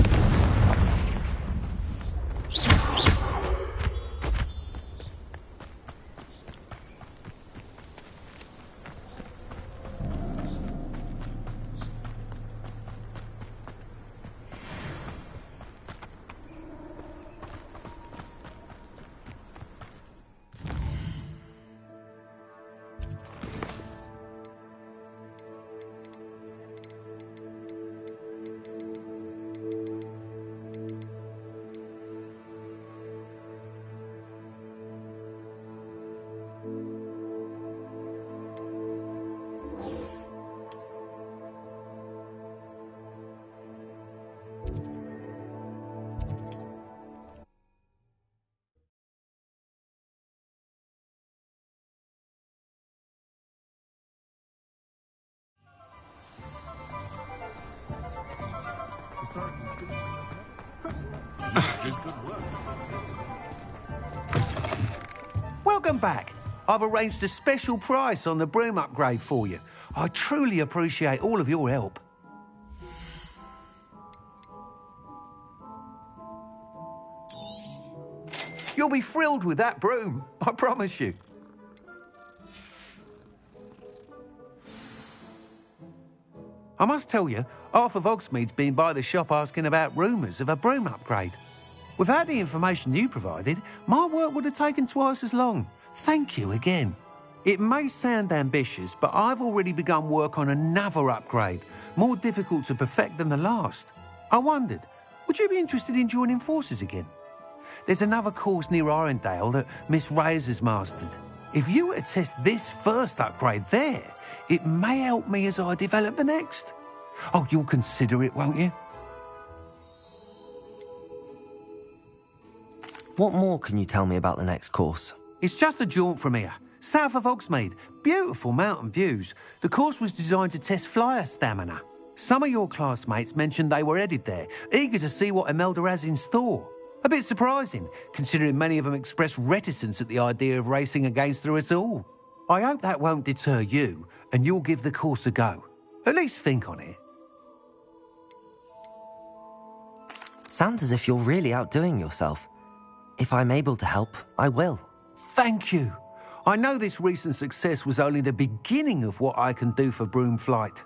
She's good work. Welcome back. I've arranged a special price on the broom upgrade for you. I truly appreciate all of your help. You'll be thrilled with that broom, I promise you. I must tell you, Arthur Vogsmeade's been by the shop asking about rumours of a broom upgrade. Without the information you provided, my work would have taken twice as long. Thank you again. It may sound ambitious, but I've already begun work on another upgrade, more difficult to perfect than the last. I wondered, would you be interested in joining forces again? There's another course near Arendelle that Miss Reyes has mastered. If you were to test this first upgrade there, it may help me as I develop the next. Oh, you'll consider it, won't you? What more can you tell me about the next course? It's just a jaunt from here, south of Hogsmeade. Beautiful mountain views. The course was designed to test flyer stamina. Some of your classmates mentioned they were headed there, eager to see what Imelda has in store. A bit surprising, considering many of them expressed reticence at the idea of racing against her at all. I hope that won't deter you, and you'll give the course a go. At least think on it. Sounds as if you're really outdoing yourself. If I'm able to help, I will. Thank you. I know this recent success was only the beginning of what I can do for broom flight.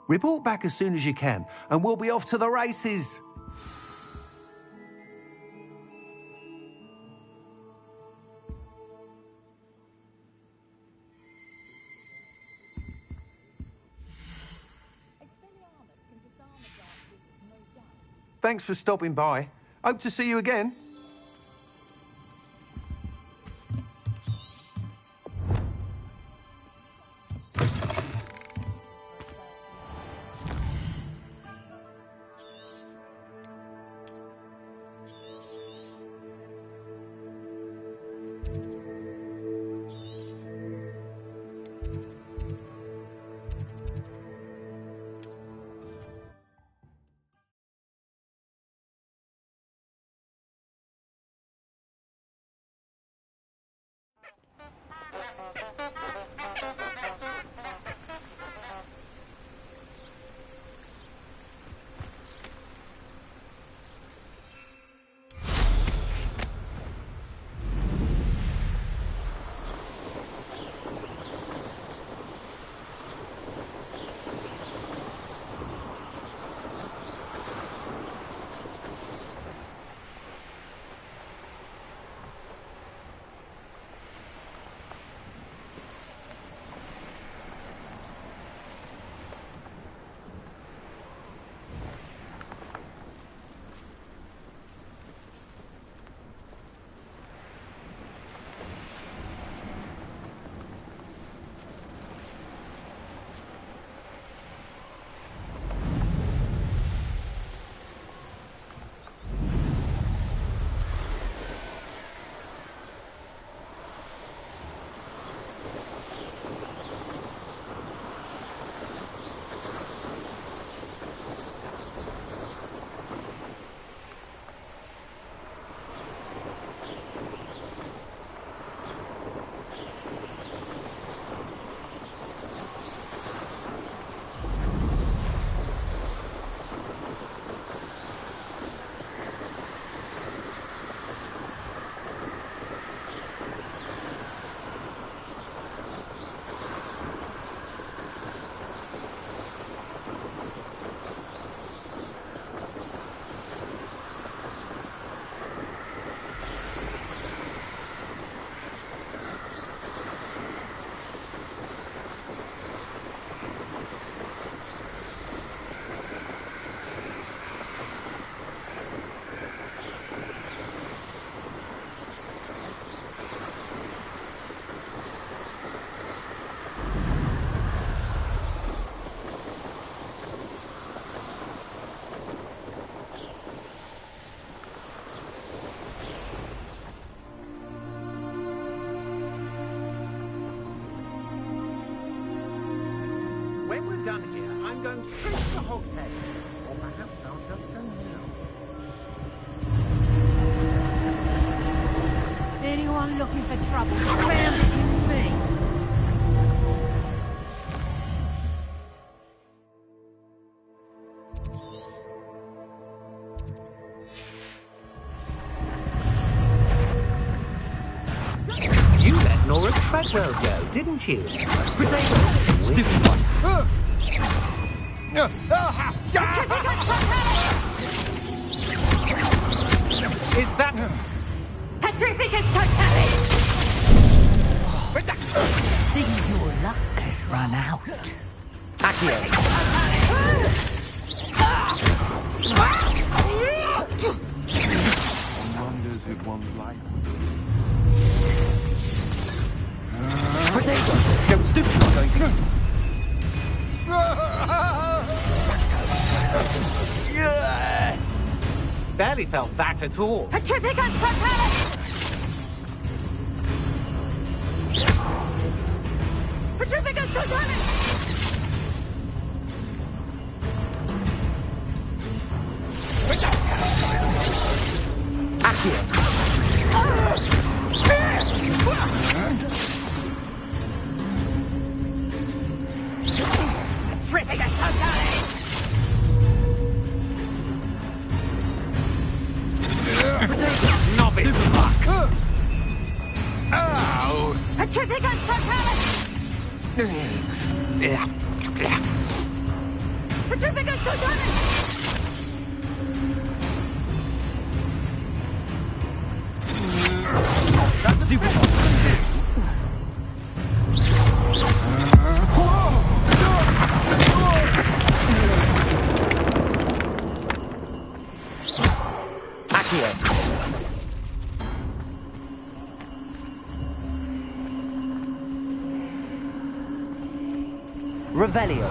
Report back as soon as you can, and we'll be off to the races. Thanks for stopping by. Hope to see you again. When we're done here, I'm going straight to Hogshead. Or perhaps I'll just turn around. Anyone looking for trouble, crammed it in me. You let Nora Treadwell go, didn't you? Potato! Stupid one! Is that... Petrificus Totalis! See, your luck has run out. Accio! One wonders if one's life... Potato! Go stupid, I'm going to... Barely felt that at all. Petrificus Totalis! Petrificus Totalis! Accio! Petrificus Totalis! Novice luck! Ow! Petrificus Totalis! Petrificus Totalis! That's stupid. Accio. Revelio.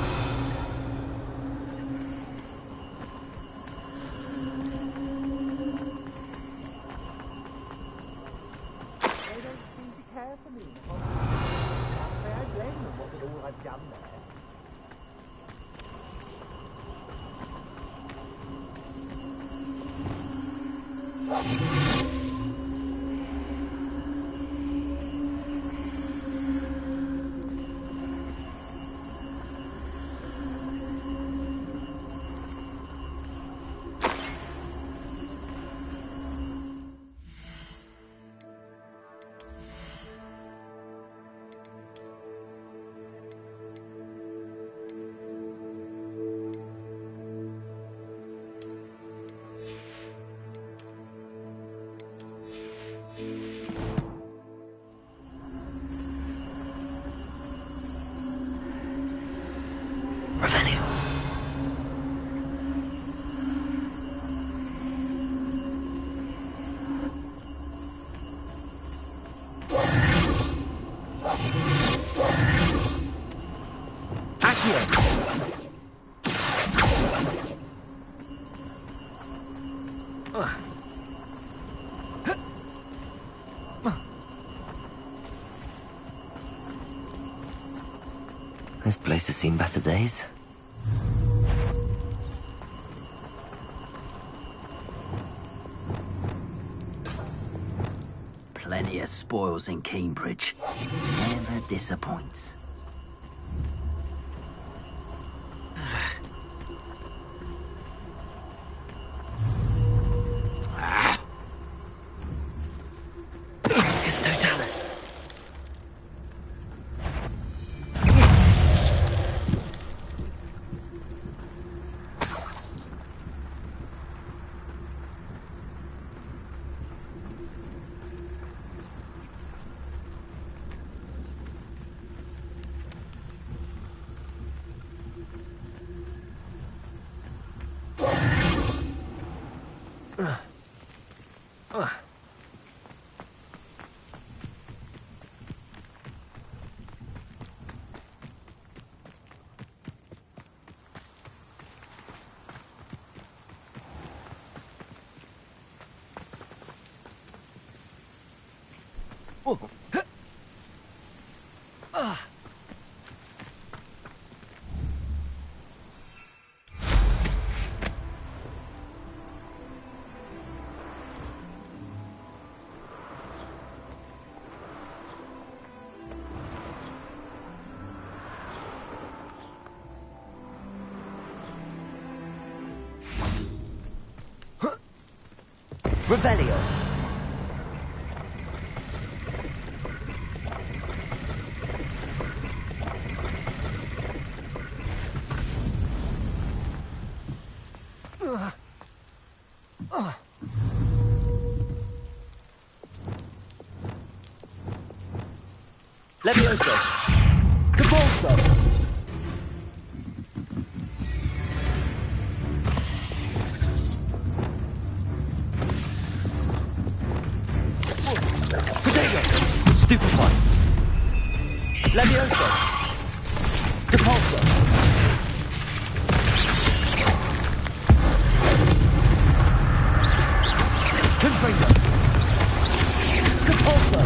This place has seen better days. Plenty of spoils in Cambridge. Never disappoints. Totalis. Revelio. Levioso. Cabolso. Potato. Stupid one. Levioso. Depulso. Confringo. Capulso.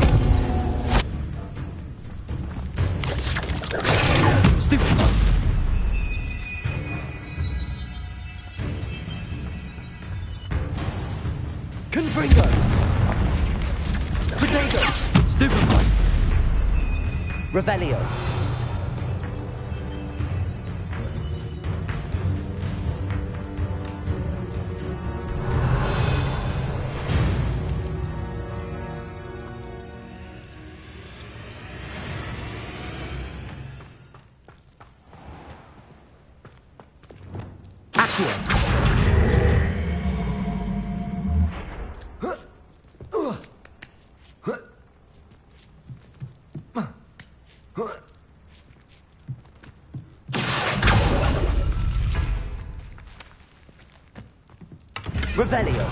Stupid one. Confringo. Potato. Stupid one. Revelio. Revelio.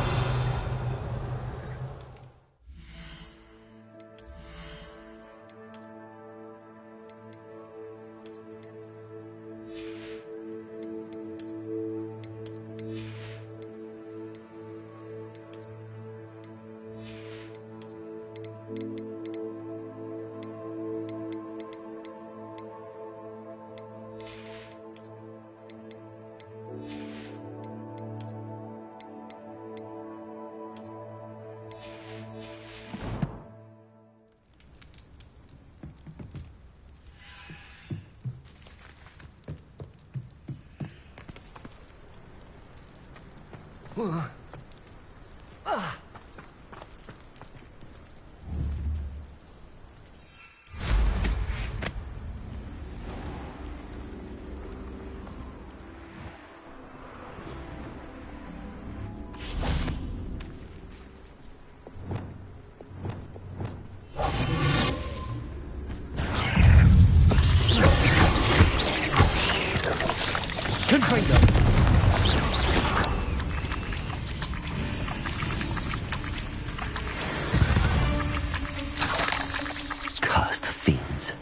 Confringo. Cursed fiends.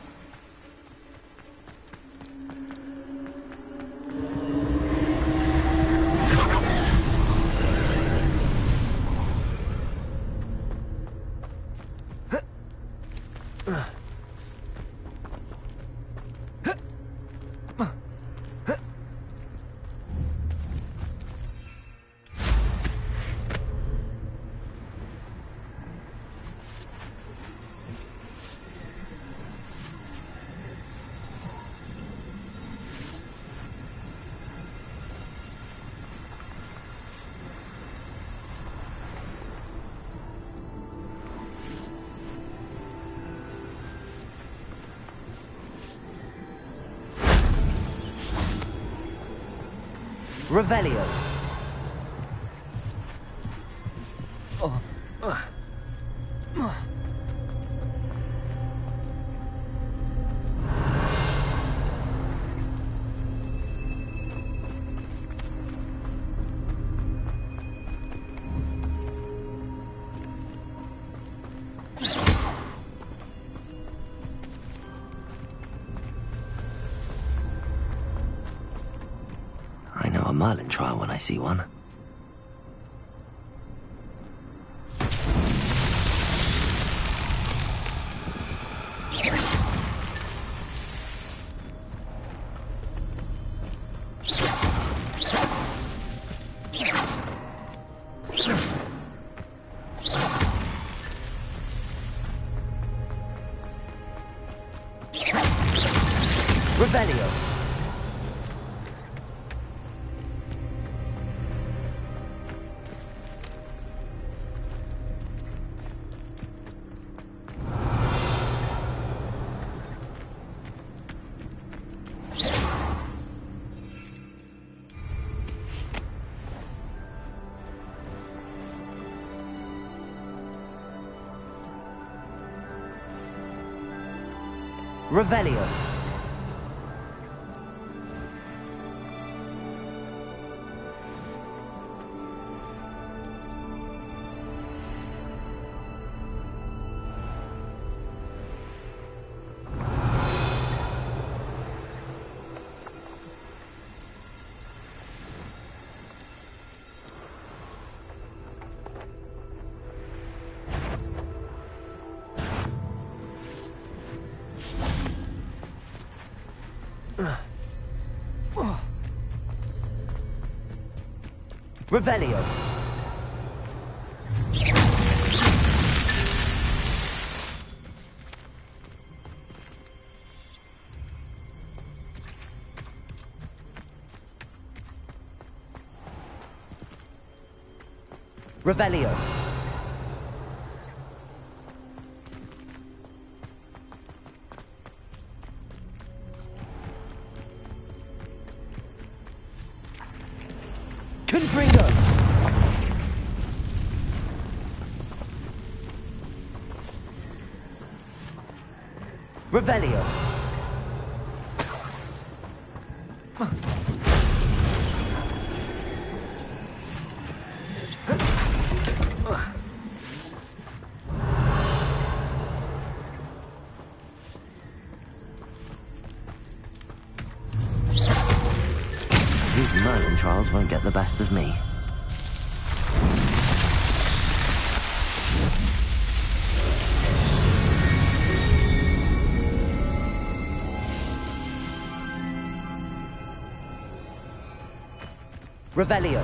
Revelio. I know a Merlin trial when I see one. Revelio. Revelio. Revelio. Revelio. Confringo. Revelio. These Merlin trials won't get the best of me. Revelio.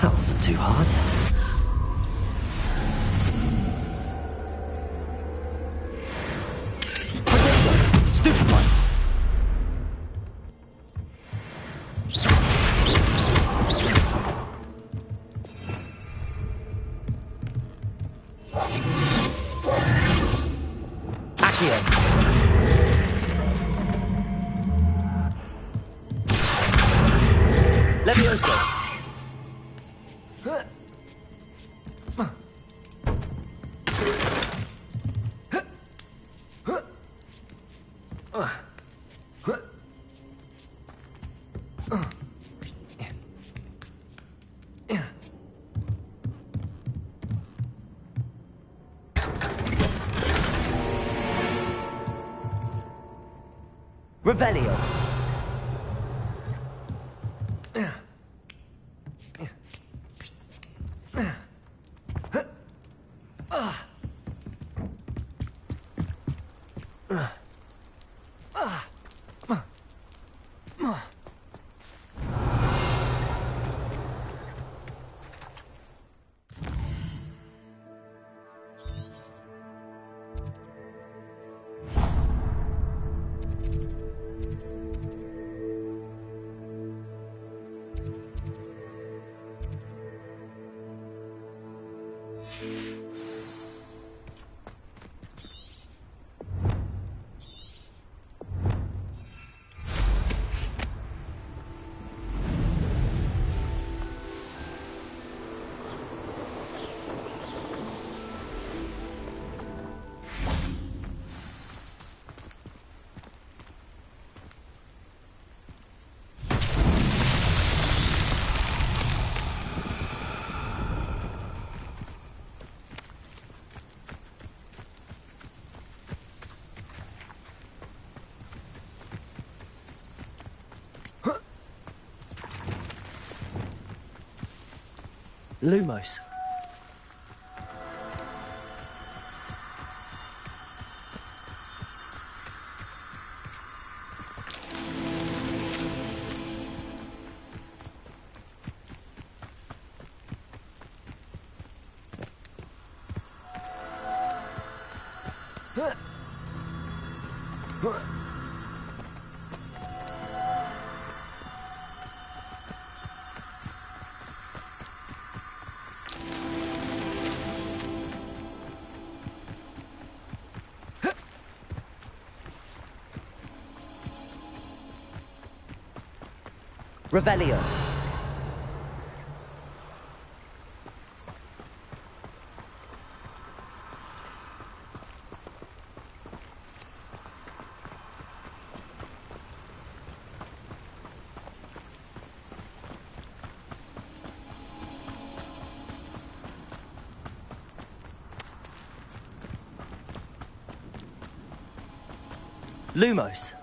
That wasn't too hard. Potato! Stupefy! Accio! Levioso! Revelio. Lumos. Revelio. Lumos.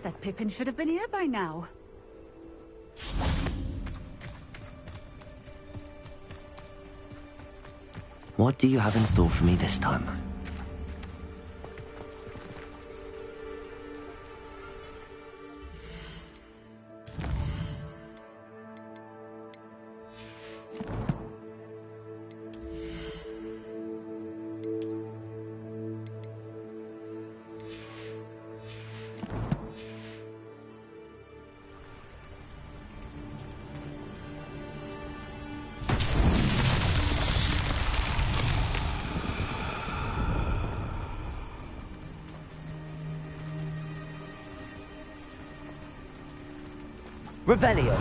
That Pippin should have been here by now. What do you have in store for me this time? Revelio.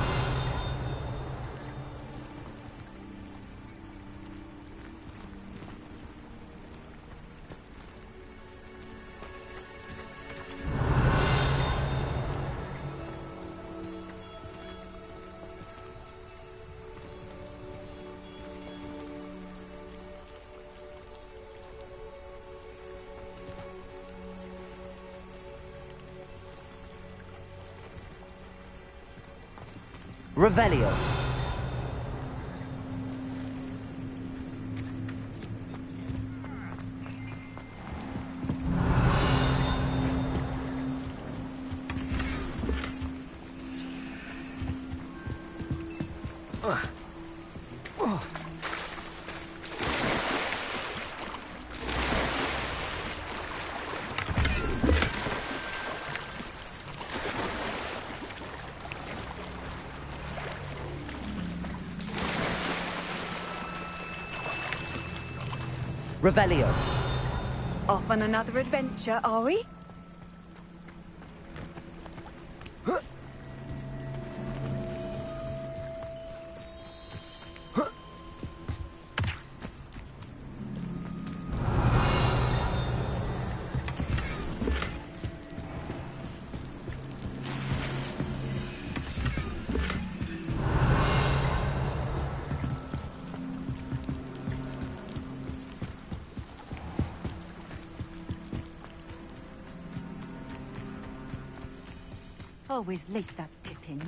Revelio. Revelio. Off on another adventure, are we? Always late, that Pippin.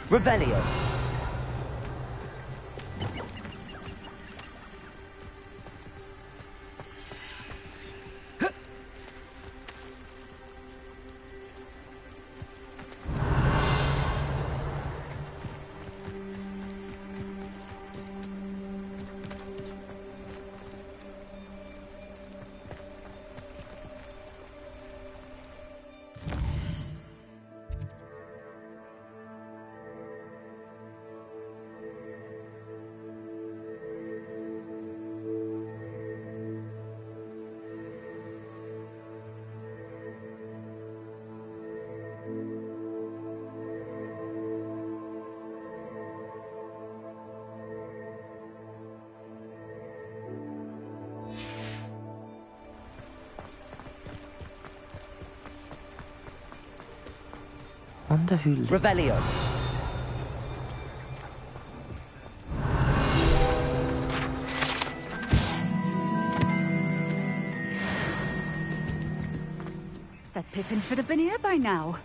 Revelio. Wonder who... Revelio. That Pippin should have been here by now.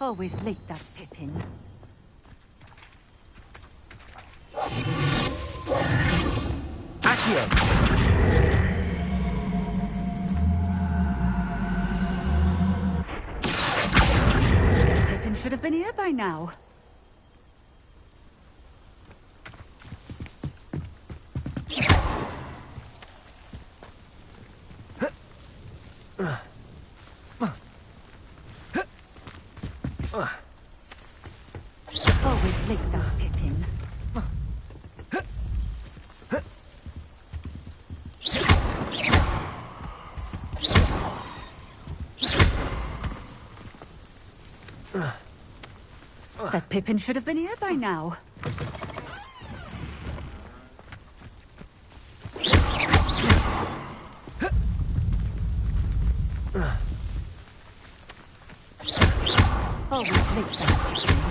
Always late, that Pippin. Accio. That Pippin should have been here by now. Always late, that Pippin. That Pippin should have been here by now. Always late, that Pippin.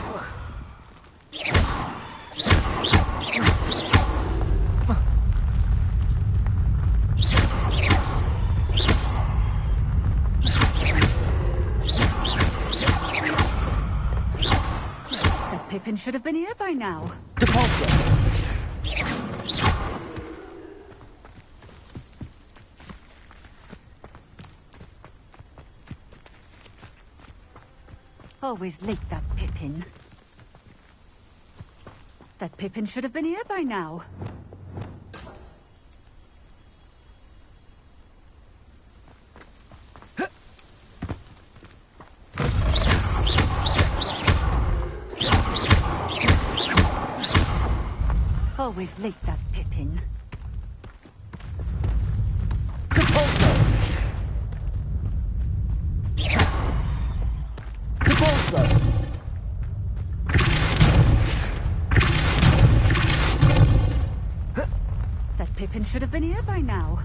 Pippin should have been here by now. Depulso. Always late, that Pippin. That Pippin should have been here by now. Always late, that Pippin. Depulso. Depulso. That Pippin should have been here by now.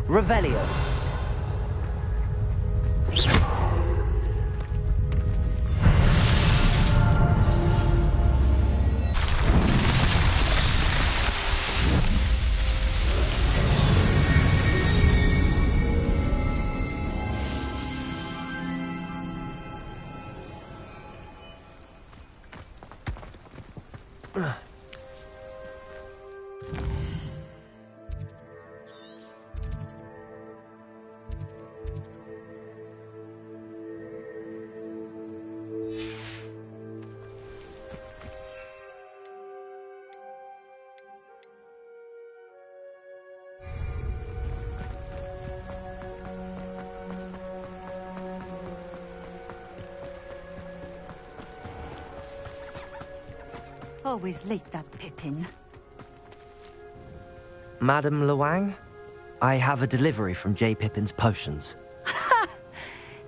Revelio. Always like that Pippin. Madam Luang, I have a delivery from J. Pippin's Potions.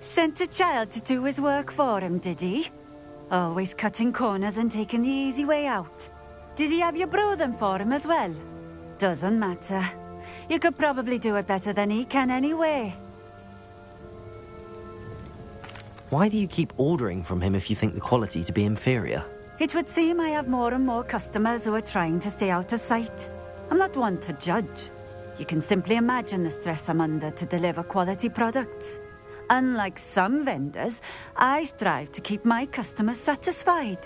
Sent a child to do his work for him, did he? Always cutting corners and taking the easy way out. Did he have you brew them for him as well? Doesn't matter. You could probably do it better than he can anyway. Why do you keep ordering from him if you think the quality to be inferior? It would seem I have more and more customers who are trying to stay out of sight. I'm not one to judge. You can simply imagine the stress I'm under to deliver quality products. Unlike some vendors, I strive to keep my customers satisfied.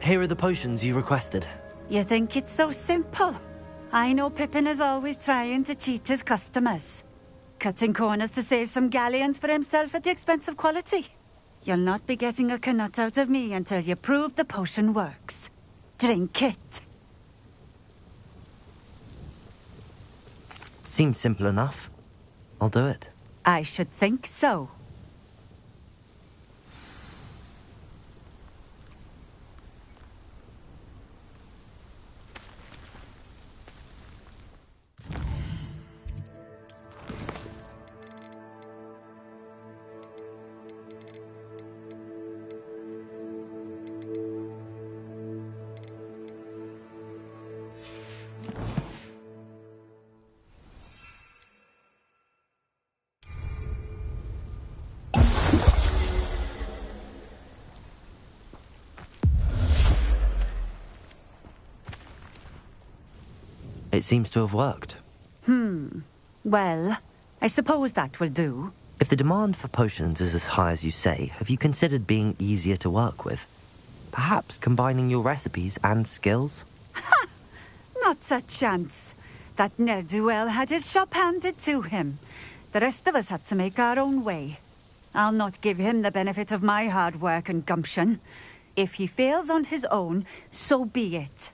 Here are the potions you requested. You think it's so simple? I know Pippin is always trying to cheat his customers. Cutting corners to save some galleons for himself at the expense of quality. You'll not be getting a canut out of me until you prove the potion works. Drink it. Seems simple enough. I'll do it. I should think so. It seems to have worked. Well, I suppose that will do. If the demand for potions is as high as you say, have you considered being easier to work with? Perhaps combining your recipes and skills? Not a chance. That ne'er-do-well had his shop handed to him. The rest of us had to make our own way. I'll not give him the benefit of my hard work and gumption. If he fails on his own, so be it.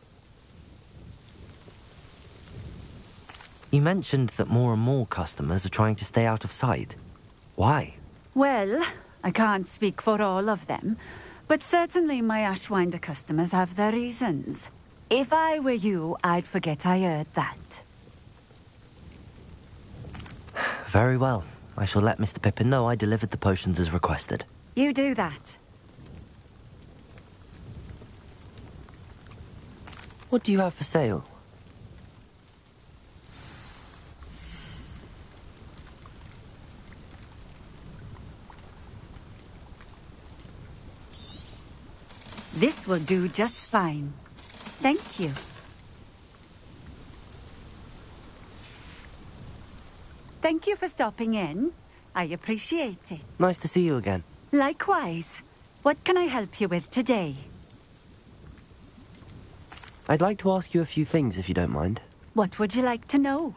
You mentioned that more and more customers are trying to stay out of sight. Why? Well, I can't speak for all of them, but certainly my Ashwinder customers have their reasons. If I were you, I'd forget I heard that. Very well. I shall let Mr. Pippin know I delivered the potions as requested. You do that. What do you have for sale? This will do just fine. Thank you. Thank you for stopping in. I appreciate it. Nice to see you again. Likewise. What can I help you with today? I'd like to ask you a few things, if you don't mind. What would you like to know?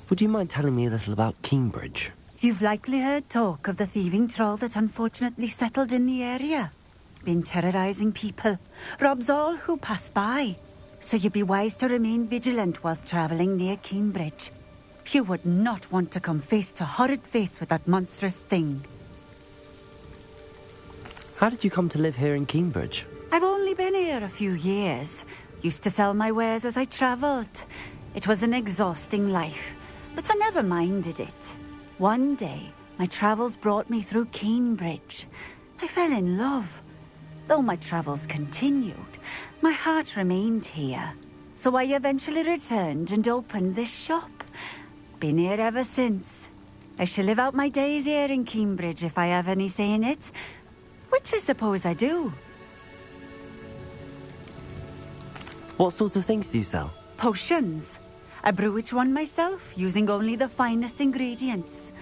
Would you mind telling me a little about Cambridge? You've likely heard talk of the thieving troll that unfortunately settled in the area. Been terrorizing people. Robs all who pass by. So you'd be wise to remain vigilant whilst travelling near Cambridge. You would not want to come face to horrid face with that monstrous thing. How did you come to live here in Cambridge? I've only been here a few years. Used to sell my wares as I travelled. It was an exhausting life, but I never minded it. One day, my travels brought me through Cambridge. I fell in love. Though my travels continued, my heart remained here. So I eventually returned and opened this shop. Been here ever since. I shall live out my days here in Cambridge if I have any say in it, which I suppose I do. What sorts of things do you sell? Potions. I brew each one myself, using only the finest ingredients.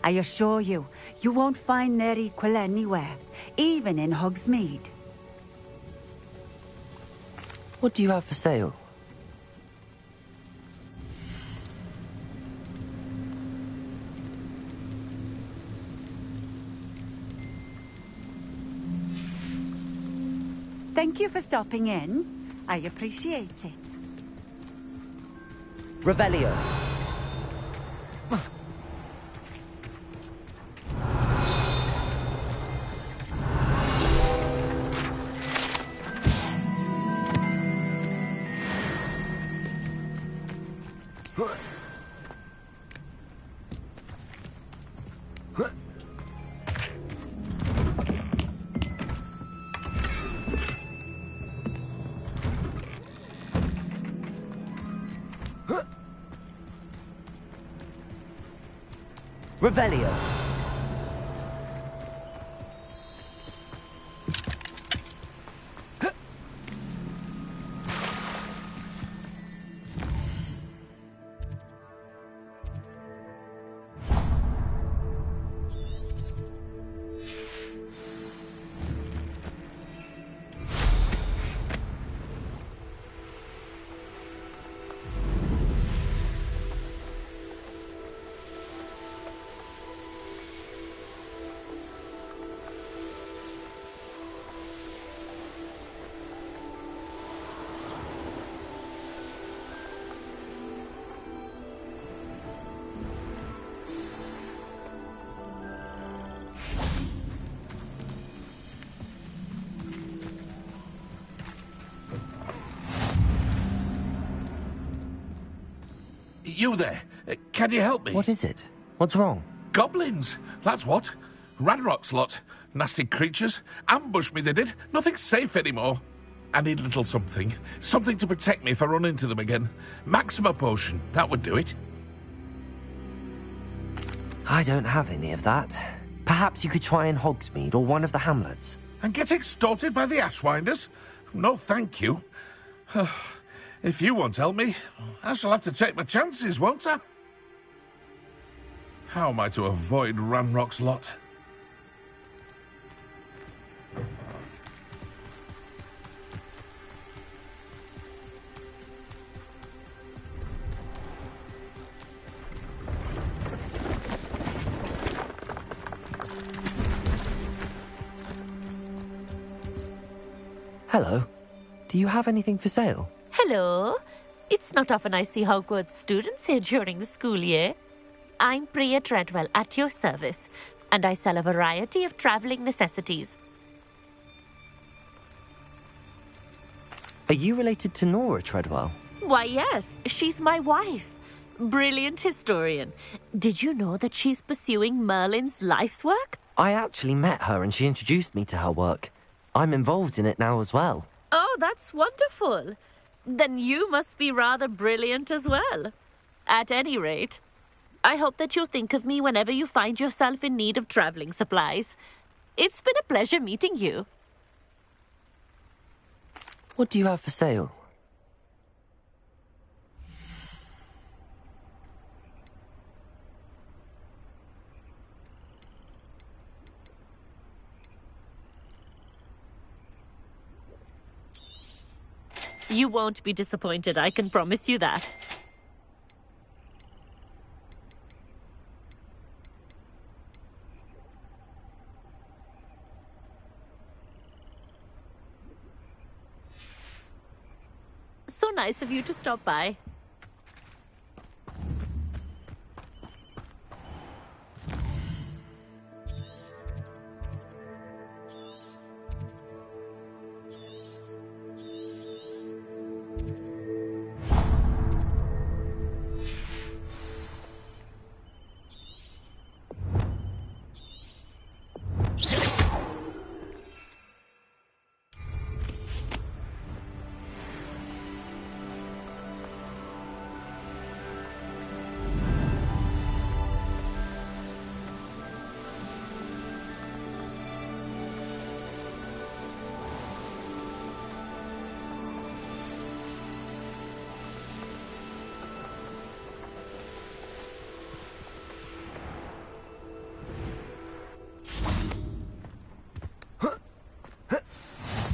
I assure you, you won't find their equal anywhere, even in Hogsmeade. What do you have for sale? Thank you for stopping in. I appreciate it. Revelio. Revelio. You there? Can you help me? What is it? What's wrong? Goblins, that's what. Ranrock's lot. Nasty creatures. Ambush me, they did. Nothing's safe anymore. I need a little something. Something to protect me if I run into them again. Maxima potion, that would do it. I don't have any of that. Perhaps you could try in Hogsmeade or one of the hamlets. And get extorted by the Ashwinders? No, thank you. If you won't help me, I shall have to take my chances, won't I? How am I to avoid Ranrock's lot? Hello. Do you have anything for sale? Hello. It's not often I see Hogwarts students here during the school year. I'm Priya Treadwell, at your service, and I sell a variety of travelling necessities. Are you related to Nora Treadwell? Why, yes, she's my wife. Brilliant historian. Did you know that she's pursuing Merlin's life's work? I actually met her and she introduced me to her work. I'm involved in it now as well. Oh, that's wonderful. Then you must be rather brilliant as well. At any rate, I hope that you'll think of me whenever you find yourself in need of travelling supplies. It's been a pleasure meeting you. What do you have for sale? You won't be disappointed, I can promise you that. So nice of you to stop by.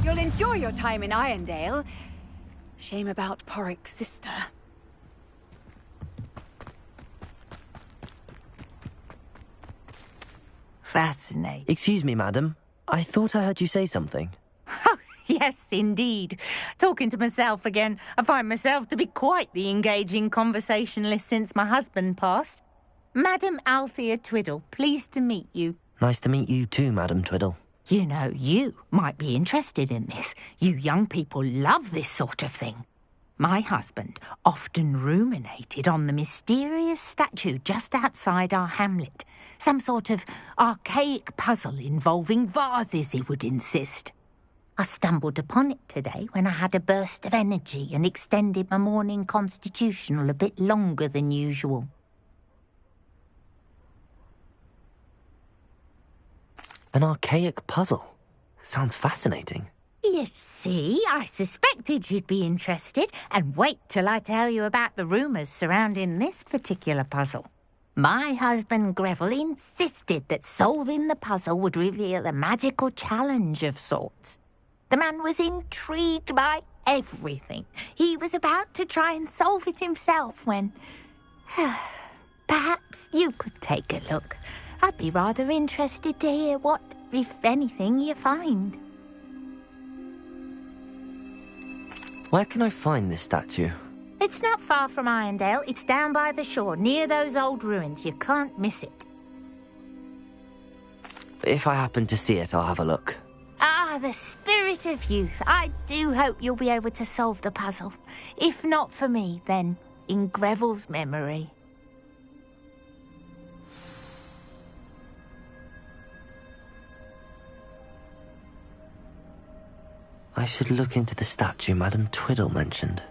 You'll enjoy your time in Irondale. Shame about Porrick's sister. Fascinating. Excuse me, madam. I thought I heard you say something. Yes, indeed. Talking to myself again. I find myself to be quite the engaging conversationalist since my husband passed. Madam Althea Twiddle, pleased to meet you. Nice to meet you too, Madam Twiddle. You know, you might be interested in this. You young people love this sort of thing. My husband often ruminated on the mysterious statue just outside our hamlet. Some sort of archaic puzzle involving vases, he would insist. I stumbled upon it today when I had a burst of energy and extended my morning constitutional a bit longer than usual. An archaic puzzle. Sounds fascinating. You see, I suspected you'd be interested, and wait till I tell you about the rumours surrounding this particular puzzle. My husband Greville insisted that solving the puzzle would reveal a magical challenge of sorts. The man was intrigued by everything. He was about to try and solve it himself when... Perhaps you could take a look. I'd be rather interested to hear what, if anything, you find. Where can I find this statue? It's not far from Irondale. It's down by the shore, near those old ruins. You can't miss it. If I happen to see it, I'll have a look. Ah, the spirit of youth. I do hope you'll be able to solve the puzzle. If not for me, then in Greville's memory. I should look into the statue Madame Twiddle mentioned.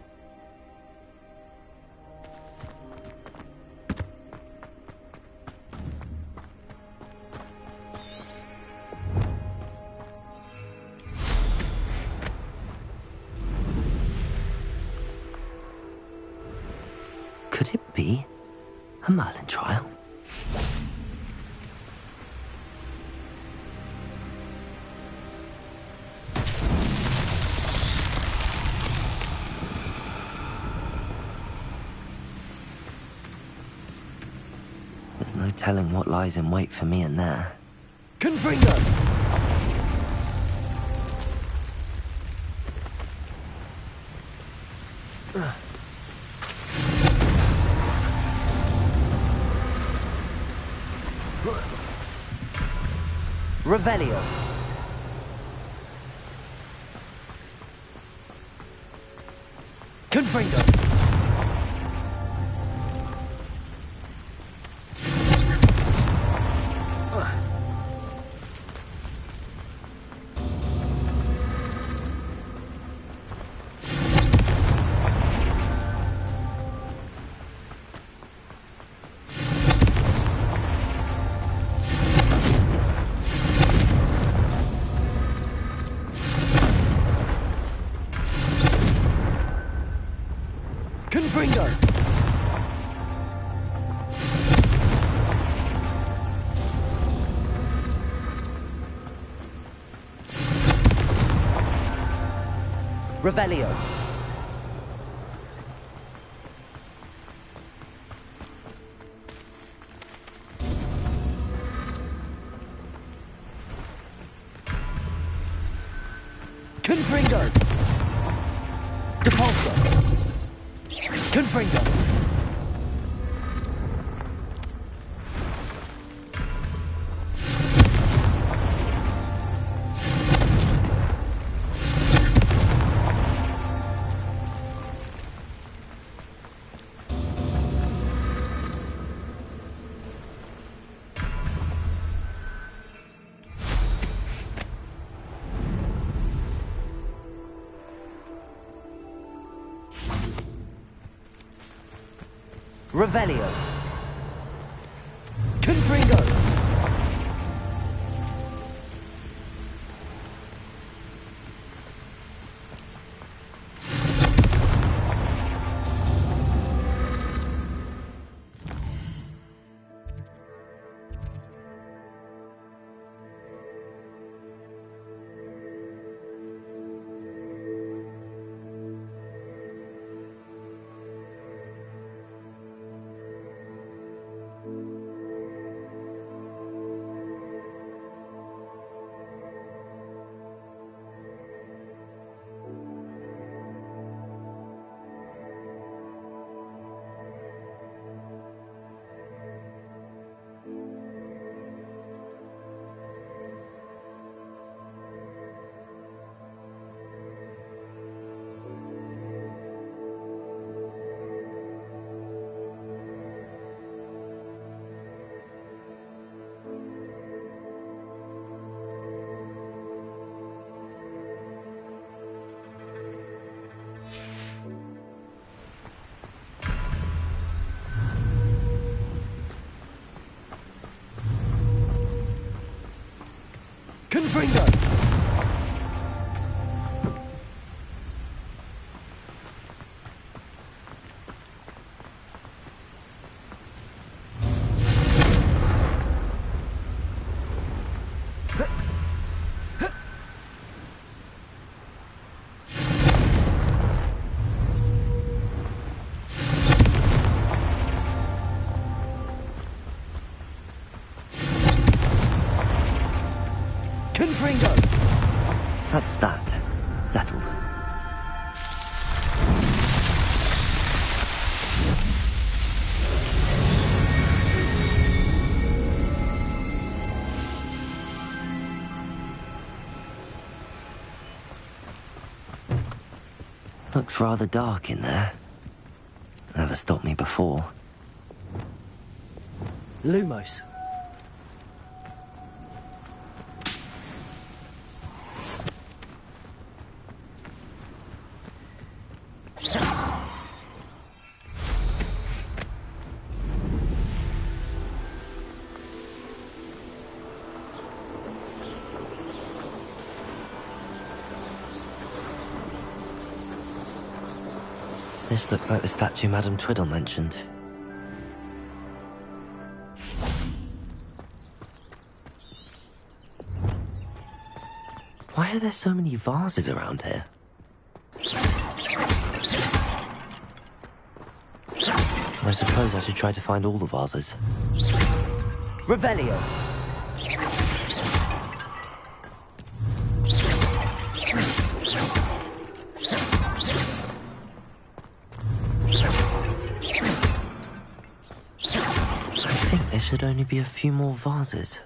Could it be a Merlin trial? There's no telling what lies in wait for me in there. Confringo! Revelio. Confringo! Confringo! Revelio. Confringo! Depulso! Confringo! Revelio. Confringo! Confringo! Confringo! That's that. Settled. Looks rather dark in there. Never stopped me before. Lumos. This looks like the statue Madame Twiddle mentioned. Why are there so many vases around here? I suppose I should try to find all the vases. Revelio! There should only be a few more vases.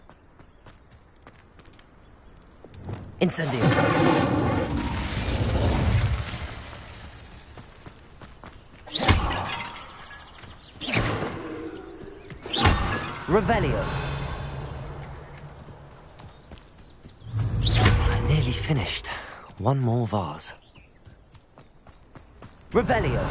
Incendio! Revelio! I'm nearly finished. One more vase. Revelio!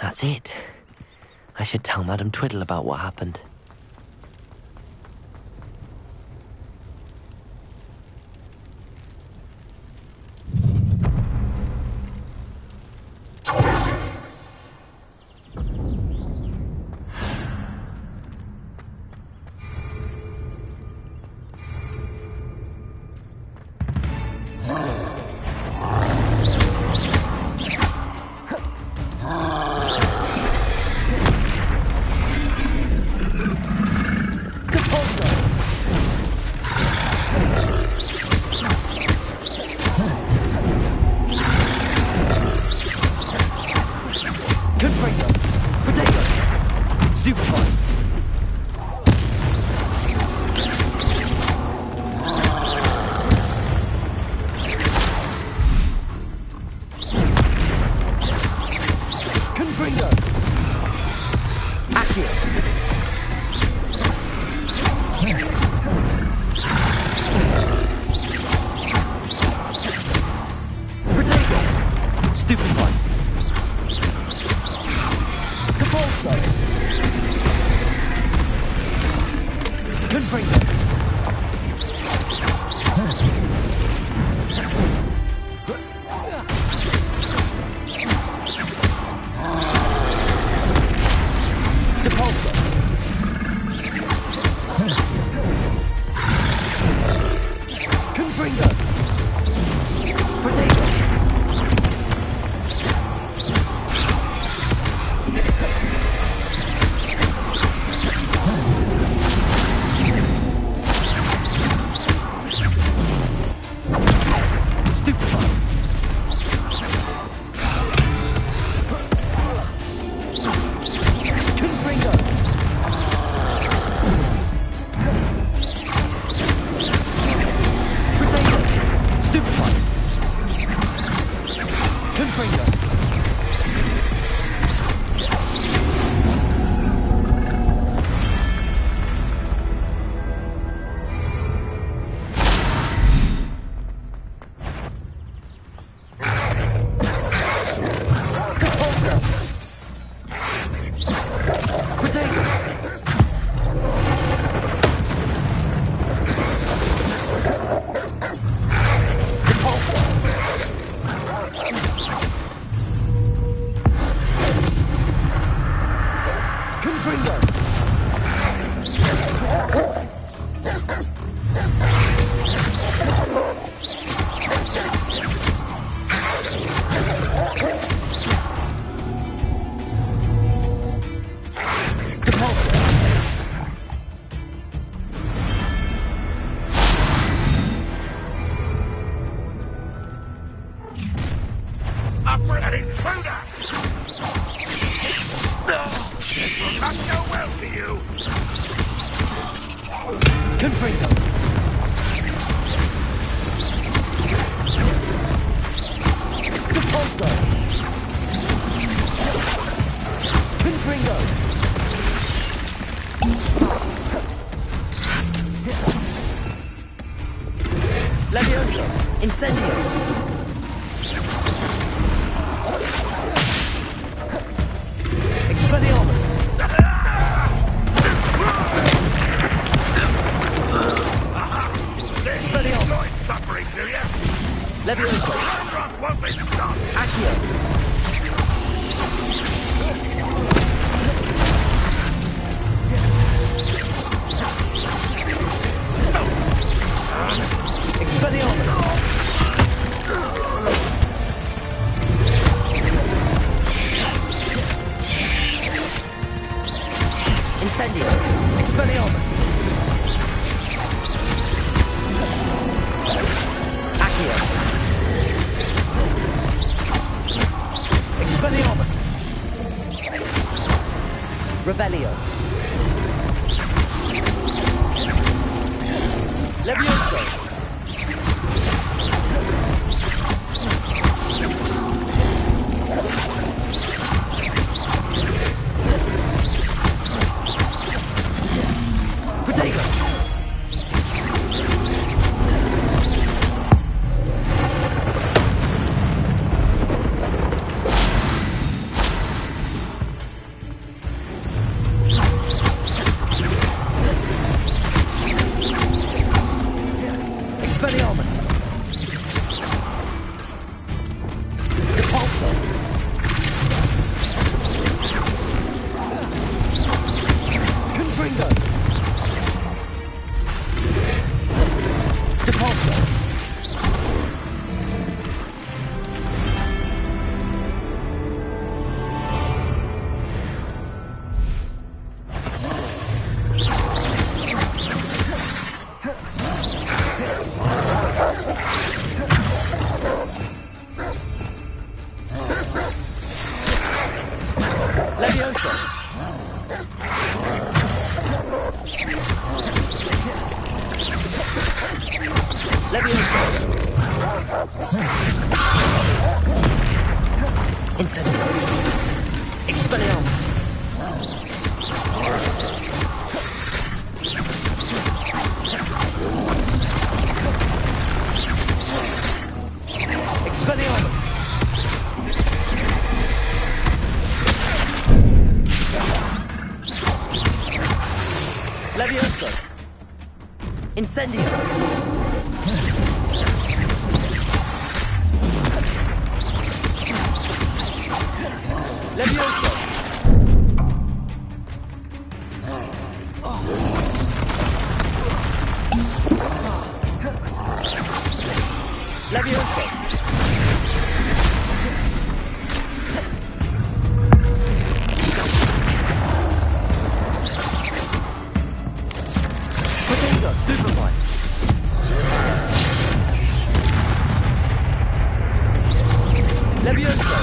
That's it. I should tell Madame Twiddle about what happened. Confringo! Up for an intruder! This will not go well for you. Confringo! Depulso! Confringo! Levioso! Incendio! Expelliarmus! Expelliarmus! Suffering, do you? Levioso! Won't be stopped. Accio! Expelliarmus! Incendio! Expelliarmus! Accio! Expelliarmus! Revelio! Levioso! Expelliarmus! Depulso! Confringo! Depulso! Levioso! Levioso! Incendio! Expelliarmus! Expelliarmus! Levioso! Incendio! Levioso! Levioso! Potato! Stupefy! Levioso!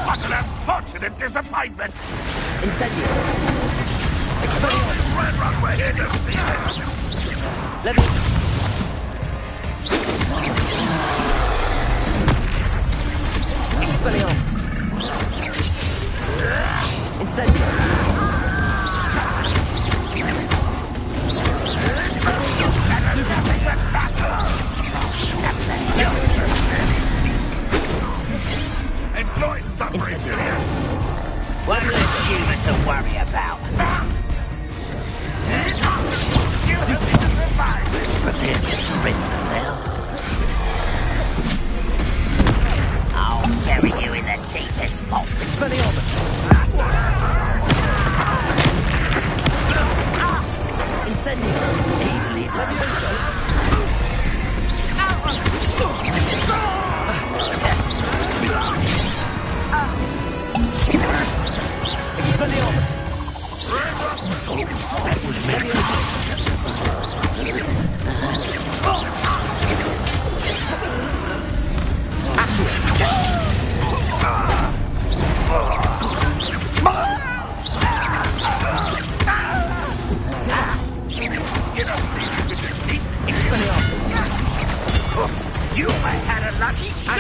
What an unfortunate disappointment! Incendio! Red runway interference! Let me... Expelliarmus! Incendio! Employ suffering! One less human to worry about. Prepare to surrender now. I'll bury you in the deepest vault. Incendio! Easily done. Expelliarmus! That was Expelliarmus! You might have a lucky shot!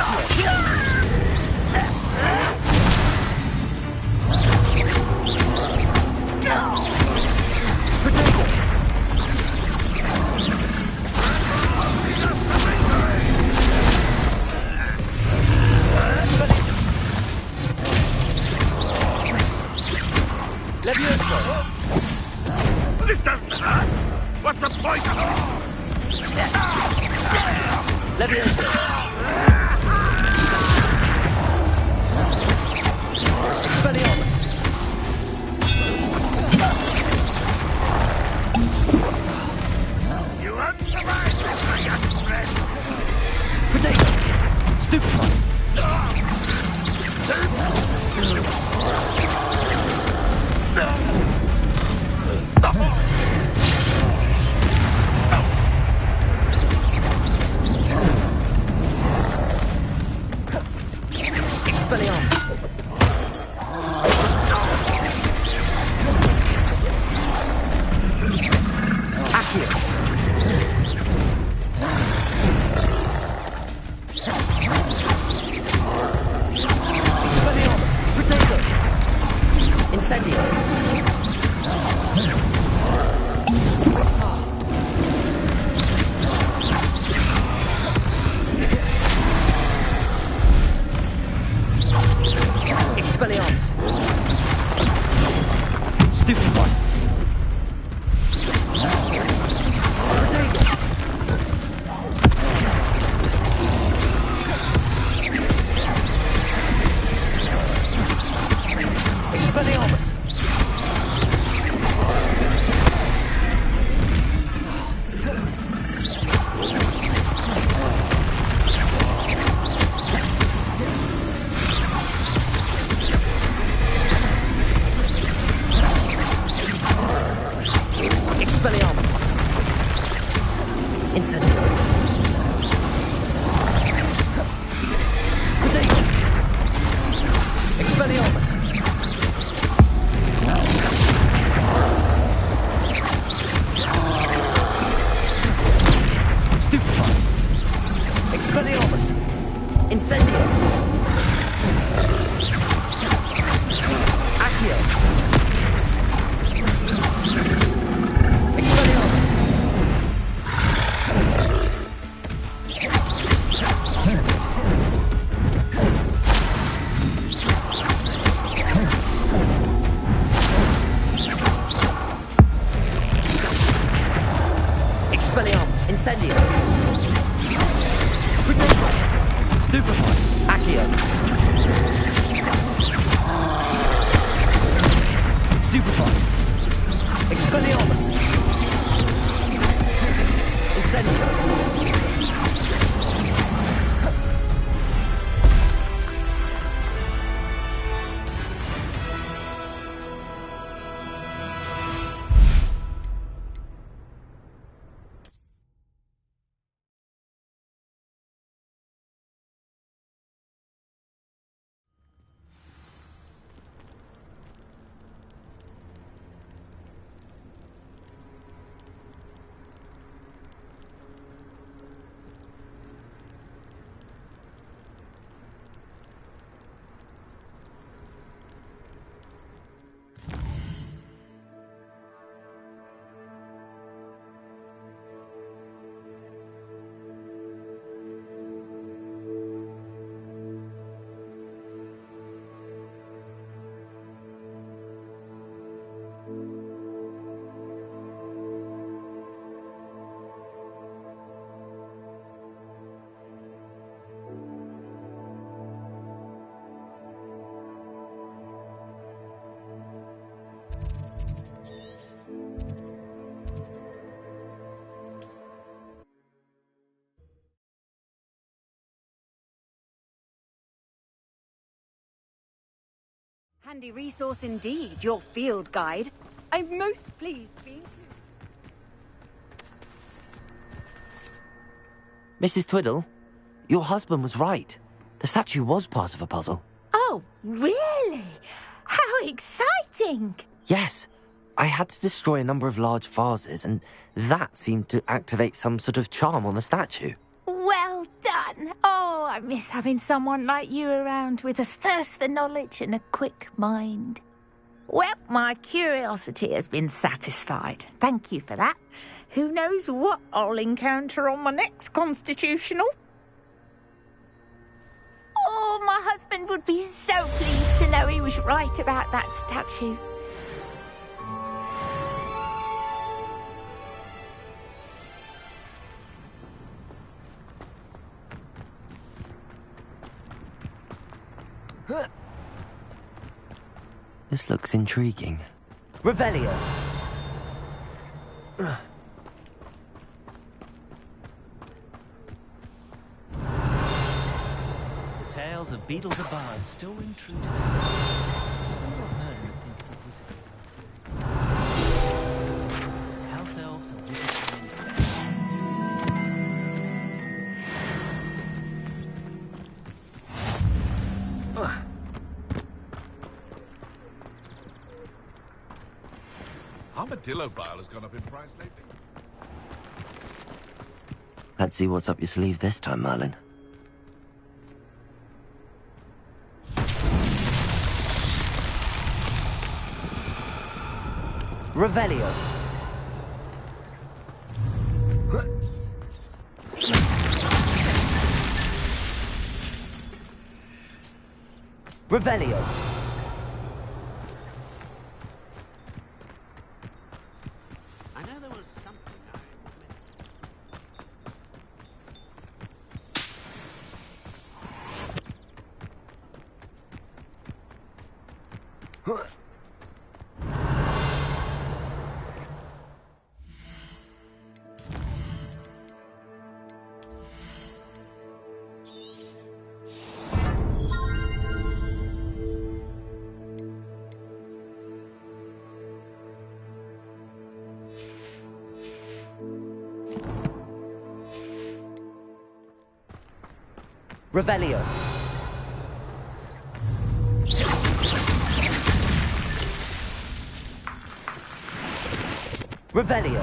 This doesn't hurt! What's the point of Expelliarmus! You won't survive this, my young friend! Potato! Stupefy! Expelliarmus! Accio! Expelliarmus! Potato! Incendio! Expelliarmus! Stupefy! Expelliarmus! Expelliarmus! Incendio! Potato! Expelliarmus! Stupefy! Expelliarmus! Incendio! Accio! Expelliarmus! Expelliarmus! Incendio! Potato! Stupefy! Accio! Stupefy! Expelliarmus! Incendio! Handy resource indeed, your field guide. I'm most pleased to be included. Mrs. Twiddle, your husband was right. The statue was part of a puzzle. Oh, really? How exciting! Yes, I had to destroy a number of large vases, and that seemed to activate some sort of charm on the statue. Well done. Oh, I miss having someone like you around with a thirst for knowledge and a quick mind. Well, my curiosity has been satisfied. Thank you for that. Who knows what I'll encounter on my next constitutional? Oh, my husband would be so pleased to know he was right about that statue. This looks intriguing. Revelio! The tales of beetles and bards still ring true today. House elves and wizards. Armadillo bile has gone up in price lately. Let's see what's up your sleeve this time, Merlin. Revelio. Revelio. I know there was something Revelio. Revelio.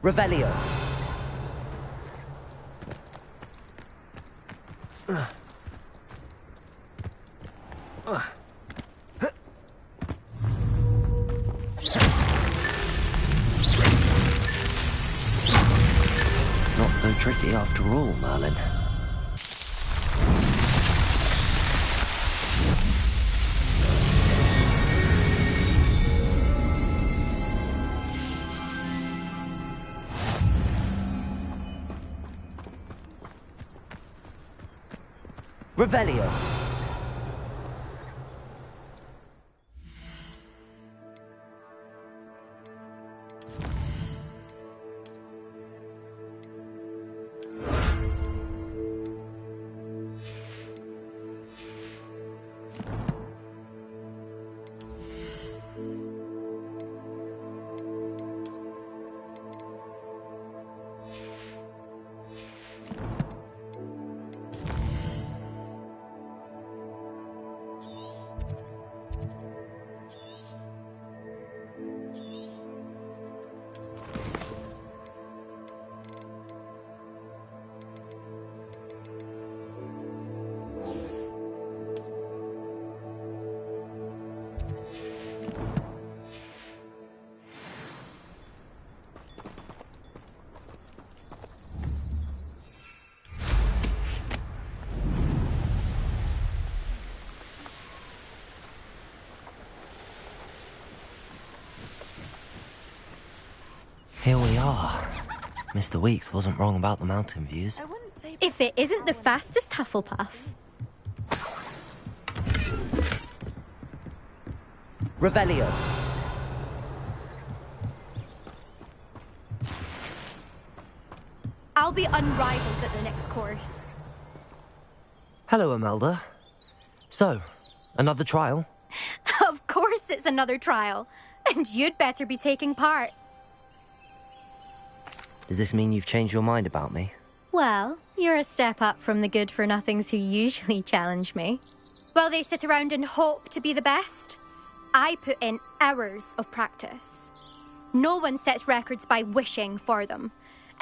Revelio. Not so tricky after all, Merlin. Revelio. Here we are. Mr. Weeks wasn't wrong about the mountain views. If it isn't the fastest Hufflepuff. Revelio. I'll be unrivaled at the next course. Hello, Imelda. So, another trial? Of course it's another trial. And you'd better be taking part. Does this mean you've changed your mind about me? Well, you're a step up from the good-for-nothings who usually challenge me. While they sit around and hope to be the best, I put in hours of practice. No one sets records by wishing for them.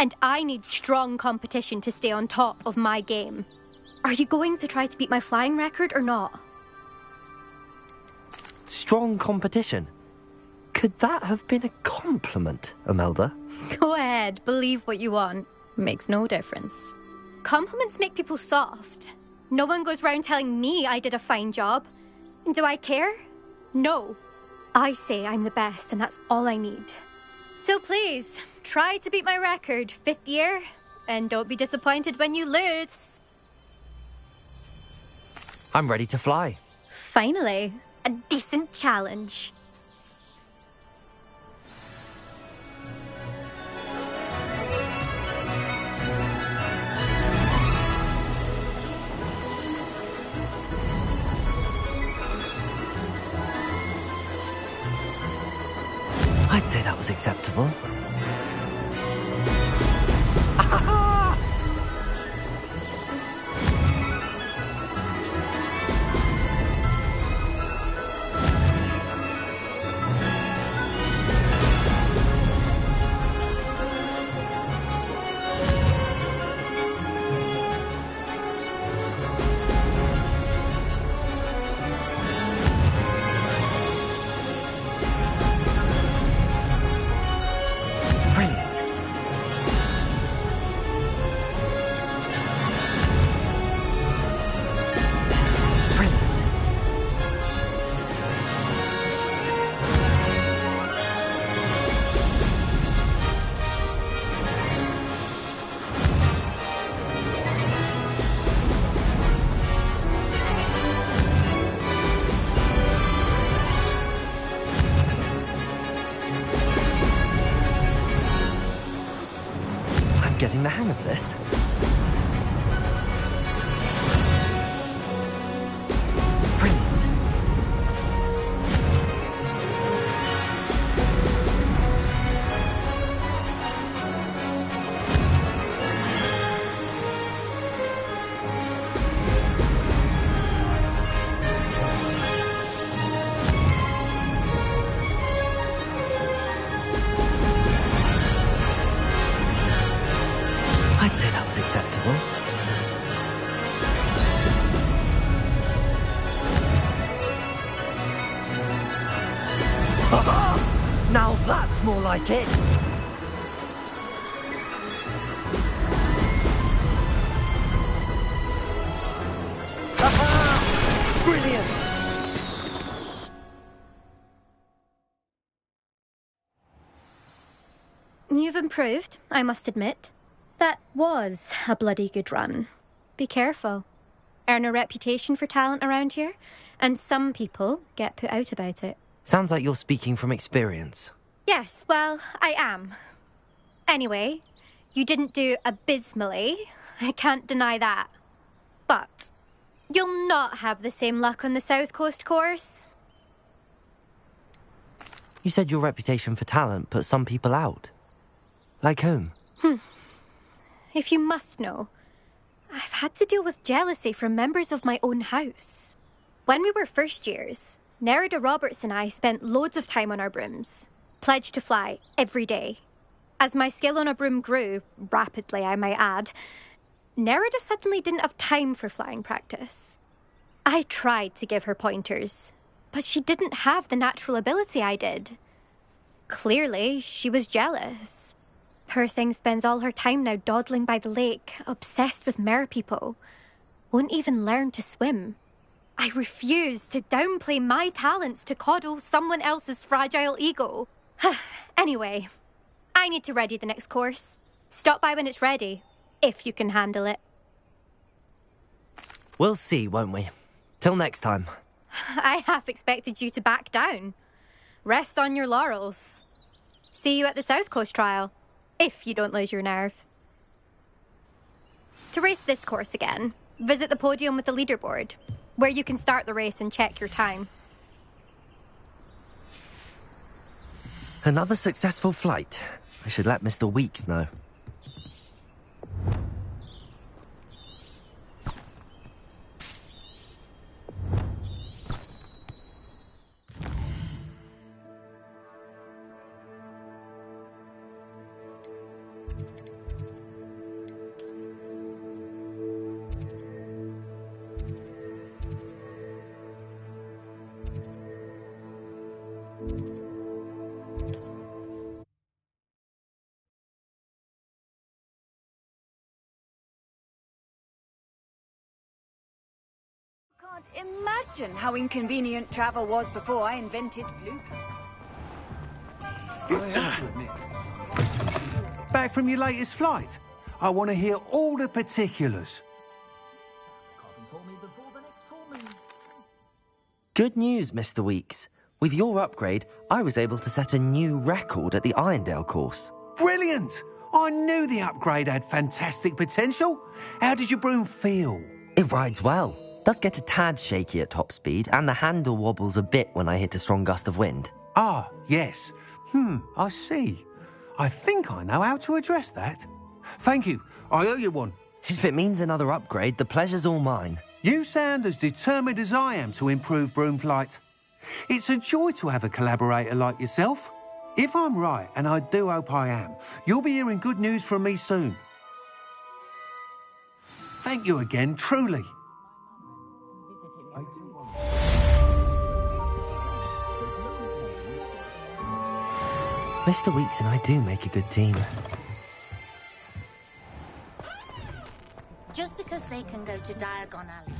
And I need strong competition to stay on top of my game. Are you going to try to beat my flying record or not? Strong competition? Could that have been a compliment, Imelda? Go ahead, believe what you want. Makes no difference. Compliments make people soft. No one goes round telling me I did a fine job. And do I care? No. I say I'm the best and that's all I need. So please, try to beat my record, 5th year, and don't be disappointed when you lose. I'm ready to fly. Finally, a decent challenge. I'd say that was acceptable. Getting the hang of this. Brilliant. I'd say that was acceptable. Now that's more like it! Brilliant! You've improved, I must admit. That was a bloody good run. Be careful. Earn a reputation for talent around here, and some people get put out about it. Sounds like you're speaking from experience. Yes, well, I am. Anyway, you didn't do abysmally. I can't deny that. But you'll not have the same luck on the South Coast course. You said your reputation for talent put some people out. Like whom? If you must know, I've had to deal with jealousy from members of my own house. When we were first years, Nerida Roberts and I spent loads of time on our brooms, pledged to fly every day. As my skill on a broom grew, rapidly I might add, Nerida suddenly didn't have time for flying practice. I tried to give her pointers, but she didn't have the natural ability I did. Clearly, she was jealous. Poor thing spends all her time now dawdling by the lake, obsessed with merpeople. Won't even learn to swim. I refuse to downplay my talents to coddle someone else's fragile ego. Anyway, I need to ready the next course. Stop by when it's ready, if you can handle it. We'll see, won't we? Till next time. I half expected you to back down. Rest on your laurels. See you at the South Coast trial, if you don't lose your nerve. To race this course again, visit the podium with the leaderboard, where you can start the race and check your time. Another successful flight. I should let Mr. Weeks know. Can't imagine how inconvenient travel was before I invented fluke. Back from your latest flight? I want to hear all the particulars. Good news, Mr. Weeks. With your upgrade, I was able to set a new record at the Irondale course. Brilliant! I knew the upgrade had fantastic potential. How did your broom feel? It rides well. Does get a tad shaky at top speed, and the handle wobbles a bit when I hit a strong gust of wind. Ah, yes. I see. I think I know how to address that. Thank you. I owe you one. If it means another upgrade, the pleasure's all mine. You sound as determined as I am to improve broom flight. It's a joy to have a collaborator like yourself. If I'm right, and I do hope I am, you'll be hearing good news from me soon. Thank you again, truly. Mr. Weeks and I do make a good team. Just because they can go to Diagon Alley.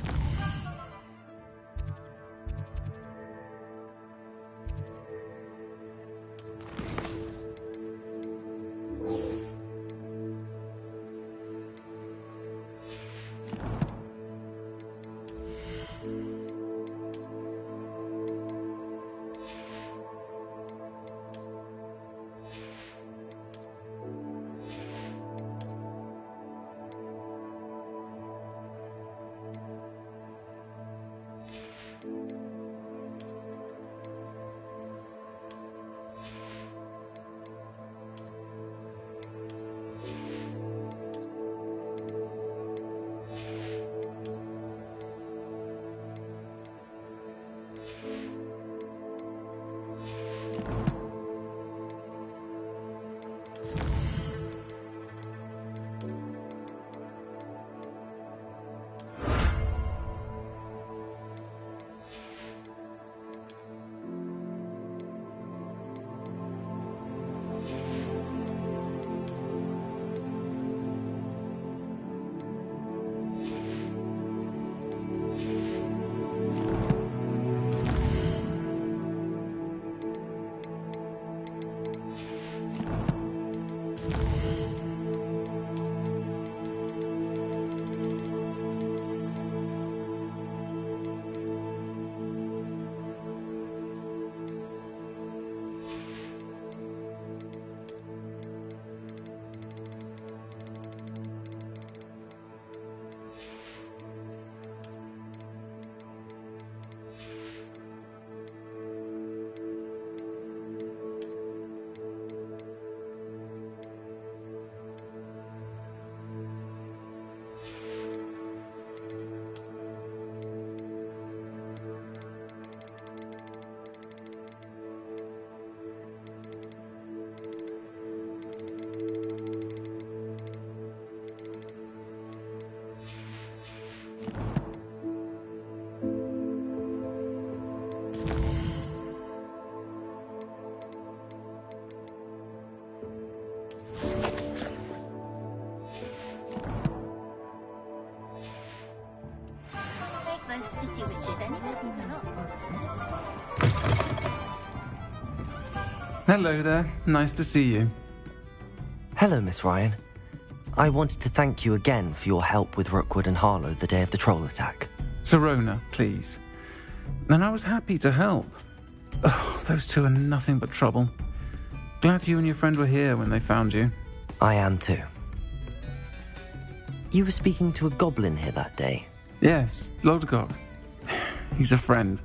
Hello there. Nice to see you. Hello, Miss Ryan. I wanted to thank you again for your help with Rookwood and Harlow the day of the troll attack. Sirona, please. And I was happy to help. Oh, those two are nothing but trouble. Glad you and your friend were here when they found you. I am too. You were speaking to a goblin here that day? Yes, Lodgok. He's a friend.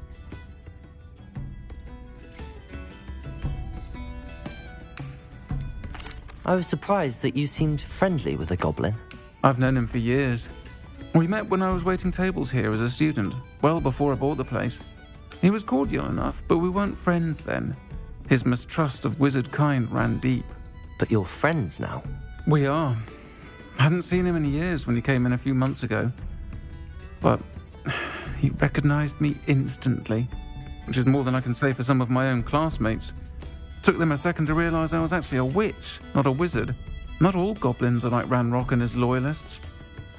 I was surprised that you seemed friendly with the goblin. I've known him for years. We met when I was waiting tables here as a student, well before I bought the place. He was cordial enough, but we weren't friends then. His mistrust of wizard kind ran deep. But you're friends now? We are. Hadn't seen him in years when he came in a few months ago. But he recognized me instantly, which is more than I can say for some of my own classmates. Took them a second to realize I was actually a witch, not a wizard. Not all goblins are like Ranrock and his loyalists.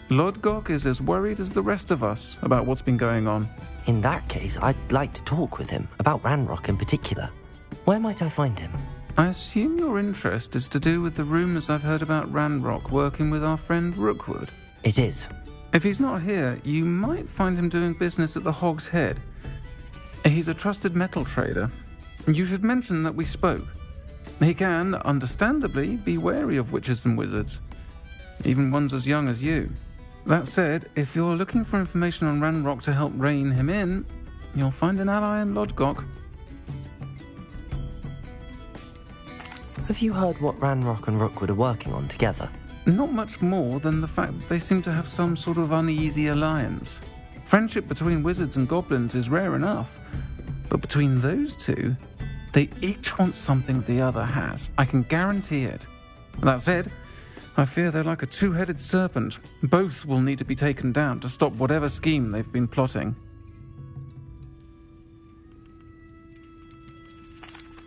Lodgok is as worried as the rest of us about what's been going on. In that case, I'd like to talk with him, about Ranrock in particular. Where might I find him? I assume your interest is to do with the rumors I've heard about Ranrock working with our friend Rookwood. It is. If he's not here, you might find him doing business at the Hog's Head. He's a trusted metal trader. You should mention that we spoke. He can, understandably, be wary of witches and wizards, even ones as young as you. That said, if you're looking for information on Ranrock to help rein him in, you'll find an ally in Lodgok. Have you heard what Ranrock and Rookwood are working on together? Not much more than the fact that they seem to have some sort of uneasy alliance. Friendship between wizards and goblins is rare enough, but between those two, they each want something the other has. I can guarantee it. That said, I fear they're like a two-headed serpent. Both will need to be taken down to stop whatever scheme they've been plotting.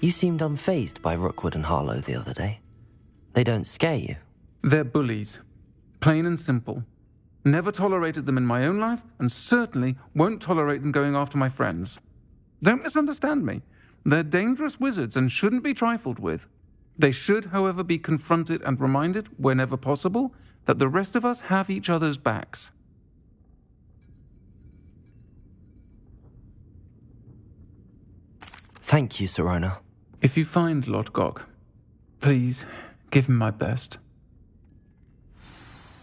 You seemed unfazed by Rookwood and Harlow the other day. They don't scare you. They're bullies. Plain and simple. Never tolerated them in my own life, and certainly won't tolerate them going after my friends. Don't misunderstand me. They're dangerous wizards and shouldn't be trifled with. They should, however, be confronted and reminded, whenever possible, that the rest of us have each other's backs. Thank you, Sirona. If you find Lodgok, please give him my best.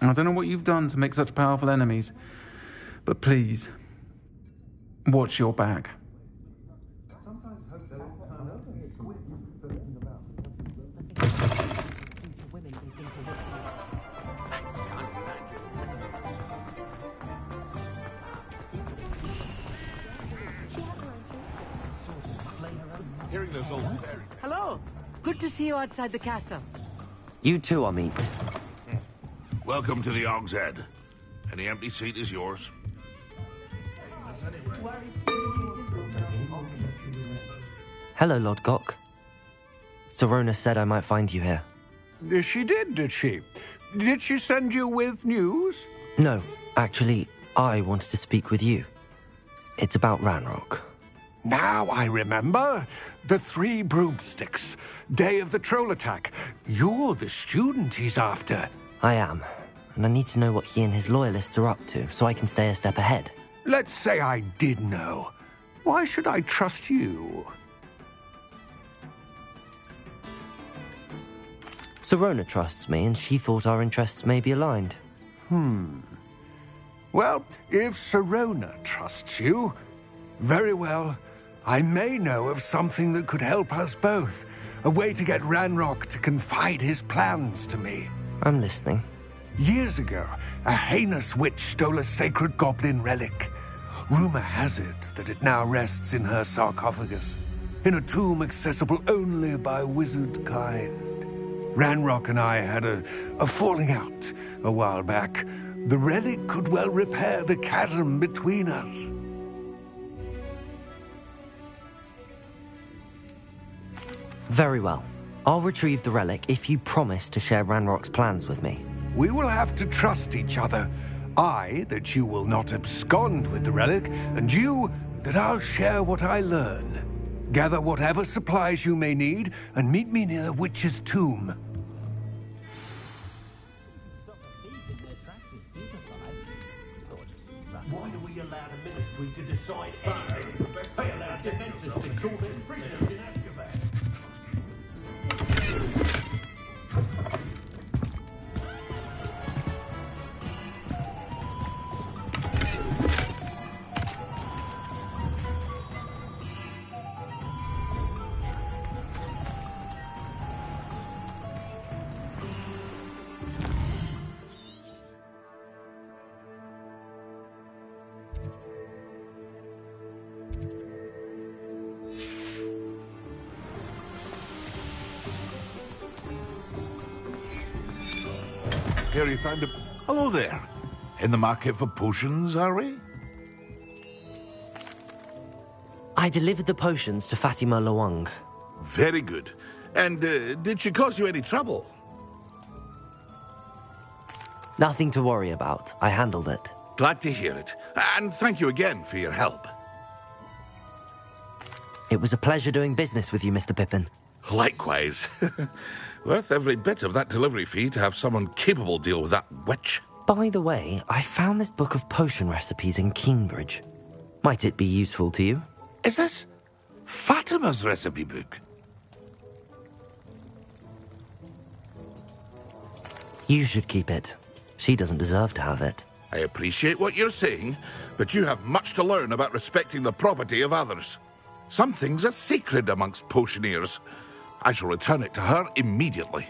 I don't know what you've done to make such powerful enemies, but please, watch your back. Hello. Good to see you outside the castle. You too, Amit. Welcome to the Hog's Head. Any empty seat is yours. Hello, Lodgok. Sirona said I might find you here. She did she? Did she send you with news? No, actually, I wanted to speak with you. It's about Ranrock. Now I remember. The 3 broomsticks. Day of the troll attack. You're the student he's after. I am, and I need to know what he and his loyalists are up to so I can stay a step ahead. Let's say I did know. Why should I trust you? Sirona trusts me, and she thought our interests may be aligned. Well, if Sirona trusts you, very well. I may know of something that could help us both. A way to get Ranrock to confide his plans to me. I'm listening. Years ago, a heinous witch stole a sacred goblin relic. Rumor has it that it now rests in her sarcophagus, in a tomb accessible only by wizard kind. Ranrock and I had a falling out a while back. The relic could well repair the chasm between us. Very well. I'll retrieve the relic if you promise to share Ranrock's plans with me. We will have to trust each other. I, that you will not abscond with the relic, and you, that I'll share what I learn. Gather whatever supplies you may need, and meet me near the witch's tomb. Why do we allow the ministry to decide anything? They allow defences to torment prisoners in Azkaban. Here you found a... Hello there. In the market for potions, are we? I delivered the potions to Fatima Lawang. Very good. And did she cause you any trouble? Nothing to worry about. I handled it. Glad to hear it. And thank you again for your help. It was a pleasure doing business with you, Mr. Pippin. Likewise. Worth every bit of that delivery fee to have someone capable deal with that witch. By the way, I found this book of potion recipes in Cambridge. Might it be useful to you? Is this Fatima's recipe book? You should keep it. She doesn't deserve to have it. I appreciate what you're saying, but you have much to learn about respecting the property of others. Some things are sacred amongst potioneers. I shall return it to her immediately.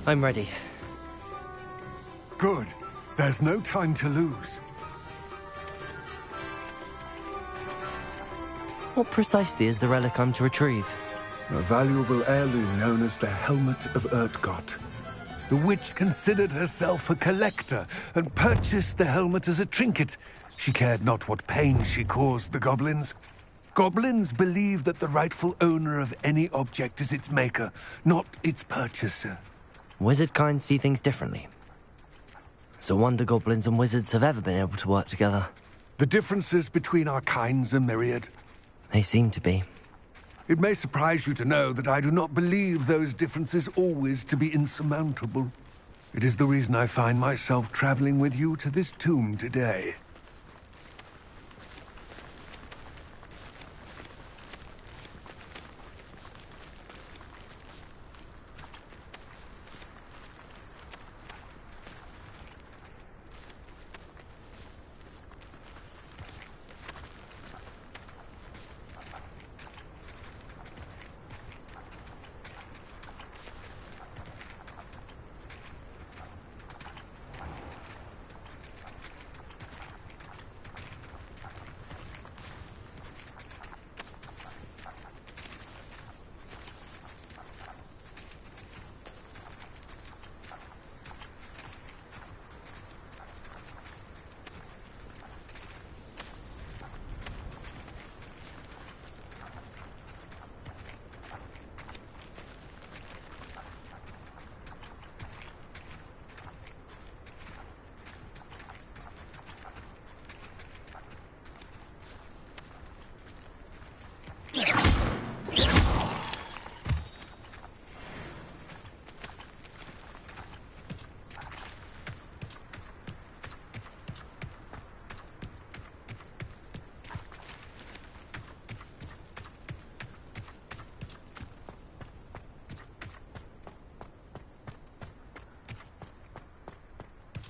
I'm ready. Good. There's no time to lose. What precisely is the relic I'm to retrieve? A valuable heirloom known as the Helmet of Urtgott. The witch considered herself a collector and purchased the helmet as a trinket. She cared not what pain she caused the goblins. Goblins believe that the rightful owner of any object is its maker, not its purchaser. Wizard kind see things differently. It's a wonder goblins and wizards have ever been able to work together. The differences between our kinds are myriad. They seem to be. It may surprise you to know that I do not believe those differences always to be insurmountable. It is the reason I find myself traveling with you to this tomb today.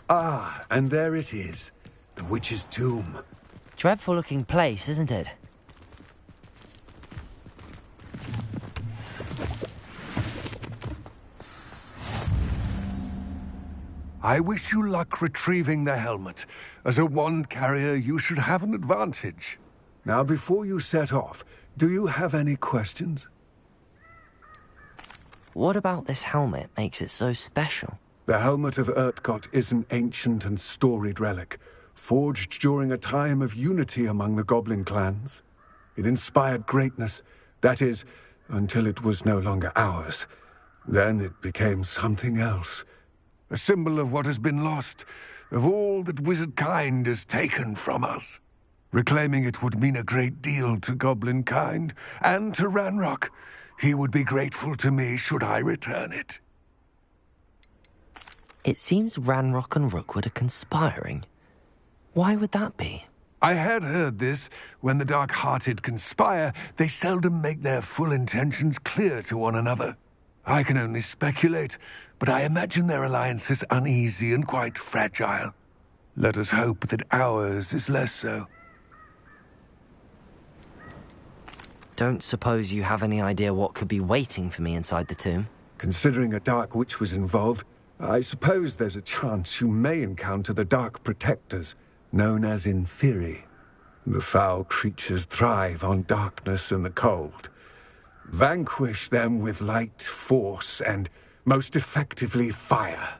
Ah, and there it is. The witch's tomb. Dreadful looking place, isn't it? I wish you luck retrieving the helmet. As a wand carrier, you should have an advantage. Now, before you set off, do you have any questions? What about this helmet makes it so special? The Helmet of Urtgott is an ancient and storied relic, forged during a time of unity among the goblin clans. It inspired greatness, that is, until it was no longer ours. Then it became something else. A symbol of what has been lost, of all that wizard kind has taken from us. Reclaiming it would mean a great deal to goblin kind, and to Ranrock. He would be grateful to me should I return it. It seems Ranrock and Rookwood are conspiring. Why would that be? I had heard this. When the dark-hearted conspire, they seldom make their full intentions clear to one another. I can only speculate, but I imagine their alliance is uneasy and quite fragile. Let us hope that ours is less so. Don't suppose you have any idea what could be waiting for me inside the tomb? Considering a Dark Witch was involved, I suppose there's a chance you may encounter the Dark Protectors, known as Inferi. The foul creatures thrive on darkness and the cold. Vanquish them with light, force, and, most effectively, fire.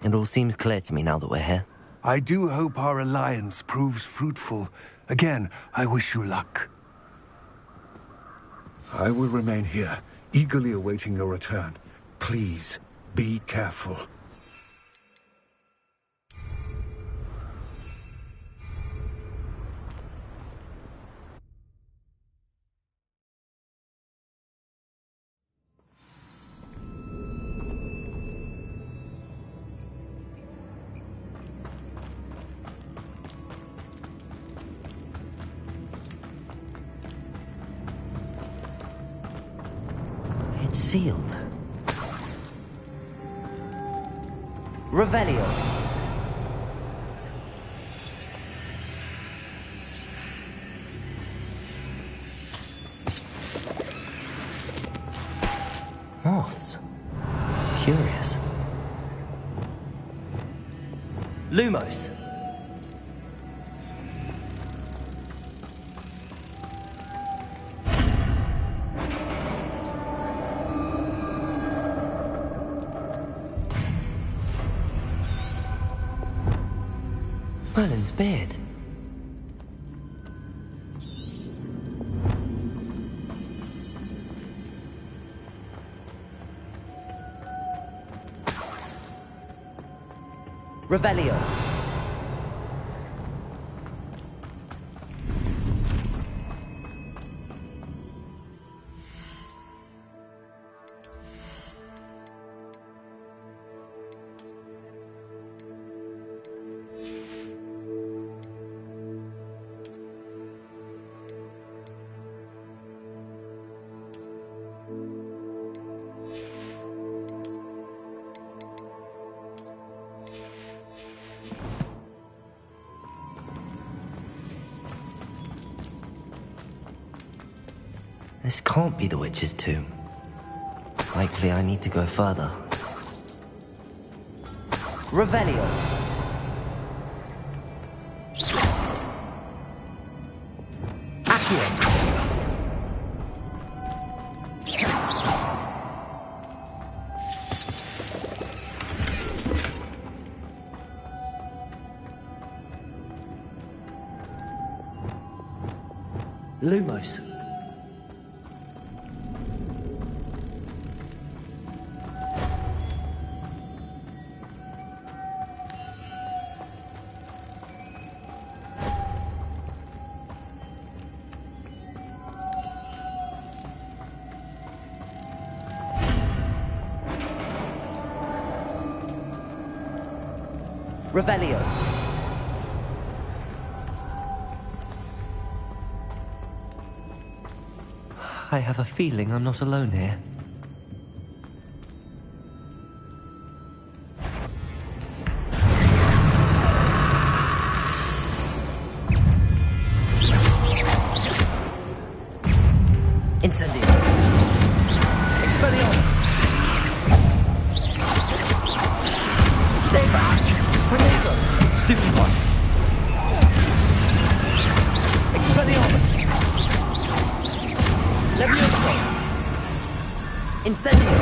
It all seems clear to me now that we're here. I do hope our alliance proves fruitful. Again, I wish you luck. I will remain here, eagerly awaiting your return. Please, be careful. It's sealed. Revelio. Moths. Curious. Lumos. Merlin's beard. Revelio. This can't be the witch's tomb. Likely I need to go further. Revelio. Accio. Lumos. Revelio. I have a feeling I'm not alone here. Incendio. Expelliarmus. Stay back. Tornado. Stupid one. Expelliarmus. Levioso. Incendio.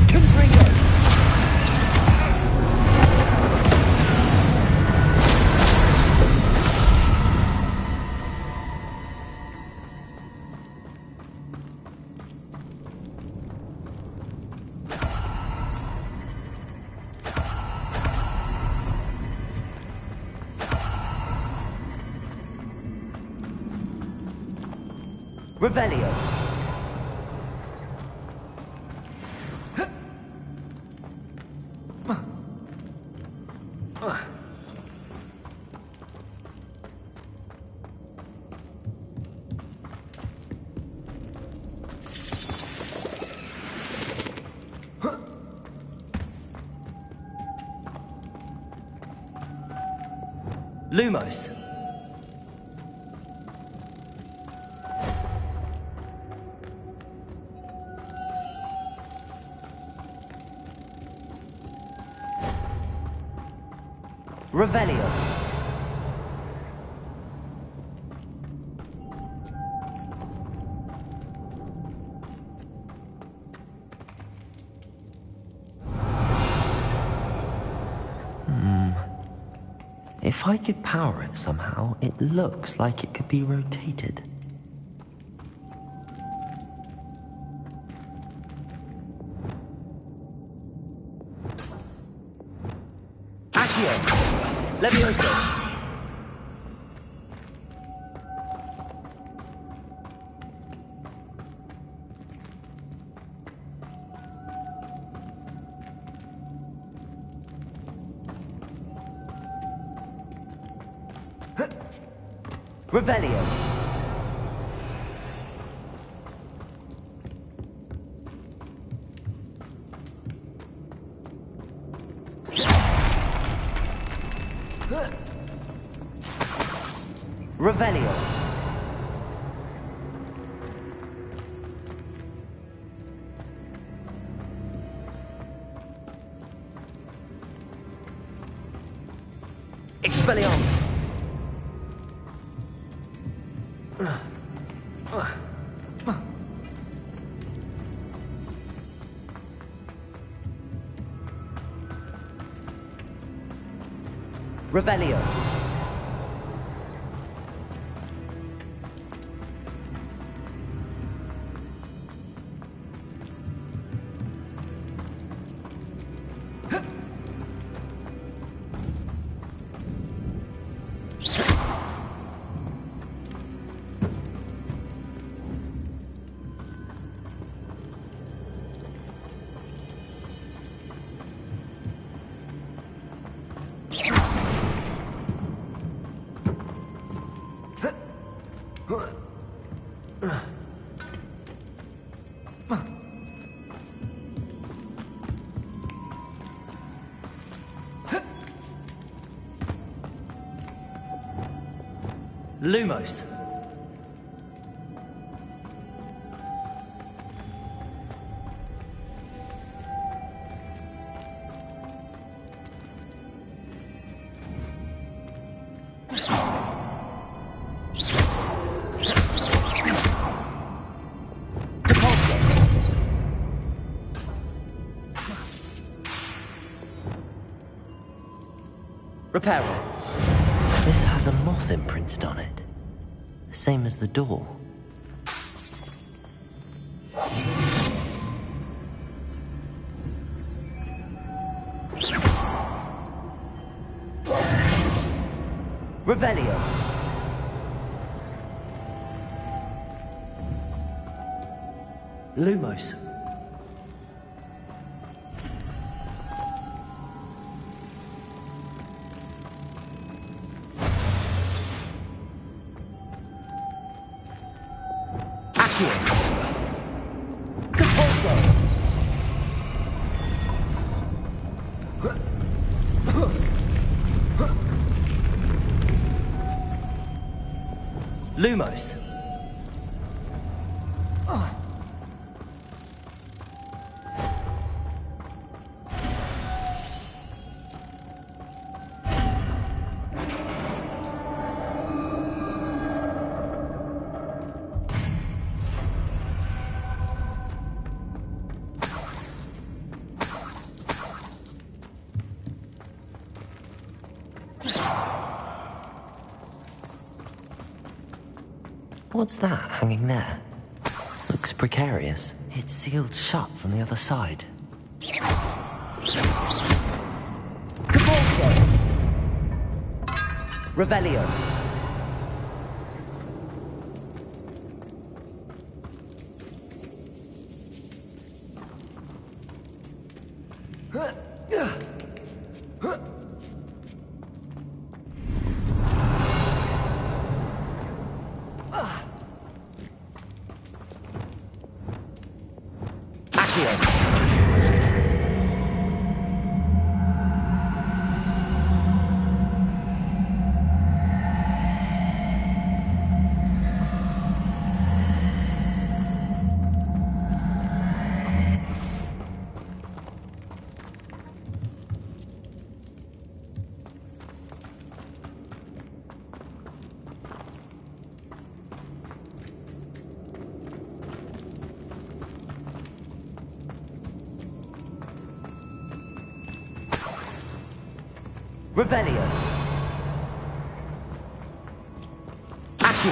Confringo. Revelio. Lumos. Revelio. If I could power it somehow, it looks like it could be rotated. Accio! Levioso! Revelio. Revelio. Expelliarmus. Revelio. Lumos. Reparo. This has a moth imprinted on it. The same as the door. Revelio. Lumos. Lumos. What's that hanging there? Looks precarious. It's sealed shut from the other side. Cabalzo! Revelio. Revelio. Accio.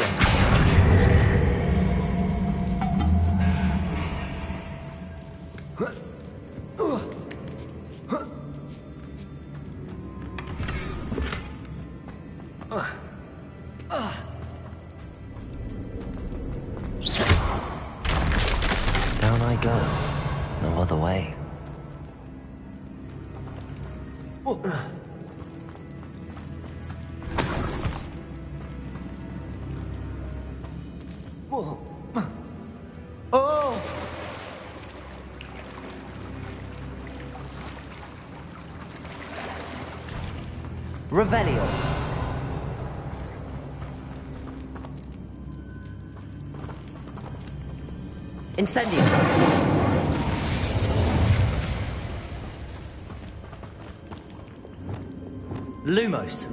Down I go. No other way. Oh! Revelio. Incendio. Lumos.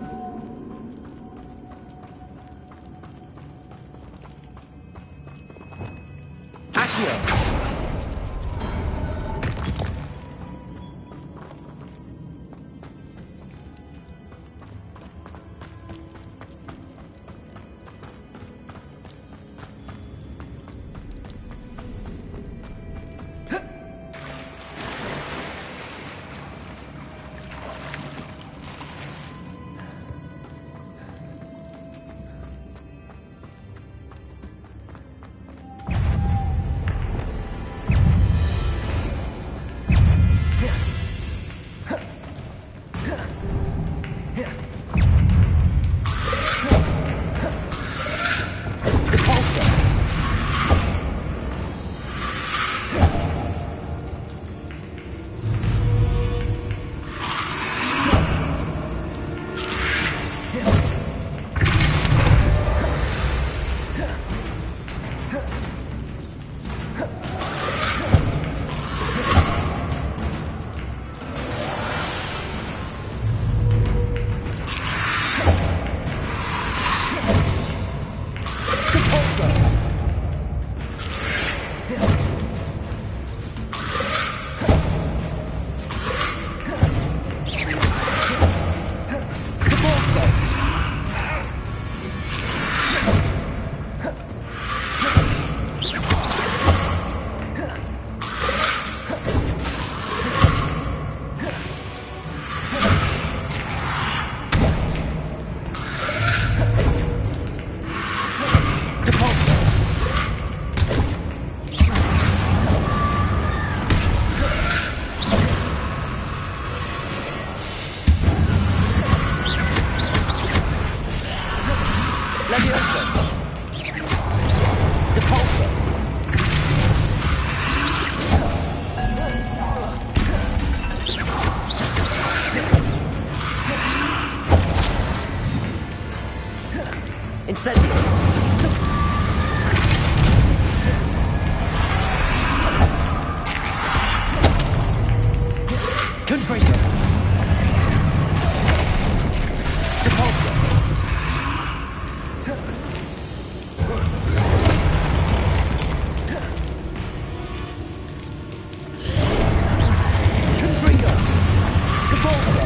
Incendio. Confringo. Depulso. Confringo. Depulso.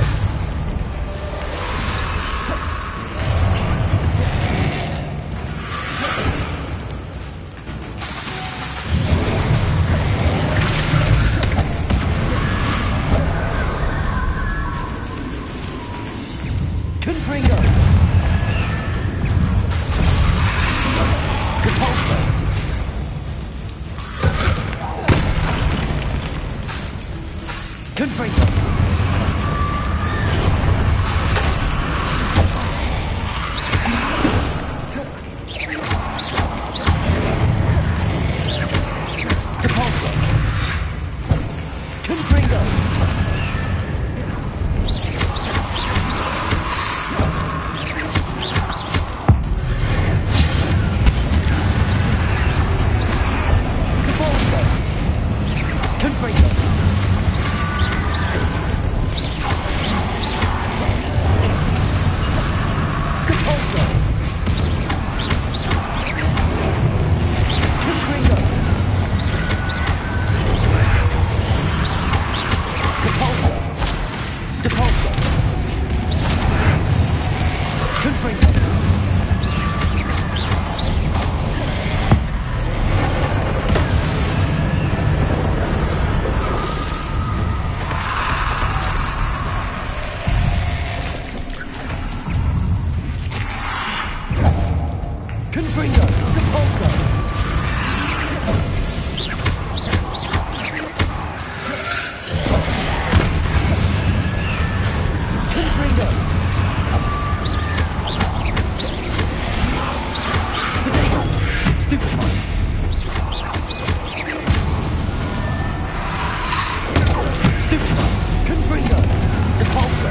Confringo. Depulso. Confringo. Depulso. Confringo. Depulso. Confringo. Depulso. Depulso. Confringo. Confringo. Depulso. Confringo. Potato. Stupefy. Stupefy. Confringo. Depulso.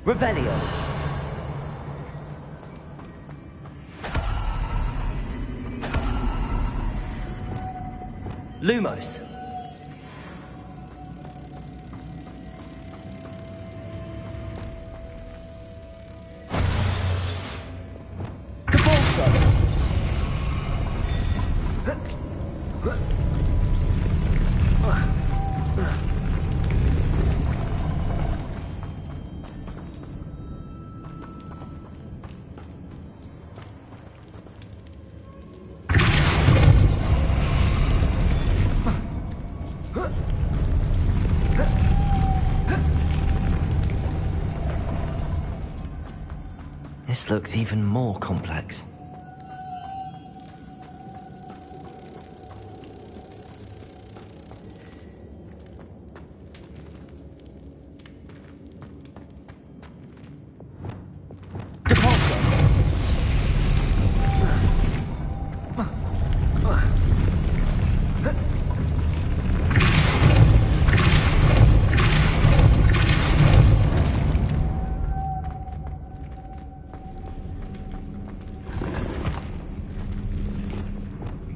Revelio. Lumos. Depulso. This looks even more complex. Depulso.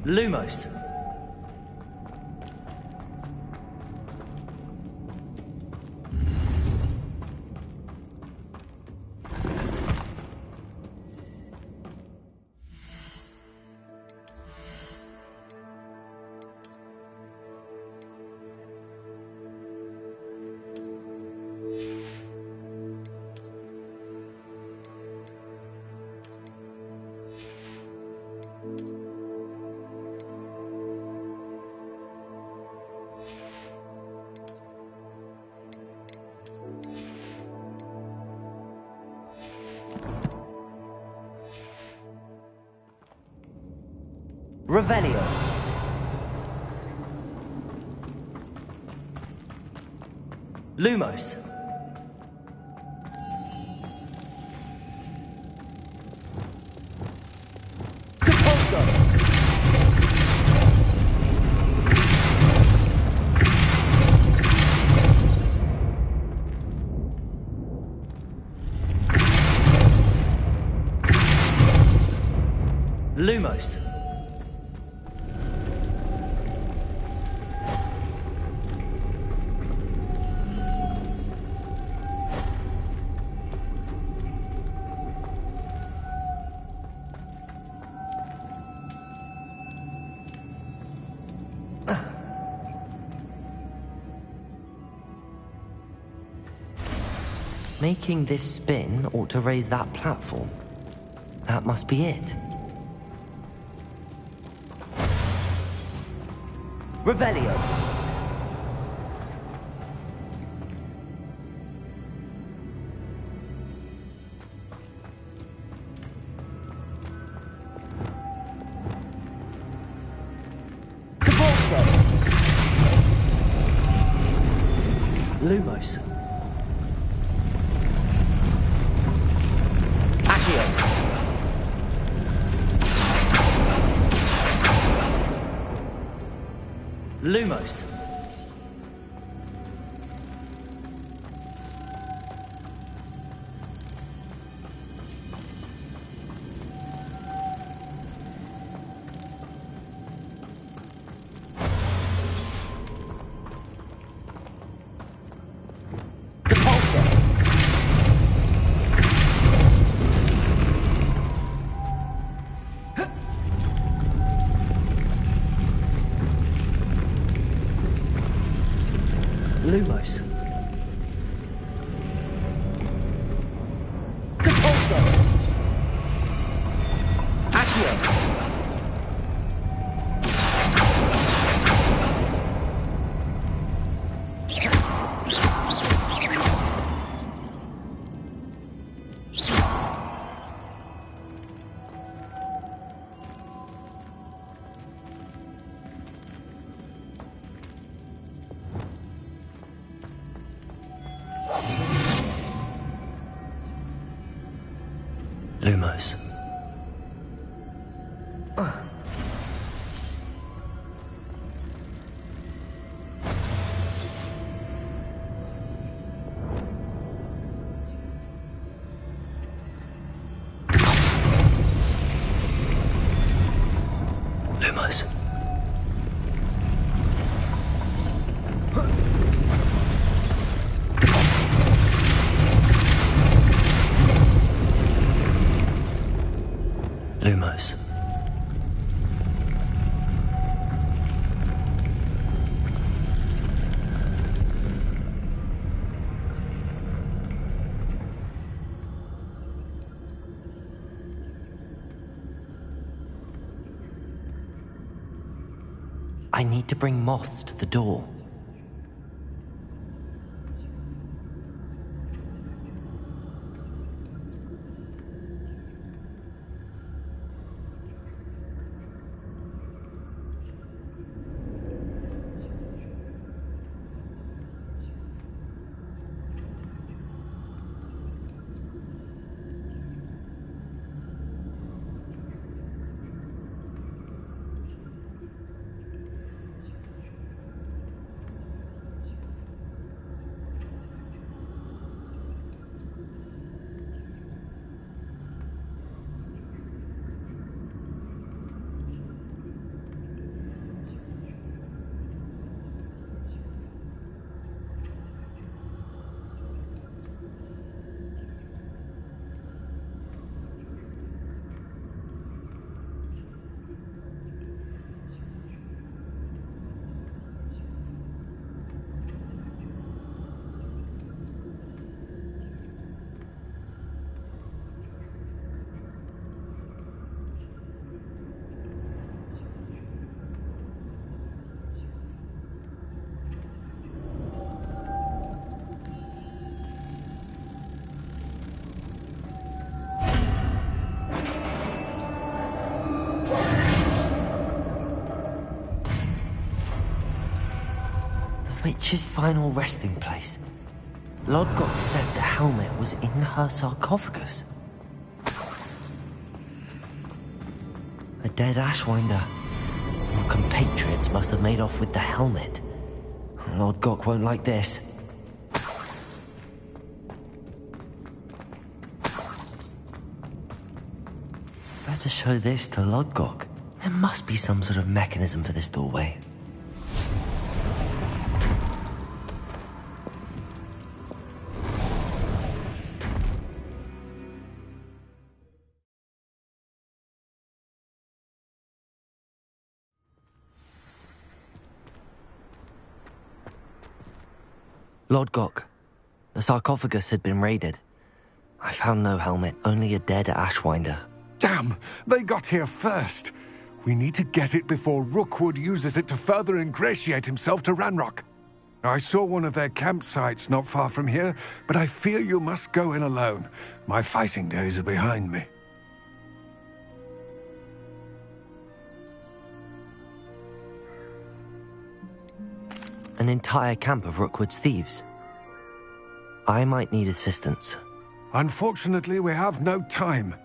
Lumos. Revelio. Lumos. Lumos. Making this spin ought to raise that platform. That must be it. Revelio. Lumos. Lumos. Lumos. Depulso. Accio. Lumos. Lumos. Lumos. I need to bring moths to the door. witch's final resting place. Lodgok said the helmet was in her sarcophagus. A dead Ashwinder. My compatriots must have made off with the helmet. Lodgok won't like this. Better show this to Lodgok. There must be some sort of mechanism for this doorway. Lodgok. The sarcophagus had been raided. I found no helmet, only a dead Ashwinder. Damn! They got here first. We need to get it before Rookwood uses it to further ingratiate himself to Ranrock. I saw one of their campsites not far from here, but I fear you must go in alone. My fighting days are behind me. An entire camp of Rookwood's thieves. I might need assistance. Unfortunately, we have no time.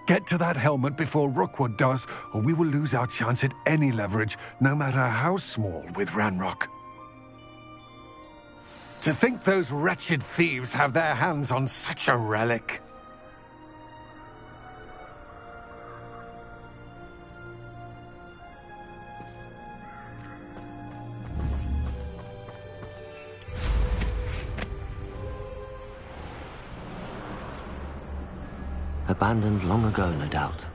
Get to that helmet before Rookwood does, or we will lose our chance at any leverage, no matter how small, with Ranrock. To think those wretched thieves have their hands on such a relic. Abandoned long ago, no doubt.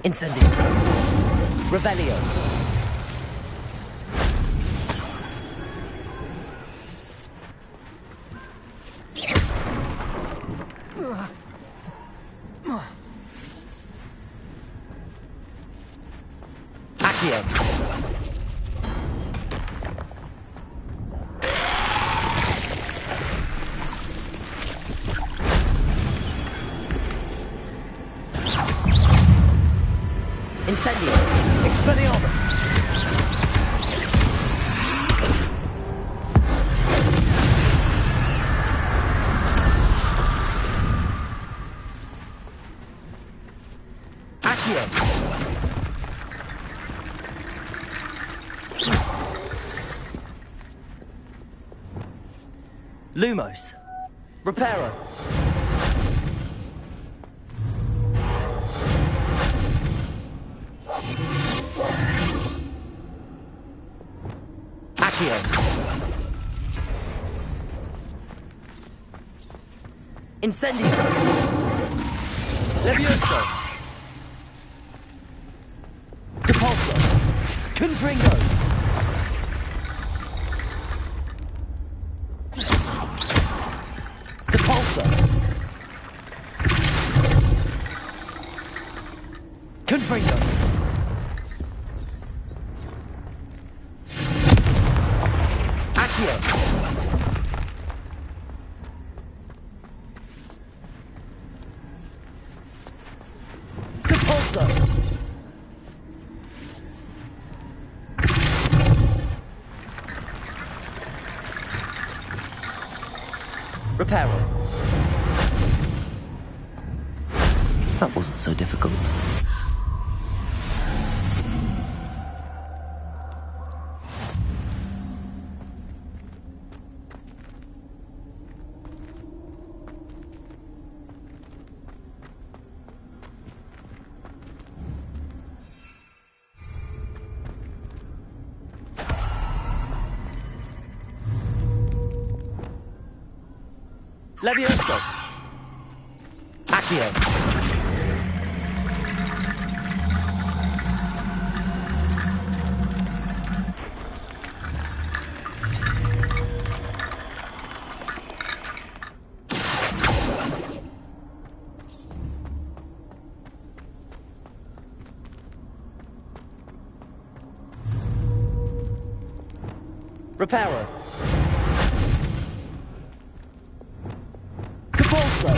Incendio. Revelio. Accio. Incendio. Expelliarmus. Accio. Lumos. Reparo. Incendio. Levioso. Depulso. Confringo. Depulso. Confringo. Accio. Reparo. That wasn't so difficult. Levioso. Accio. Reparo. Depulso.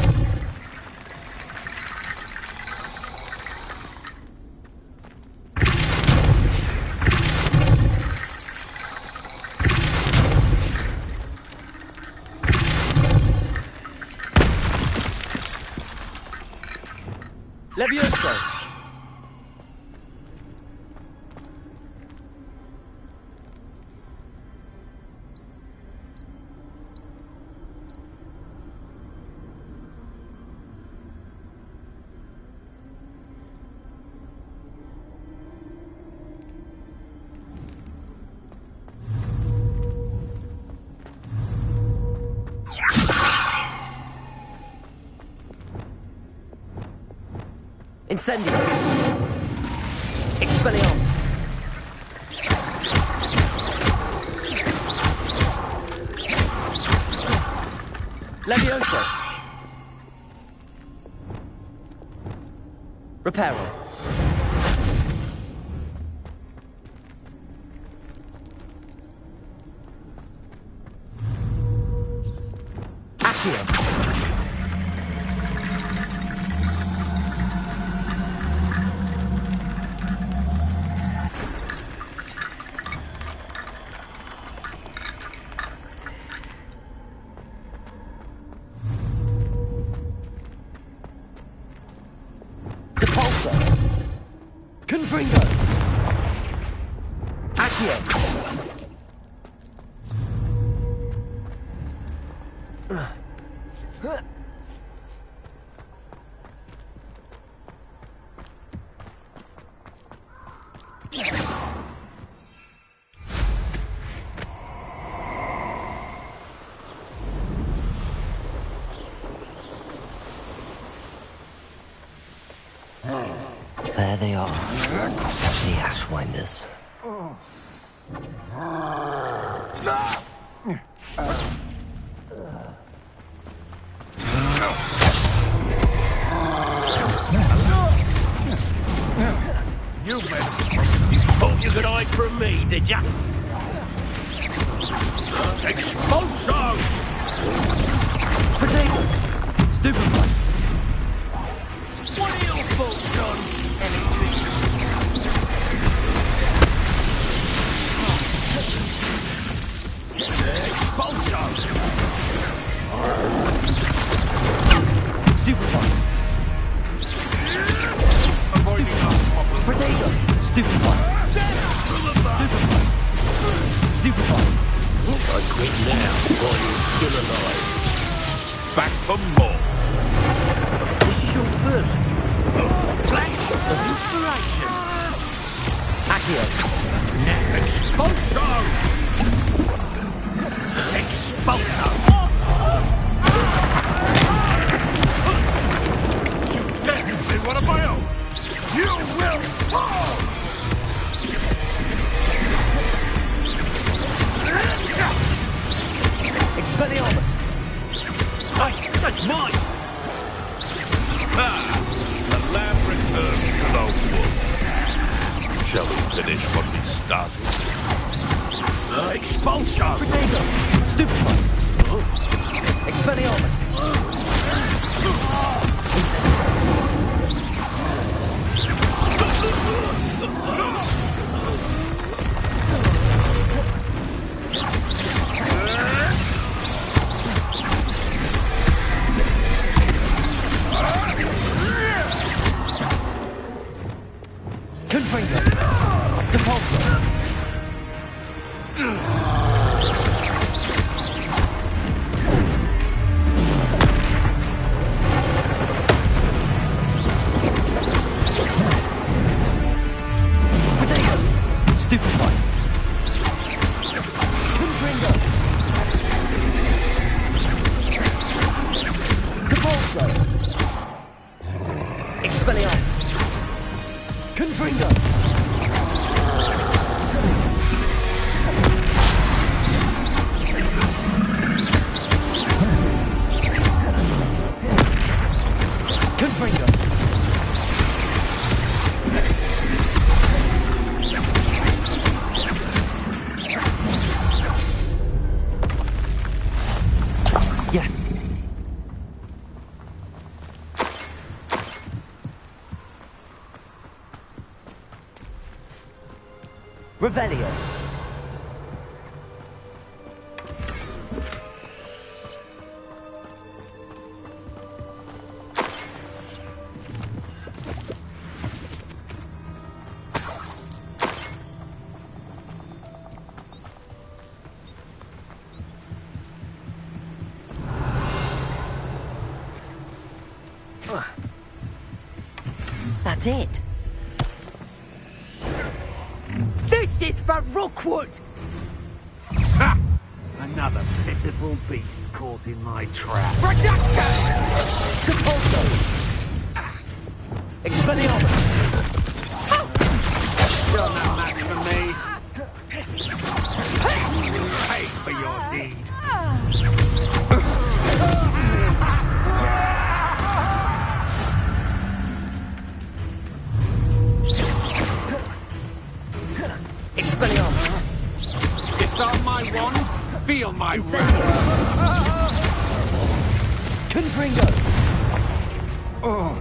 Levioso. Incendio. Expelliarmus. Levioso. Reparo. Accio. Depulso. Confringo. Accio. There they are, the Ashwinders. You thought you could hide from me, did ya? Expulso! Potato! Stupefy! What are your thoughts on anything? Expulso! Stupefy! Avoiding our problem. Potato! Stupefy! Stupefy! Stupefy! I quit now while you're still alive. Back for more. This is your first flash of inspiration. Accio. Now expulso! Expulso! You dare use one of my own! You will fall! Expelliarmus! Hey, that's mine! The lamb returns to the wood. Shall we finish what we started? Expulso! Potato! Stupefy! Expelliarmus! Confringo! Depulso! Revelio. That's it. This is for Rookwood! Ha! Another pitiful beast caught in my trap. Radashka! Compulso. Expelliarmus. You're no match for me. Pay for your deed. Expelliarmus. Disarm my wand, feel my Incendio. Confringo. Oh.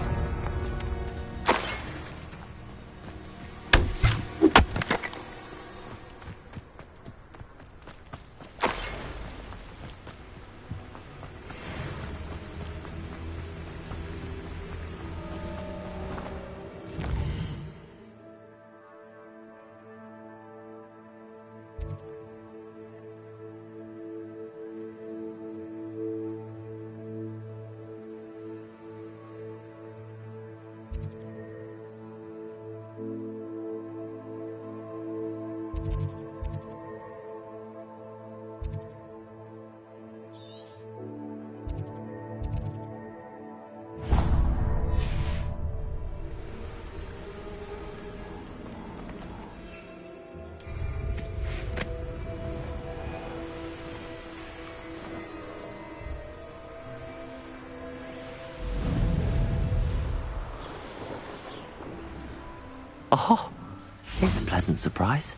Oh, here's a pleasant surprise.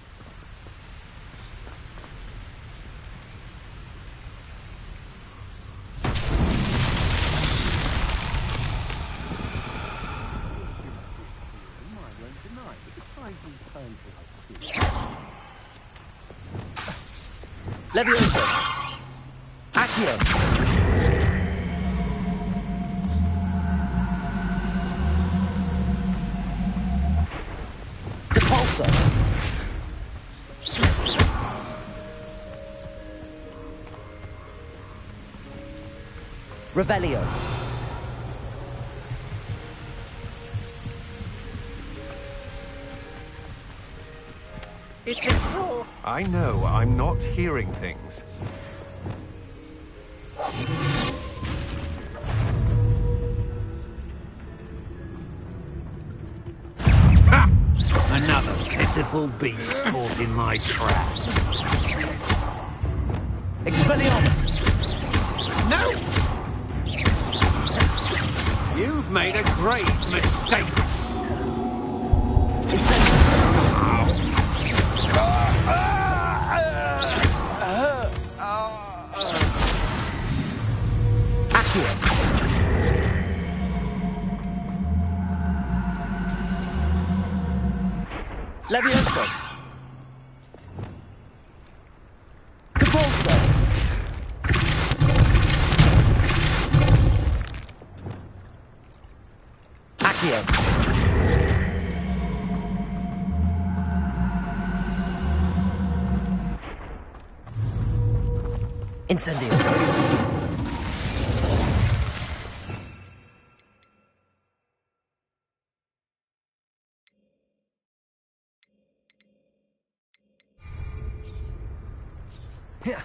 Levioso. Accio. Depulso. Revelio. It's a fraud. I know, I'm not hearing things. Ha! Another pitiful beast caught in my trap. Expelliarmus. No! You've made a grave mistake. Levioso. Compulso. Accio. Incendio. Yeah.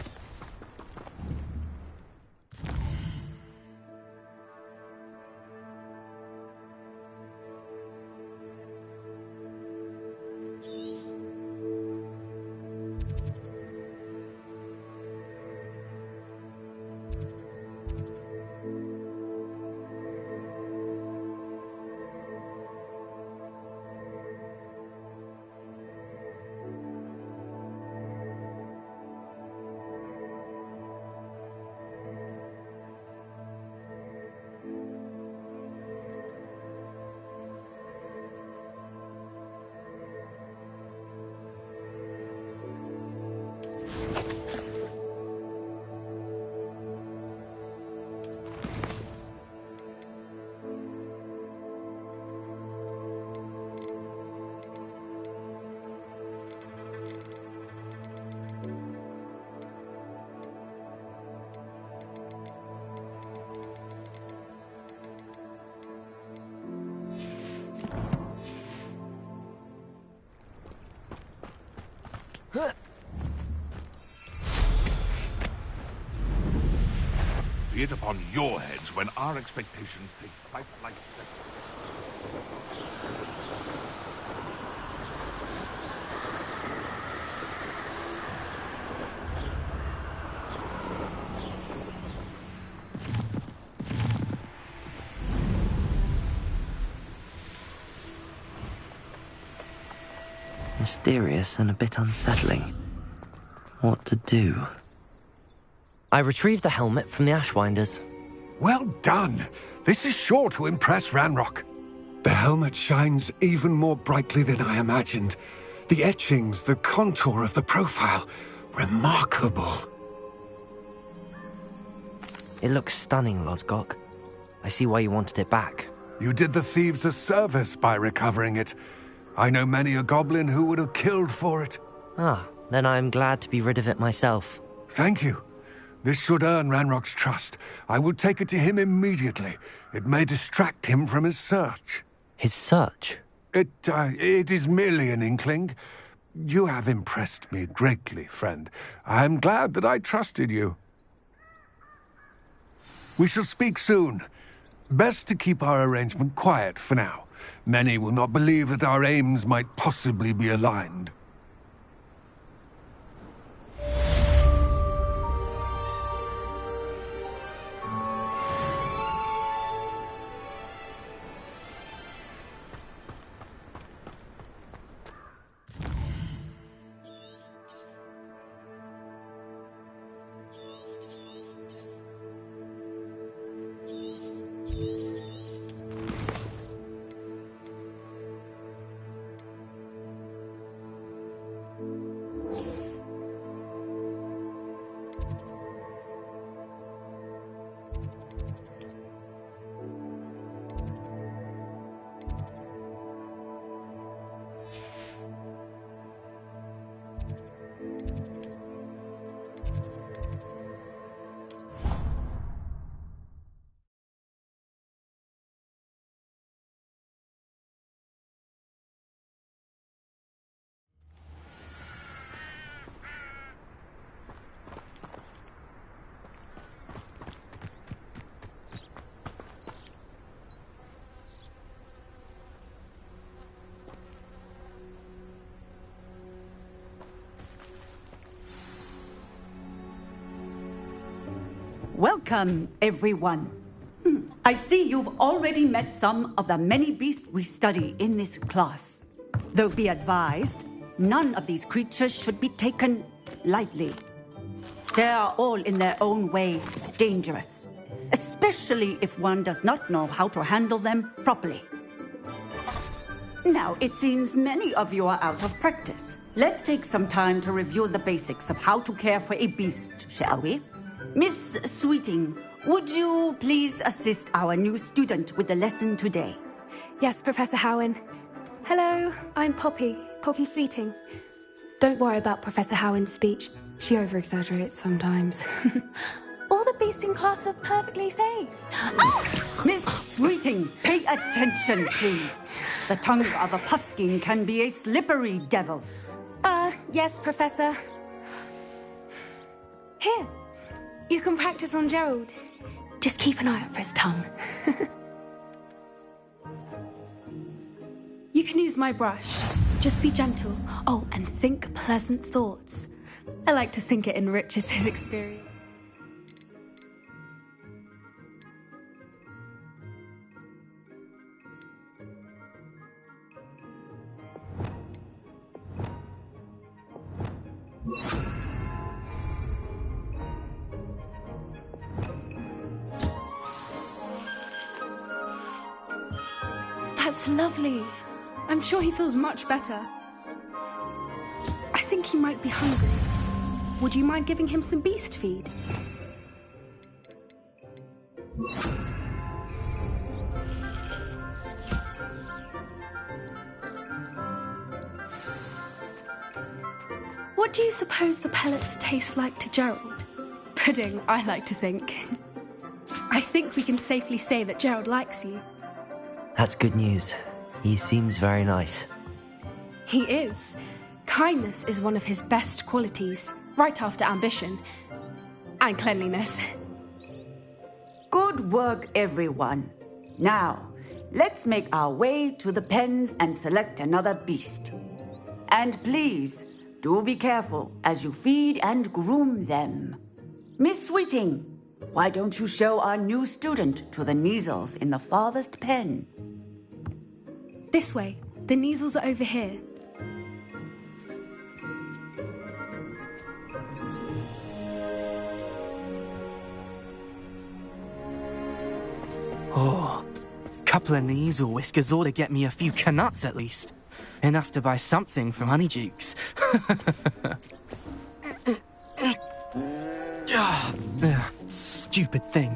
be it upon your heads when our expectations take flight like Mysterious and a bit unsettling. What to do? I retrieved the helmet from the Ashwinders. Well done! This is sure to impress Ranrock. The helmet shines even more brightly than I imagined. The etchings, the contour of the profile. Remarkable. It looks stunning, Lodgok. I see why you wanted it back. You did the thieves a service by recovering it. I know many a goblin who would have killed for it. Ah, then I am glad to be rid of it myself. Thank you. This should earn Ranrock's trust. I will take it to him immediately. It may distract him from his search. His search? It is merely an inkling. You have impressed me greatly, friend. I am glad that I trusted you. We shall speak soon. Best to keep our arrangement quiet for now. Many will not believe that our aims might possibly be aligned. Welcome, everyone. I see you've already met some of the many beasts we study in this class. Though be advised, none of these creatures should be taken lightly. They are all in their own way dangerous, especially if one does not know how to handle them properly. Now, it seems many of you are out of practice. Let's take some time to review the basics of how to care for a beast, shall we? Miss Sweeting, would you please assist our new student with the lesson today? Yes, Professor Howen. Hello, I'm Poppy Sweeting. Don't worry about Professor Howen's speech. She over-exaggerates sometimes. All the beasts in class are perfectly safe. Miss Sweeting, pay attention, please. The tongue of a puffskein can be a slippery devil. Yes, Professor. Here, you can practice on Gerald. Just keep an eye out for his tongue. You can use my brush. Just be gentle. Oh, and think pleasant thoughts. I like to think it enriches his experience. That's lovely. I'm sure he feels much better. I think he might be hungry. Would you mind giving him some beast feed? What do you suppose the pellets taste like to Gerald? Pudding, I like to think. I think we can safely say that Gerald likes you. That's good news. He seems very nice. He is. Kindness is one of his best qualities, right after ambition. And cleanliness. Good work, everyone. Now, let's make our way to the pens and select another beast. And please, do be careful as you feed and groom them. Miss Sweeting, why don't you show our new student to the Neasels in the farthest pen? This way. The Neasels are over here. Oh, couple of Neasel whiskers ought to get me a few canuts at least. Enough to buy something from Honeydukes. Stupid thing.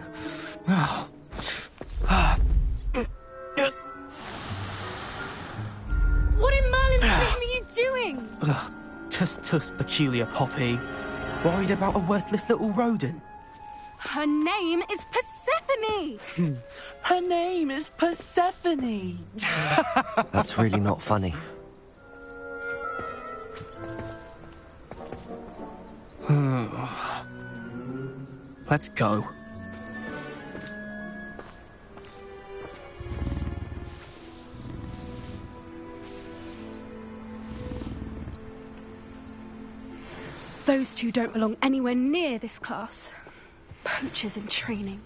What in Merlin's name are you doing? Tuss, peculiar Poppy. Worried about a worthless little rodent? Her name is Persephone! Her name is Persephone! That's really not funny. Let's go. Those two don't belong anywhere near this class. Poachers in training.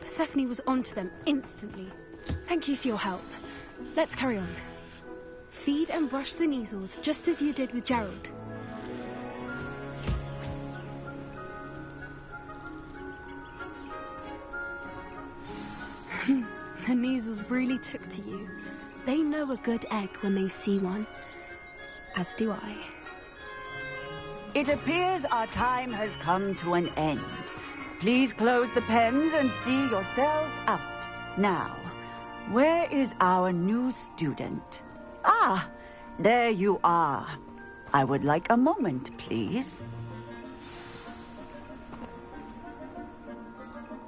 Persephone was onto them instantly. Thank you for your help. Let's carry on. Feed and brush the Neasels just as you did with Gerald. The Neasels really took to you. They know a good egg when they see one. As do I. It appears our time has come to an end. Please close the pens and see yourselves out. Now, where is our new student? Ah, there you are. I would like a moment, please.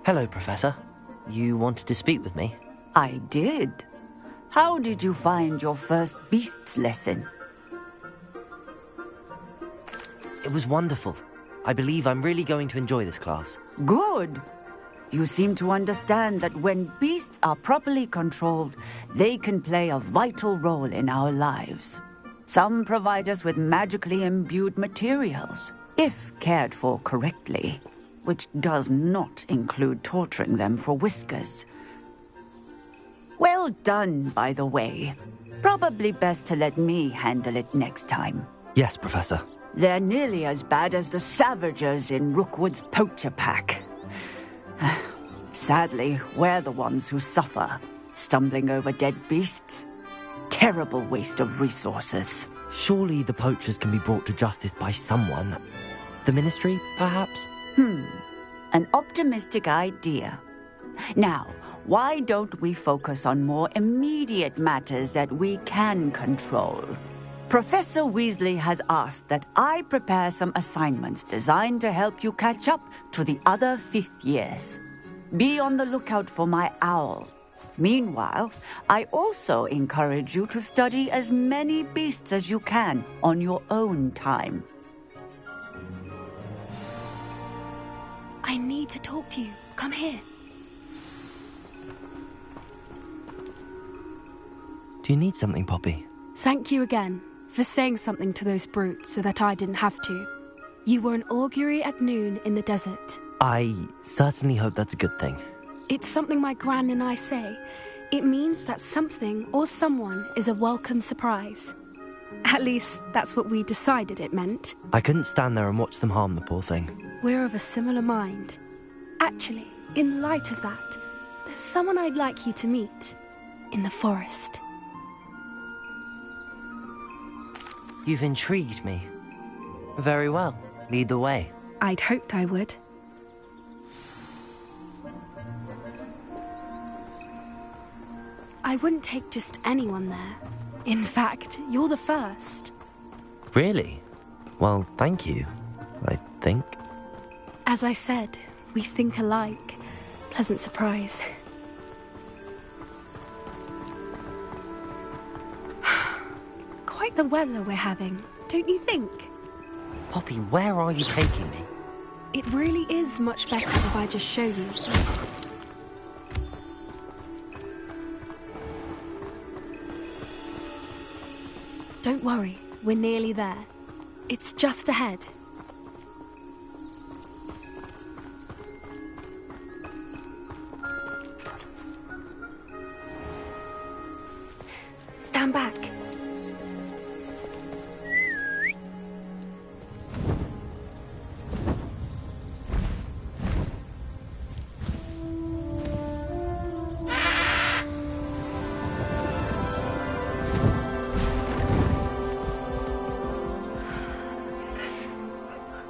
Hello, Professor. You wanted to speak with me? I did. How did you find your first beasts lesson? It was wonderful. I believe I'm really going to enjoy this class. Good. You seem to understand that when beasts are properly controlled, they can play a vital role in our lives. Some provide us with magically imbued materials, if cared for correctly, which does not include torturing them for whiskers. Well done, by the way. Probably best to let me handle it next time. Yes, Professor. They're nearly as bad as the Savagers in Rookwood's poacher pack. Sadly, we're the ones who suffer, stumbling over dead beasts. Terrible waste of resources. Surely the poachers can be brought to justice by someone. The Ministry, perhaps? An optimistic idea. Now, why don't we focus on more immediate matters that we can control? Professor Weasley has asked that I prepare some assignments designed to help you catch up to the other fifth years. Be on the lookout for my owl. Meanwhile, I also encourage you to study as many beasts as you can on your own time. I need to talk to you. Come here. Do you need something, Poppy? Thank you again for saying something to those brutes so that I didn't have to. You were an augury at noon in the desert. I certainly hope that's a good thing. It's something my gran and I say. It means that something or someone is a welcome surprise. At least, that's what we decided it meant. I couldn't stand there and watch them harm the poor thing. We're of a similar mind. Actually, in light of that, there's someone I'd like you to meet. In the forest. You've intrigued me. Very well. Lead the way. I'd hoped I would. I wouldn't take just anyone there. In fact, you're the first. Really? Well, thank you, I think. As I said, we think alike. Pleasant surprise. Quite the weather we're having, don't you think? Poppy, where are you taking me? It really is much better if I just show you. Don't worry, we're nearly there. It's just ahead. Stand back.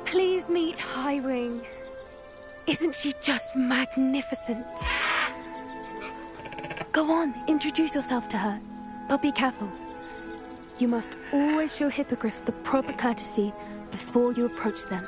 Please meet Highwing. Isn't she just magnificent? Go on, introduce yourself to her. But be careful. You must always show hippogriffs the proper courtesy before you approach them.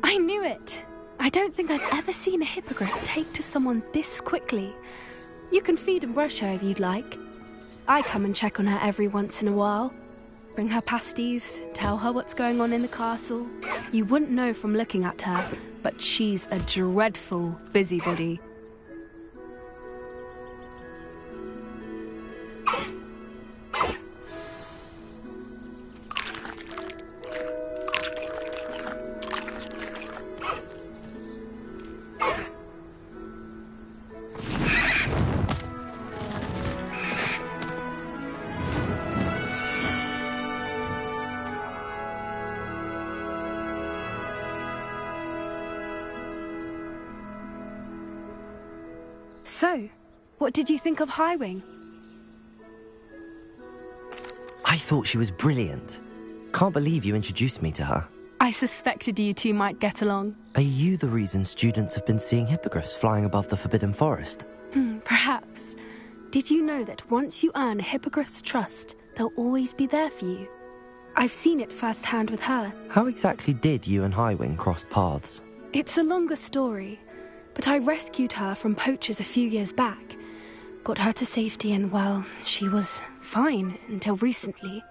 I knew it! I don't think I've ever seen a hippogriff take to someone this quickly. You can feed and brush her if you'd like. I come and check on her every once in a while. Bring her pasties, tell her what's going on in the castle. You wouldn't know from looking at her, but she's a dreadful busybody. So, what did you think of Highwing? I thought she was brilliant. Can't believe you introduced me to her. I suspected you two might get along. Are you the reason students have been seeing hippogriffs flying above the Forbidden Forest? Perhaps. Did you know that once you earn a hippogriff's trust, they'll always be there for you? I've seen it firsthand with her. How exactly did you and Highwing cross paths? It's a longer story, but I rescued her from poachers a few years back. Got her to safety and, well, she was fine until recently.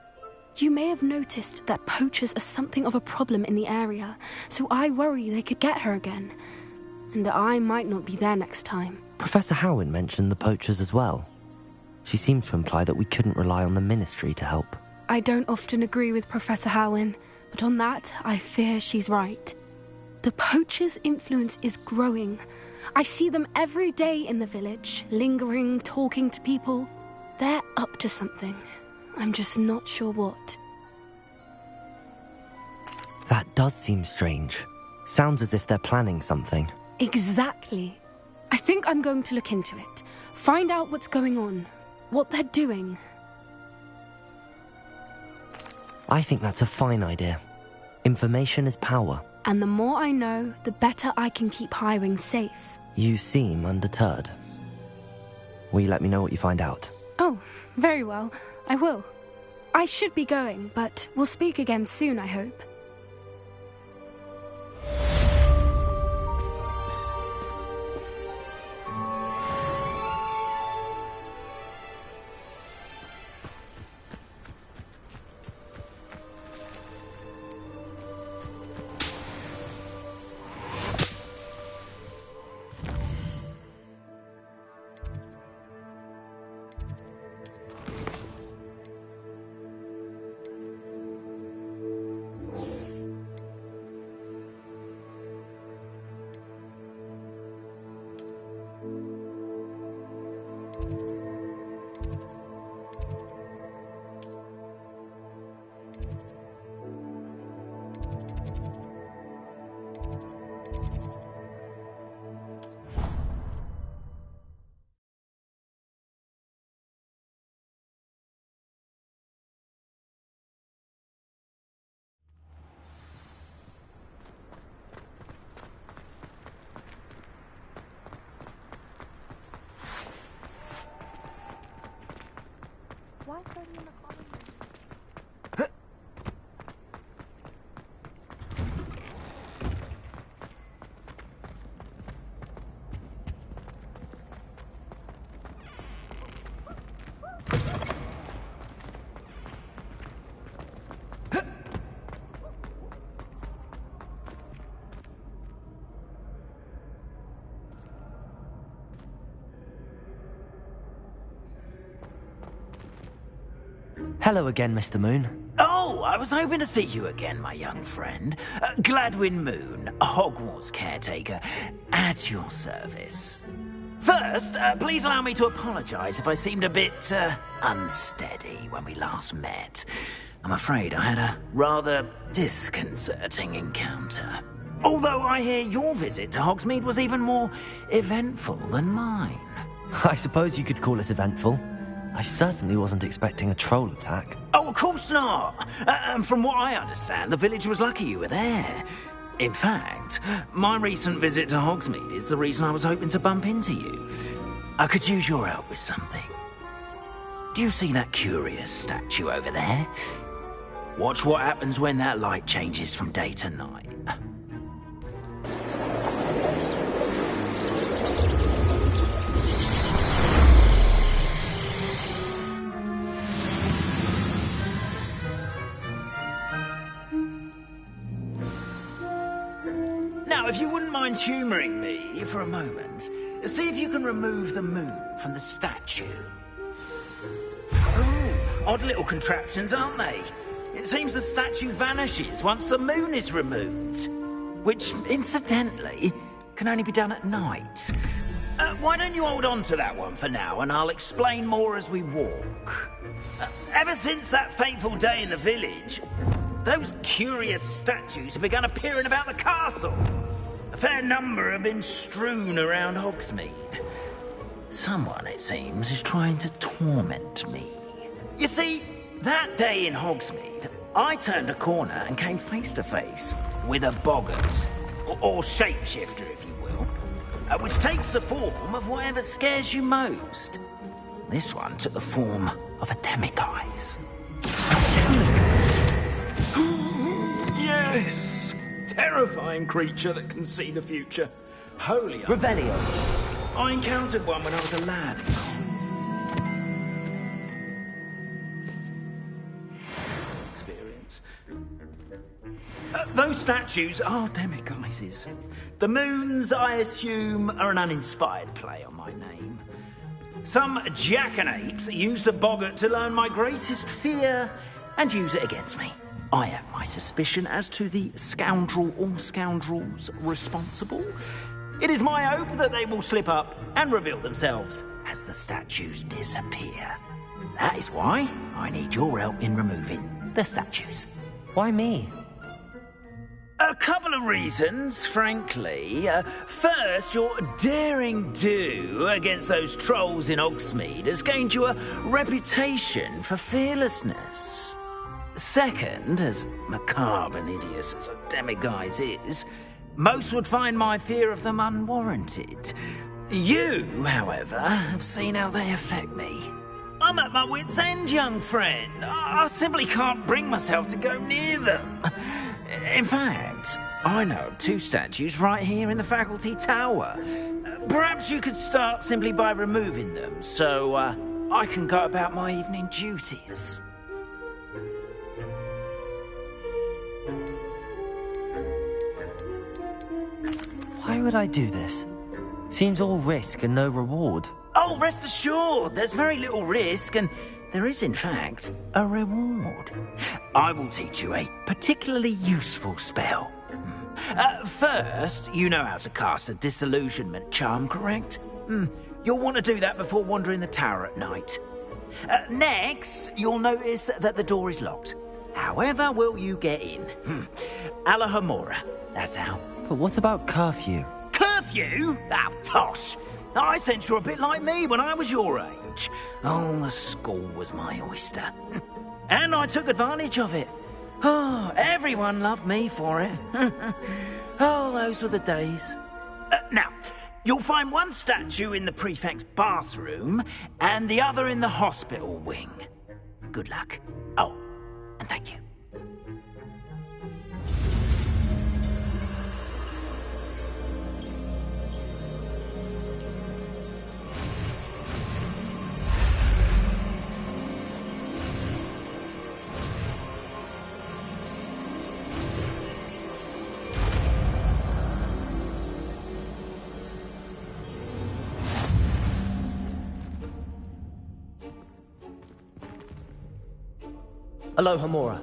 You may have noticed that poachers are something of a problem in the area, so I worry they could get her again. And I might not be there next time. Professor Howin mentioned the poachers as well. She seemed to imply that we couldn't rely on the Ministry to help. I don't often agree with Professor Howin, but on that, I fear she's right. The poachers' influence is growing. I see them every day in the village, lingering, talking to people. They're up to something. I'm just not sure what. That does seem strange. Sounds as if they're planning something. Exactly. I think I'm going to look into it. Find out what's going on. What they're doing. I think that's a fine idea. Information is power. And the more I know, the better I can keep Highwing safe. You seem undeterred. Will you let me know what you find out? Oh, very well. I will. I should be going, but we'll speak again soon, I hope. Hello again, Mr. Moon. Oh, I was hoping to see you again, my young friend. Gladwin Moon, Hogwarts caretaker, at your service. First, please allow me to apologise if I seemed a bit unsteady when we last met. I'm afraid I had a rather disconcerting encounter. Although I hear your visit to Hogsmeade was even more eventful than mine. I suppose you could call it eventful. I certainly wasn't expecting a troll attack. Oh, of course not. And from what I understand, the village was lucky you were there. In fact, my recent visit to Hogsmeade is the reason I was hoping to bump into you. I could use your help with something. Do you see that curious statue over there? Watch what happens when that light changes from day to night. Now, if you wouldn't mind humouring me for a moment, see if you can remove the moon from the statue. Oh, odd little contraptions, aren't they? It seems the statue vanishes once the moon is removed. Which, incidentally, can only be done at night. Why don't you hold on to that one for now, and I'll explain more as we walk. Ever since that fateful day in the village, those curious statues have begun appearing about the castle. A fair number have been strewn around Hogsmeade. Someone, it seems, is trying to torment me. You see, that day in Hogsmeade, I turned a corner and came face to face with a boggart, or shapeshifter, if you will, which takes the form of whatever scares you most. This one took the form of a demiguise. Yes! Terrifying creature that can see the future. Holy... Revelio. I encountered one when I was a lad. Experience. Those statues are demiguises. The moons, I assume, are an uninspired play on my name. Some jackanapes used a boggart to learn my greatest fear and use it against me. I have my suspicion as to the scoundrel or scoundrels responsible. It is my hope that they will slip up and reveal themselves as the statues disappear. That is why I need your help in removing the statues. Why me? A couple of reasons, frankly. First, your daring do against those trolls in Hogsmeade has gained you a reputation for fearlessness. Second, as macabre and hideous as a demiguise is, most would find my fear of them unwarranted. You, however, have seen how they affect me. I'm at my wit's end, young friend. I simply can't bring myself to go near them. In fact, I know of two statues right here in the faculty tower. Perhaps you could start simply by removing them, so I can go about my evening duties. Why would I do this? Seems all risk and no reward. Oh, rest assured, there's very little risk, and there is, in fact, a reward. I will teach you a particularly useful spell. First, you know how to cast a disillusionment charm, correct? You'll want to do that before wandering the tower at night. Next, you'll notice that the door is locked. However will you get in? Alahomora, that's how. But what about curfew? Curfew? Oh, tosh. I sense you're a bit like me when I was your age. Oh, the school was my oyster. And I took advantage of it. Oh, everyone loved me for it. Oh, those were the days. Now, you'll find one statue in the prefect's bathroom and the other in the hospital wing. Good luck. Oh, and thank you. Aloha Mora.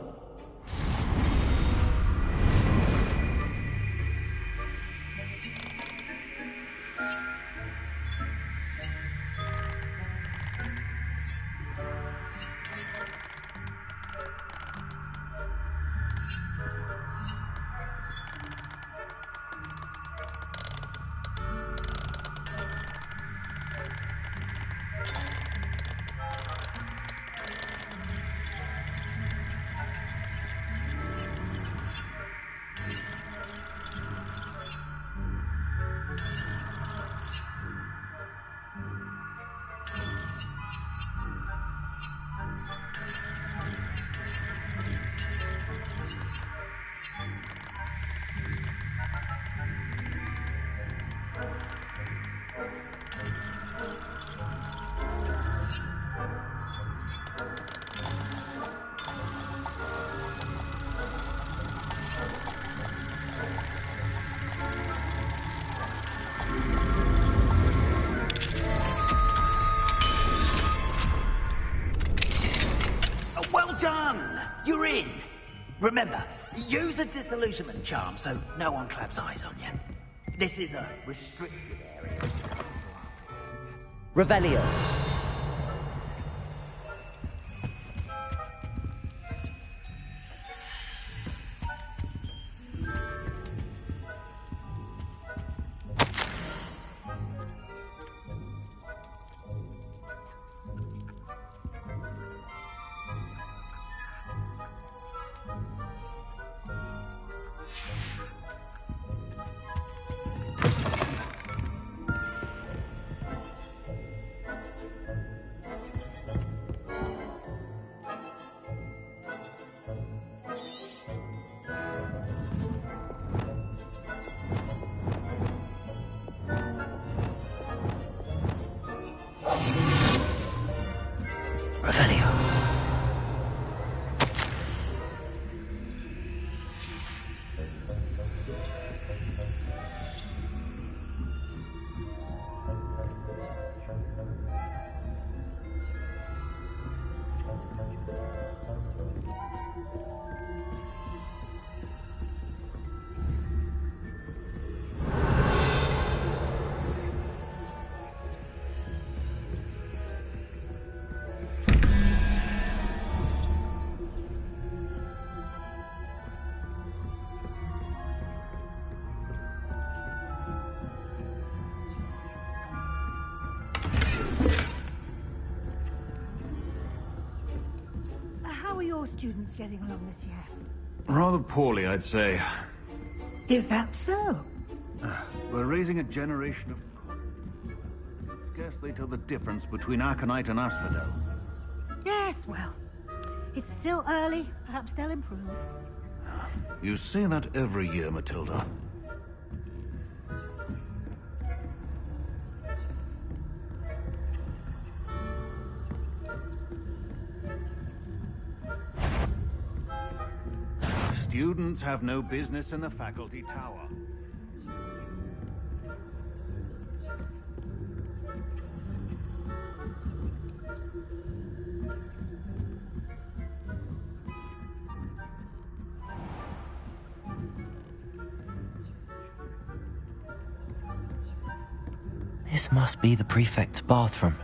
You're in. Remember, use a disillusionment charm so no one claps eyes on you. This is a restricted area. Revelio. How are your students getting along this year? Rather poorly, I'd say. Is that so? We're raising a generation of... Scarcely tell the difference between Aconite and Asphodel. Yes, well, it's still early. Perhaps they'll improve. You say that every year, Matilda. Students have no business in the faculty tower. This must be the prefect's bathroom.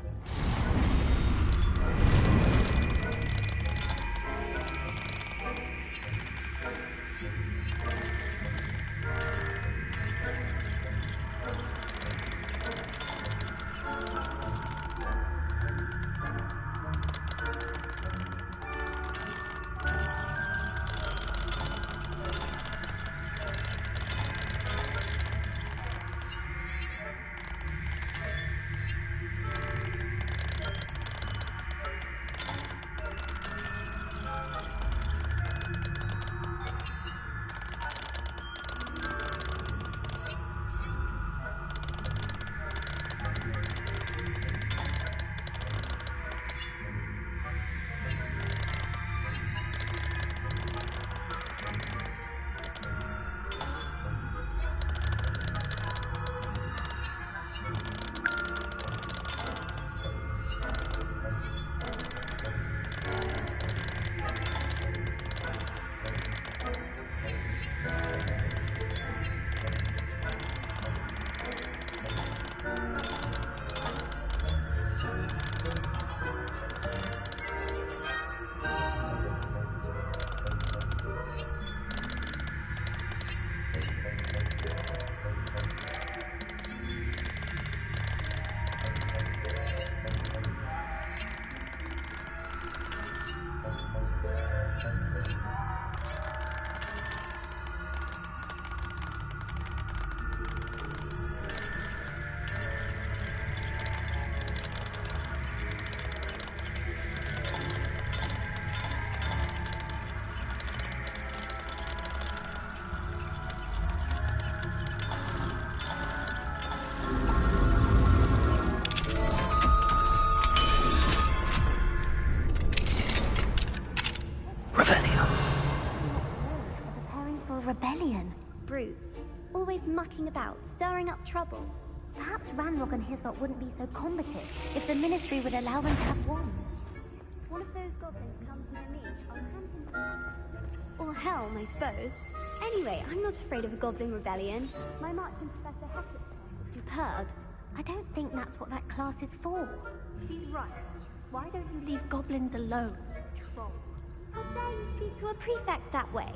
for a rebellion. Brutes. Always mucking about, stirring up trouble. Perhaps Ranrock and Hislop wouldn't be so combative if the Ministry would allow them to have wands. If one of those goblins comes near me, I'll cramp him. Or helm, I suppose. Anyway, I'm not afraid of a goblin rebellion. My marksman Professor Hector's class is superb. I don't think that's what that class is for. She's right. Why don't you leave goblins alone, troll? How dare you speak to a prefect that way?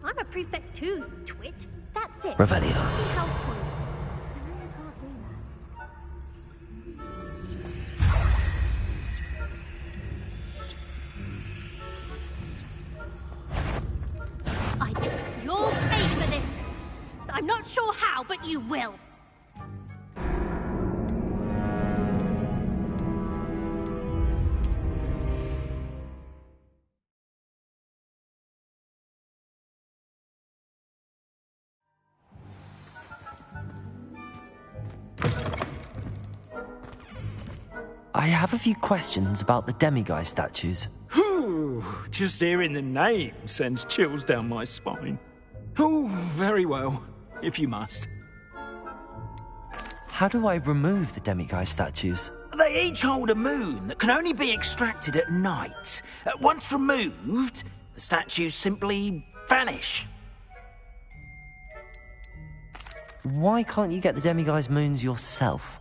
I'm a prefect too, you twit. That's it. Revelio. Be helpful. I really can't do that. You'll pay for this. I'm not sure how, but you will. I have a few questions about the demiguise statues. Whew, just hearing the name sends chills down my spine. Oh, very well, if you must. How do I remove the demiguise statues? They each hold a moon that can only be extracted at night. Once removed, the statues simply vanish. Why can't you get the demiguise moons yourself?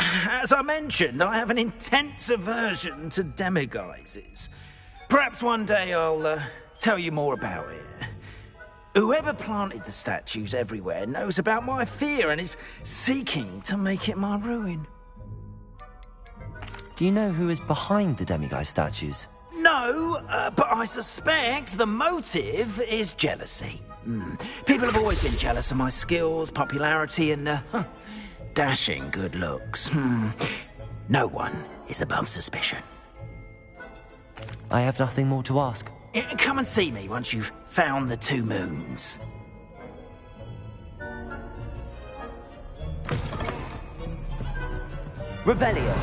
As I mentioned, I have an intense aversion to demiguises. Perhaps one day I'll tell you more about it. Whoever planted the statues everywhere knows about my fear and is seeking to make it my ruin. Do you know who is behind the demiguise statues? No, but I suspect the motive is jealousy. People have always been jealous of my skills, popularity, and dashing good looks. No one is above suspicion. I have nothing more to ask. Come and see me once you've found the 2 moons. Revelio.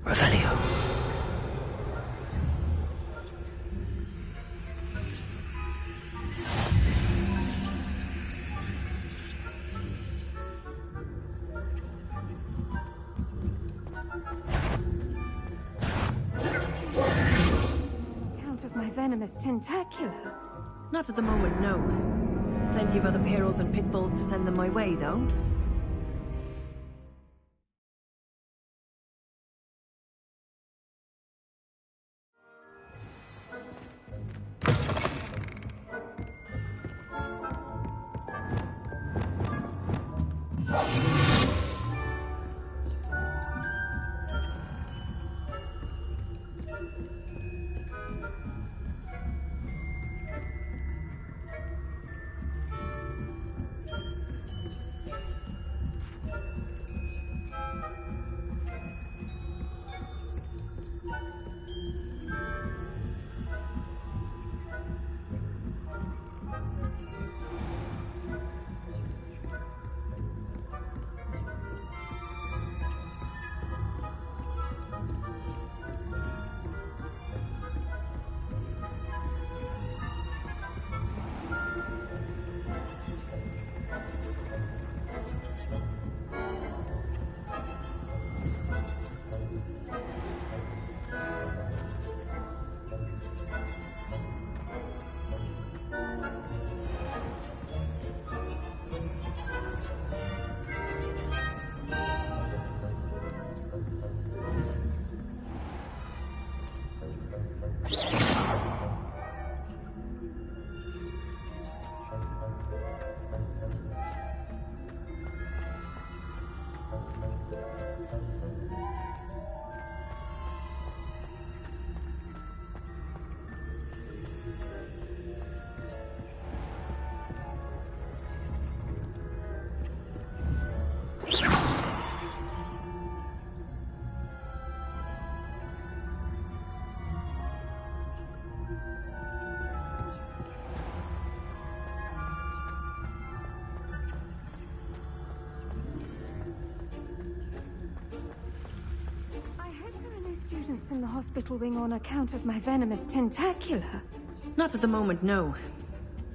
Revelio. Count of my venomous tentacular. Not at the moment, no. Plenty of other perils and pitfalls to send them my way, though. hospital wing on account of my venomous tentacula. Not at the moment, no.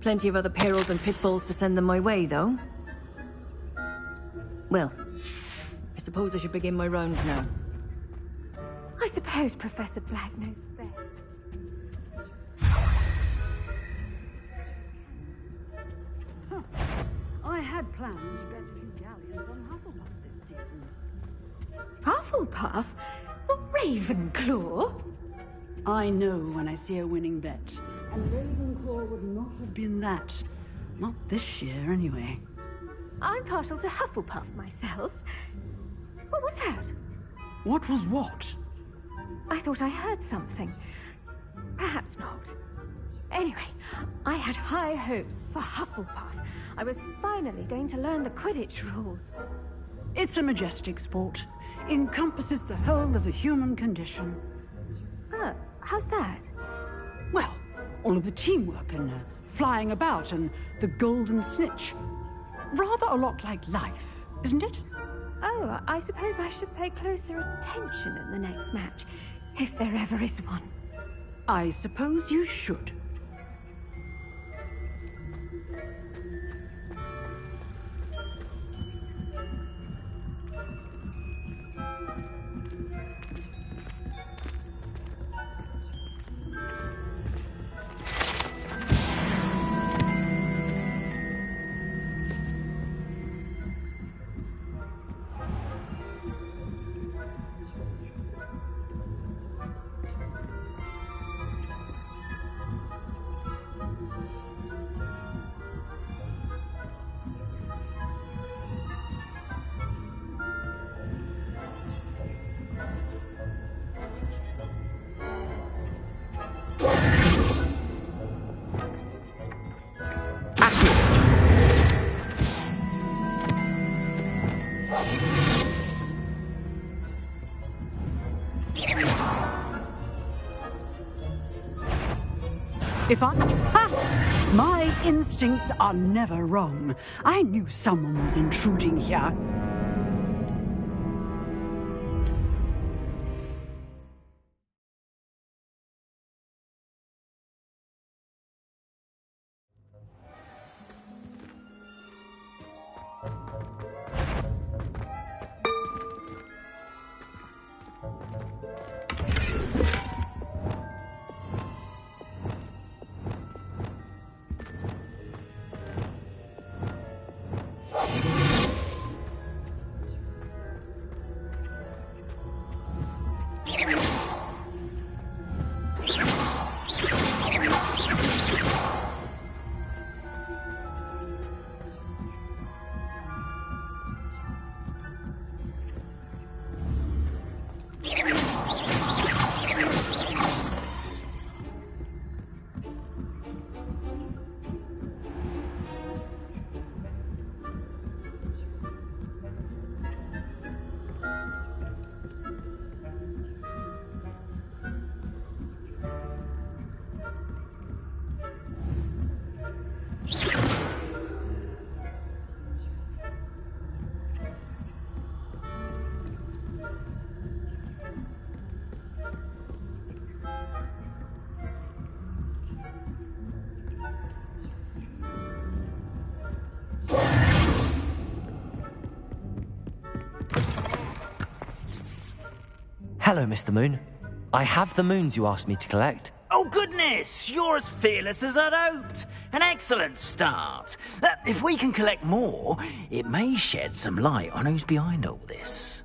Plenty of other perils and pitfalls to send them my way, though. Well, I suppose I should begin my rounds now. I suppose Professor Black knows best. I had plans to bet a few galleons on Hufflepuff this season. Hufflepuff? Not Ravenclaw? I know when I see a winning bet. And Ravenclaw would not have been that. Not this year, anyway. I'm partial to Hufflepuff myself. What was that? What was what? I thought I heard something. Perhaps not. Anyway, I had high hopes for Hufflepuff. I was finally going to learn the Quidditch rules. It's a majestic sport. Encompasses the whole of the human condition. Oh, how's that? Well, all of the teamwork and flying about and the golden snitch. Rather a lot like life, isn't it? Oh, I suppose I should pay closer attention in the next match, if there ever is one. I suppose you should. If I... Ha! My instincts are never wrong. I knew someone was intruding here. Hello, Mr. Moon. I have the moons you asked me to collect. Oh, goodness! You're as fearless as I'd hoped. An excellent start. If we can collect more, it may shed some light on who's behind all this.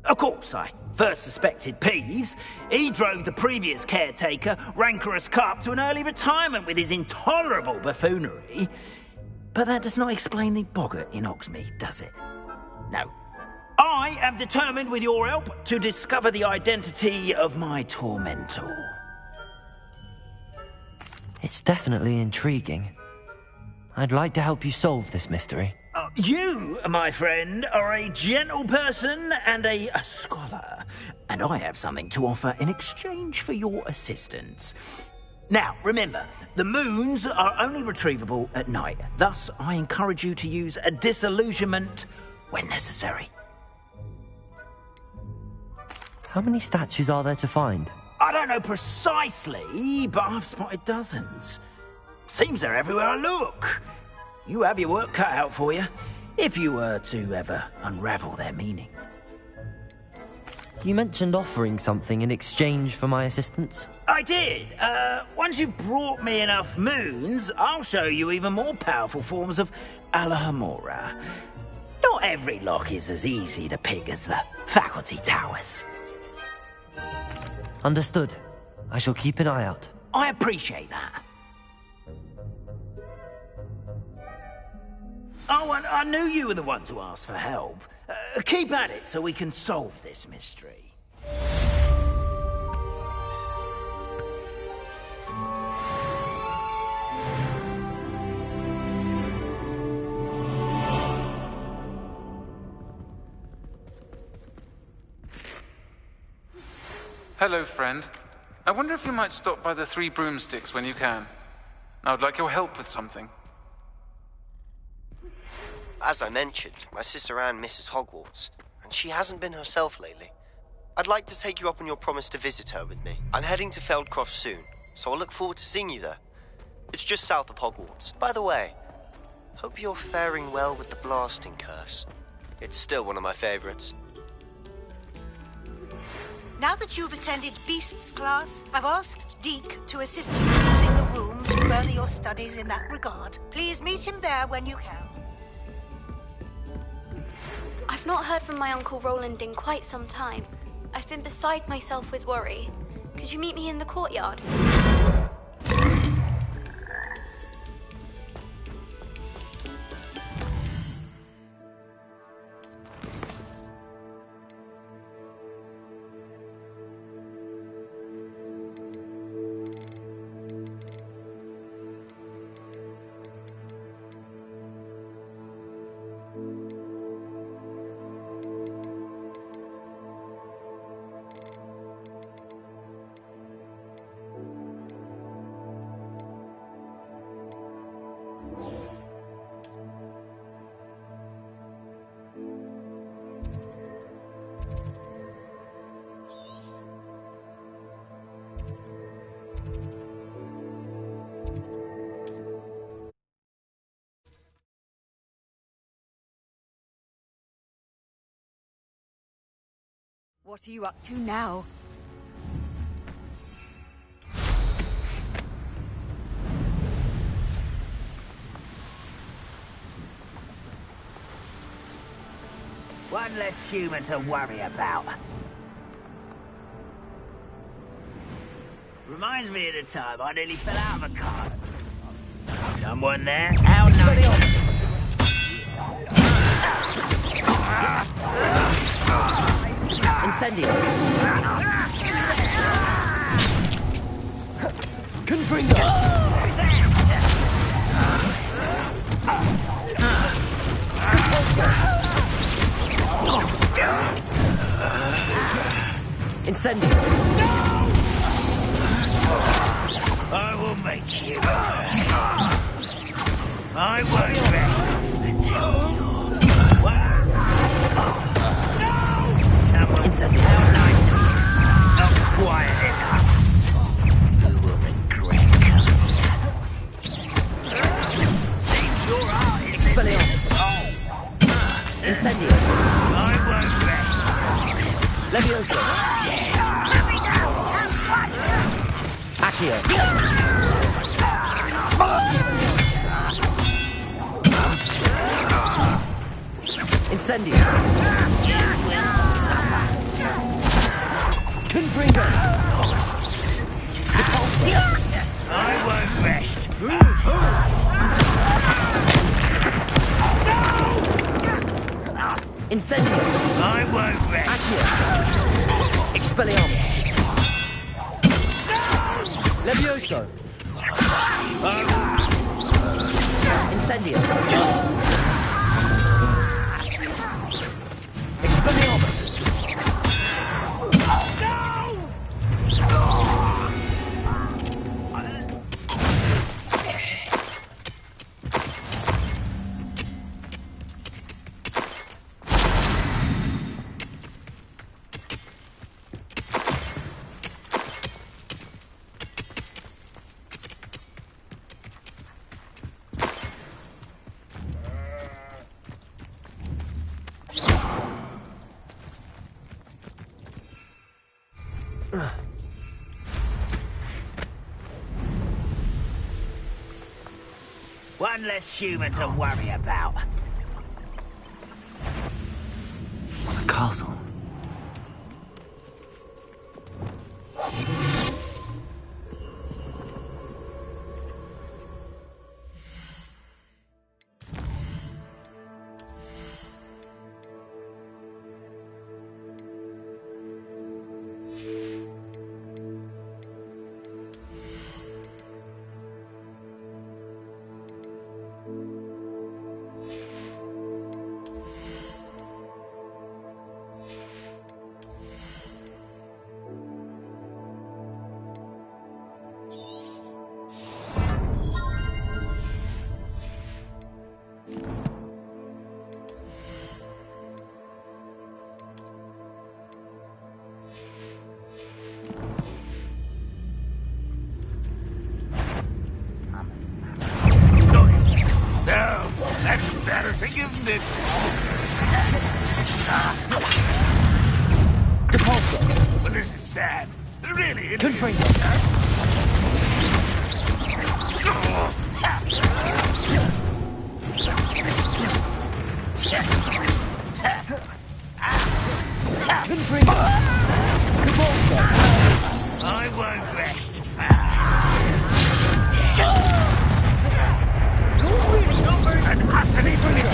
Of course, I first suspected Peeves. He drove the previous caretaker, Rancorous Carp, to an early retirement with his intolerable buffoonery. But that does not explain the boggart in Hogsmeade, does it? No. I am determined, with your help, to discover the identity of my tormentor. It's definitely intriguing. I'd like to help you solve this mystery. You, my friend, are a gentle person and a scholar, and I have something to offer in exchange for your assistance. Now, remember, the moons are only retrievable at night. Thus, I encourage you to use a disillusionment when necessary. How many statues are there to find? I don't know precisely, but I've spotted dozens. Seems they're everywhere I look. You have your work cut out for you, if you were to ever unravel their meaning. You mentioned offering something in exchange for my assistance? I did. Once you've brought me enough moons, I'll show you even more powerful forms of Alohomora. Not every lock is as easy to pick as the faculty towers. Understood. I shall keep an eye out. I appreciate that. Oh, and I knew you were the one to ask for help. Keep at it so we can solve this mystery. Hello, friend. I wonder if you might stop by the Three Broomsticks when you can. I would like your help with something. As I mentioned, my sister Anne misses Hogwarts, and she hasn't been herself lately. I'd like to take you up on your promise to visit her with me. I'm heading to Feldcroft soon, so I'll look forward to seeing you there. It's just south of Hogwarts. By the way, hope you're faring well with the blasting curse. It's still one of my favorites. Now that you've attended Beasts class, I've asked Deke to assist you using the room to further your studies in that regard. Please meet him there when you can. I've not heard from my Uncle Roland in quite some time. I've been beside myself with worry. Could you meet me in the courtyard? What are you up to now? One less human to worry about. Reminds me of the time I nearly fell out of a car. Someone there? How nice. Incendio. Confringo. Incendio. I will make you. I won't rest until you're... Incendio. How nice of you. Not quiet enough. You will regret coming. Seems your art is Expelliarmus. Incendio. I won't rest. Levioso. Accio. Incendio. Confringo. I won't rest. Incendio. I won't rest. Accio. Expelliarmus. Levioso. Incendio. Expelliarmus. One less human to worry about. The castle. Isn't it? Depulso. Well, this is sad. Really, it Confringo. Confringo. Depulso. I won't rest. You're really not very... An utterly Potato.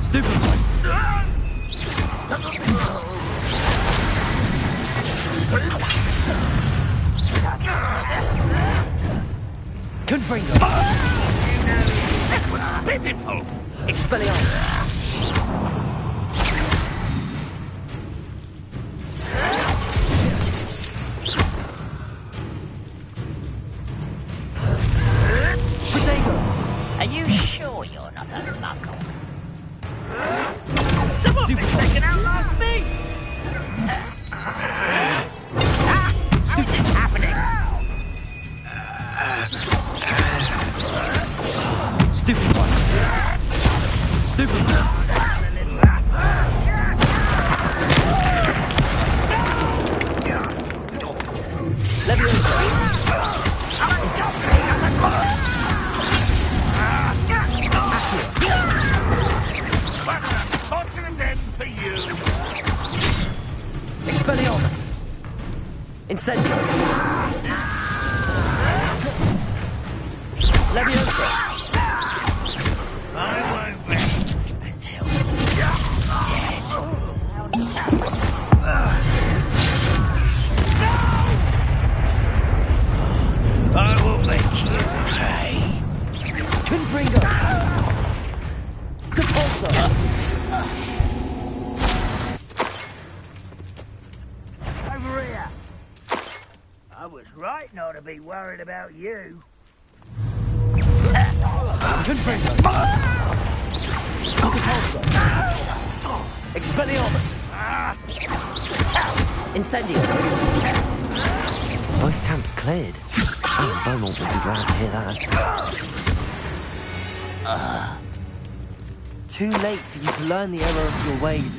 Stupid one. Confringo. That was pitiful. Expelliarmus. Are you sure you're not a muggle? Someone can outlast me! How is this happening? Stupid one. Stupid one. Expelliarmus! Incendio! Leviosa! I won't rest until you're dead. I will make you pay. Confringo! Depulso! Over here. I was right not to be worried about you. Confringo! Depulso! Expelliarmus! Incendio! Both camps cleared. Alan Beaumont would be glad to hear that. Too late for you to learn the error of your ways.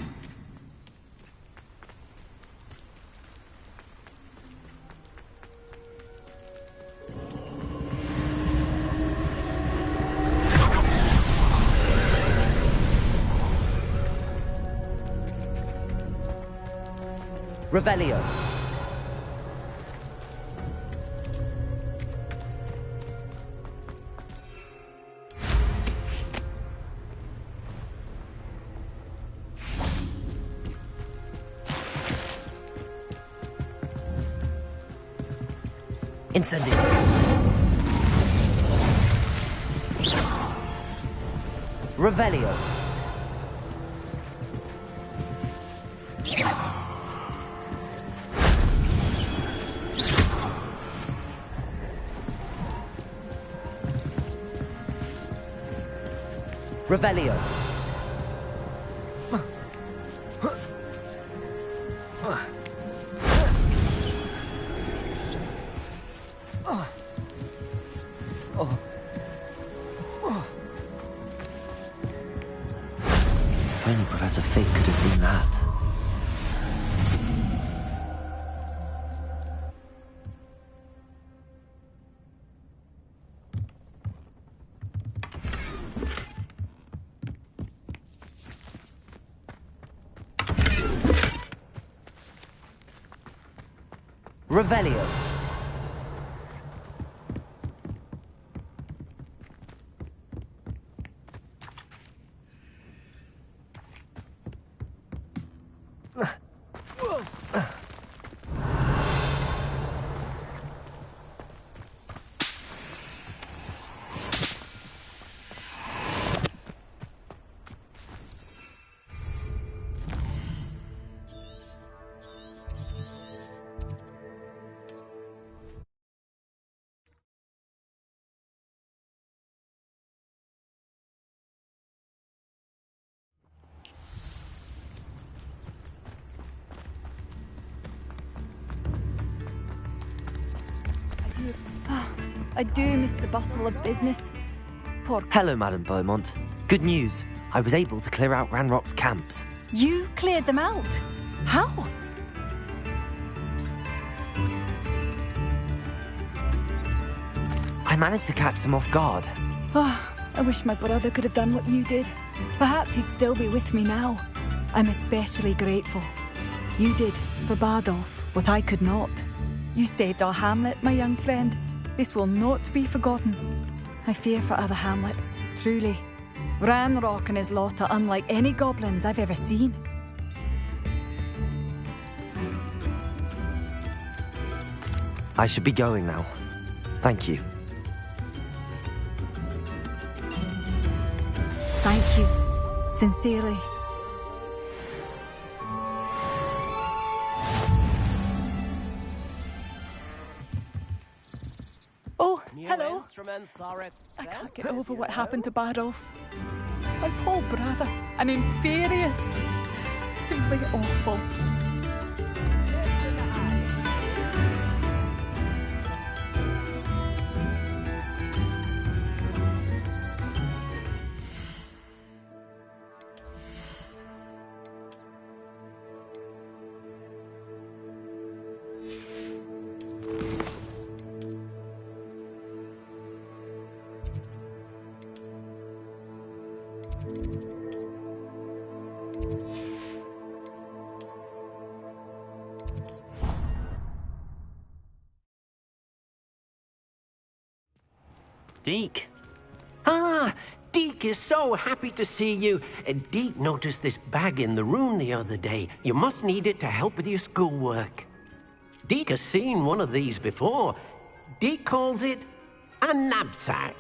Revelio. Incendio. Revelio. Revelio. If only Professor Fig could have seen that. Revelio. I do miss the bustle of business. Poor... Hello, Madam Beaumont. Good news. I was able to clear out Ranrock's camps. You cleared them out? How? I managed to catch them off guard. Oh, I wish my brother could have done what you did. Perhaps he'd still be with me now. I'm especially grateful. You did, for Bardolph, what I could not. You saved our hamlet, my young friend. This will not be forgotten. I fear for other hamlets, truly. Ranrock and his lot are unlike any goblins I've ever seen. I should be going now. Thank you. Thank you. Sincerely. Oh, hello. I can't get over what happened to Bardolph. My poor brother, an inferious. Simply awful. Deke. Ah, Deke is so happy to see you. Deke noticed this bag in the room the other day. You must need it to help with your schoolwork. Deke has seen one of these before. Deke calls it a knapsack.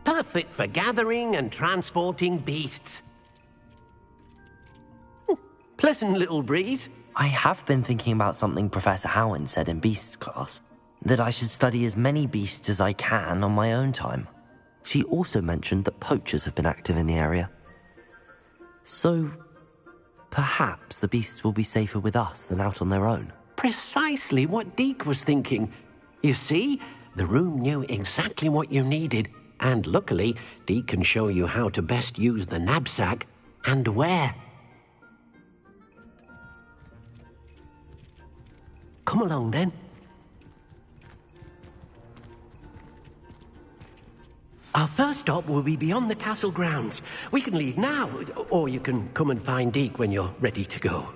Perfect for gathering and transporting beasts. Pleasant little breeze. I have been thinking about something Professor Howin said in Beasts class, that I should study as many beasts as I can on my own time. She also mentioned that poachers have been active in the area. So, perhaps the beasts will be safer with us than out on their own. Precisely what Deke was thinking. You see, the room knew exactly what you needed, and luckily, Deke can show you how to best use the knapsack and where. Come along, then. Our first stop will be beyond the castle grounds. We can leave now, or you can come and find Deke when you're ready to go.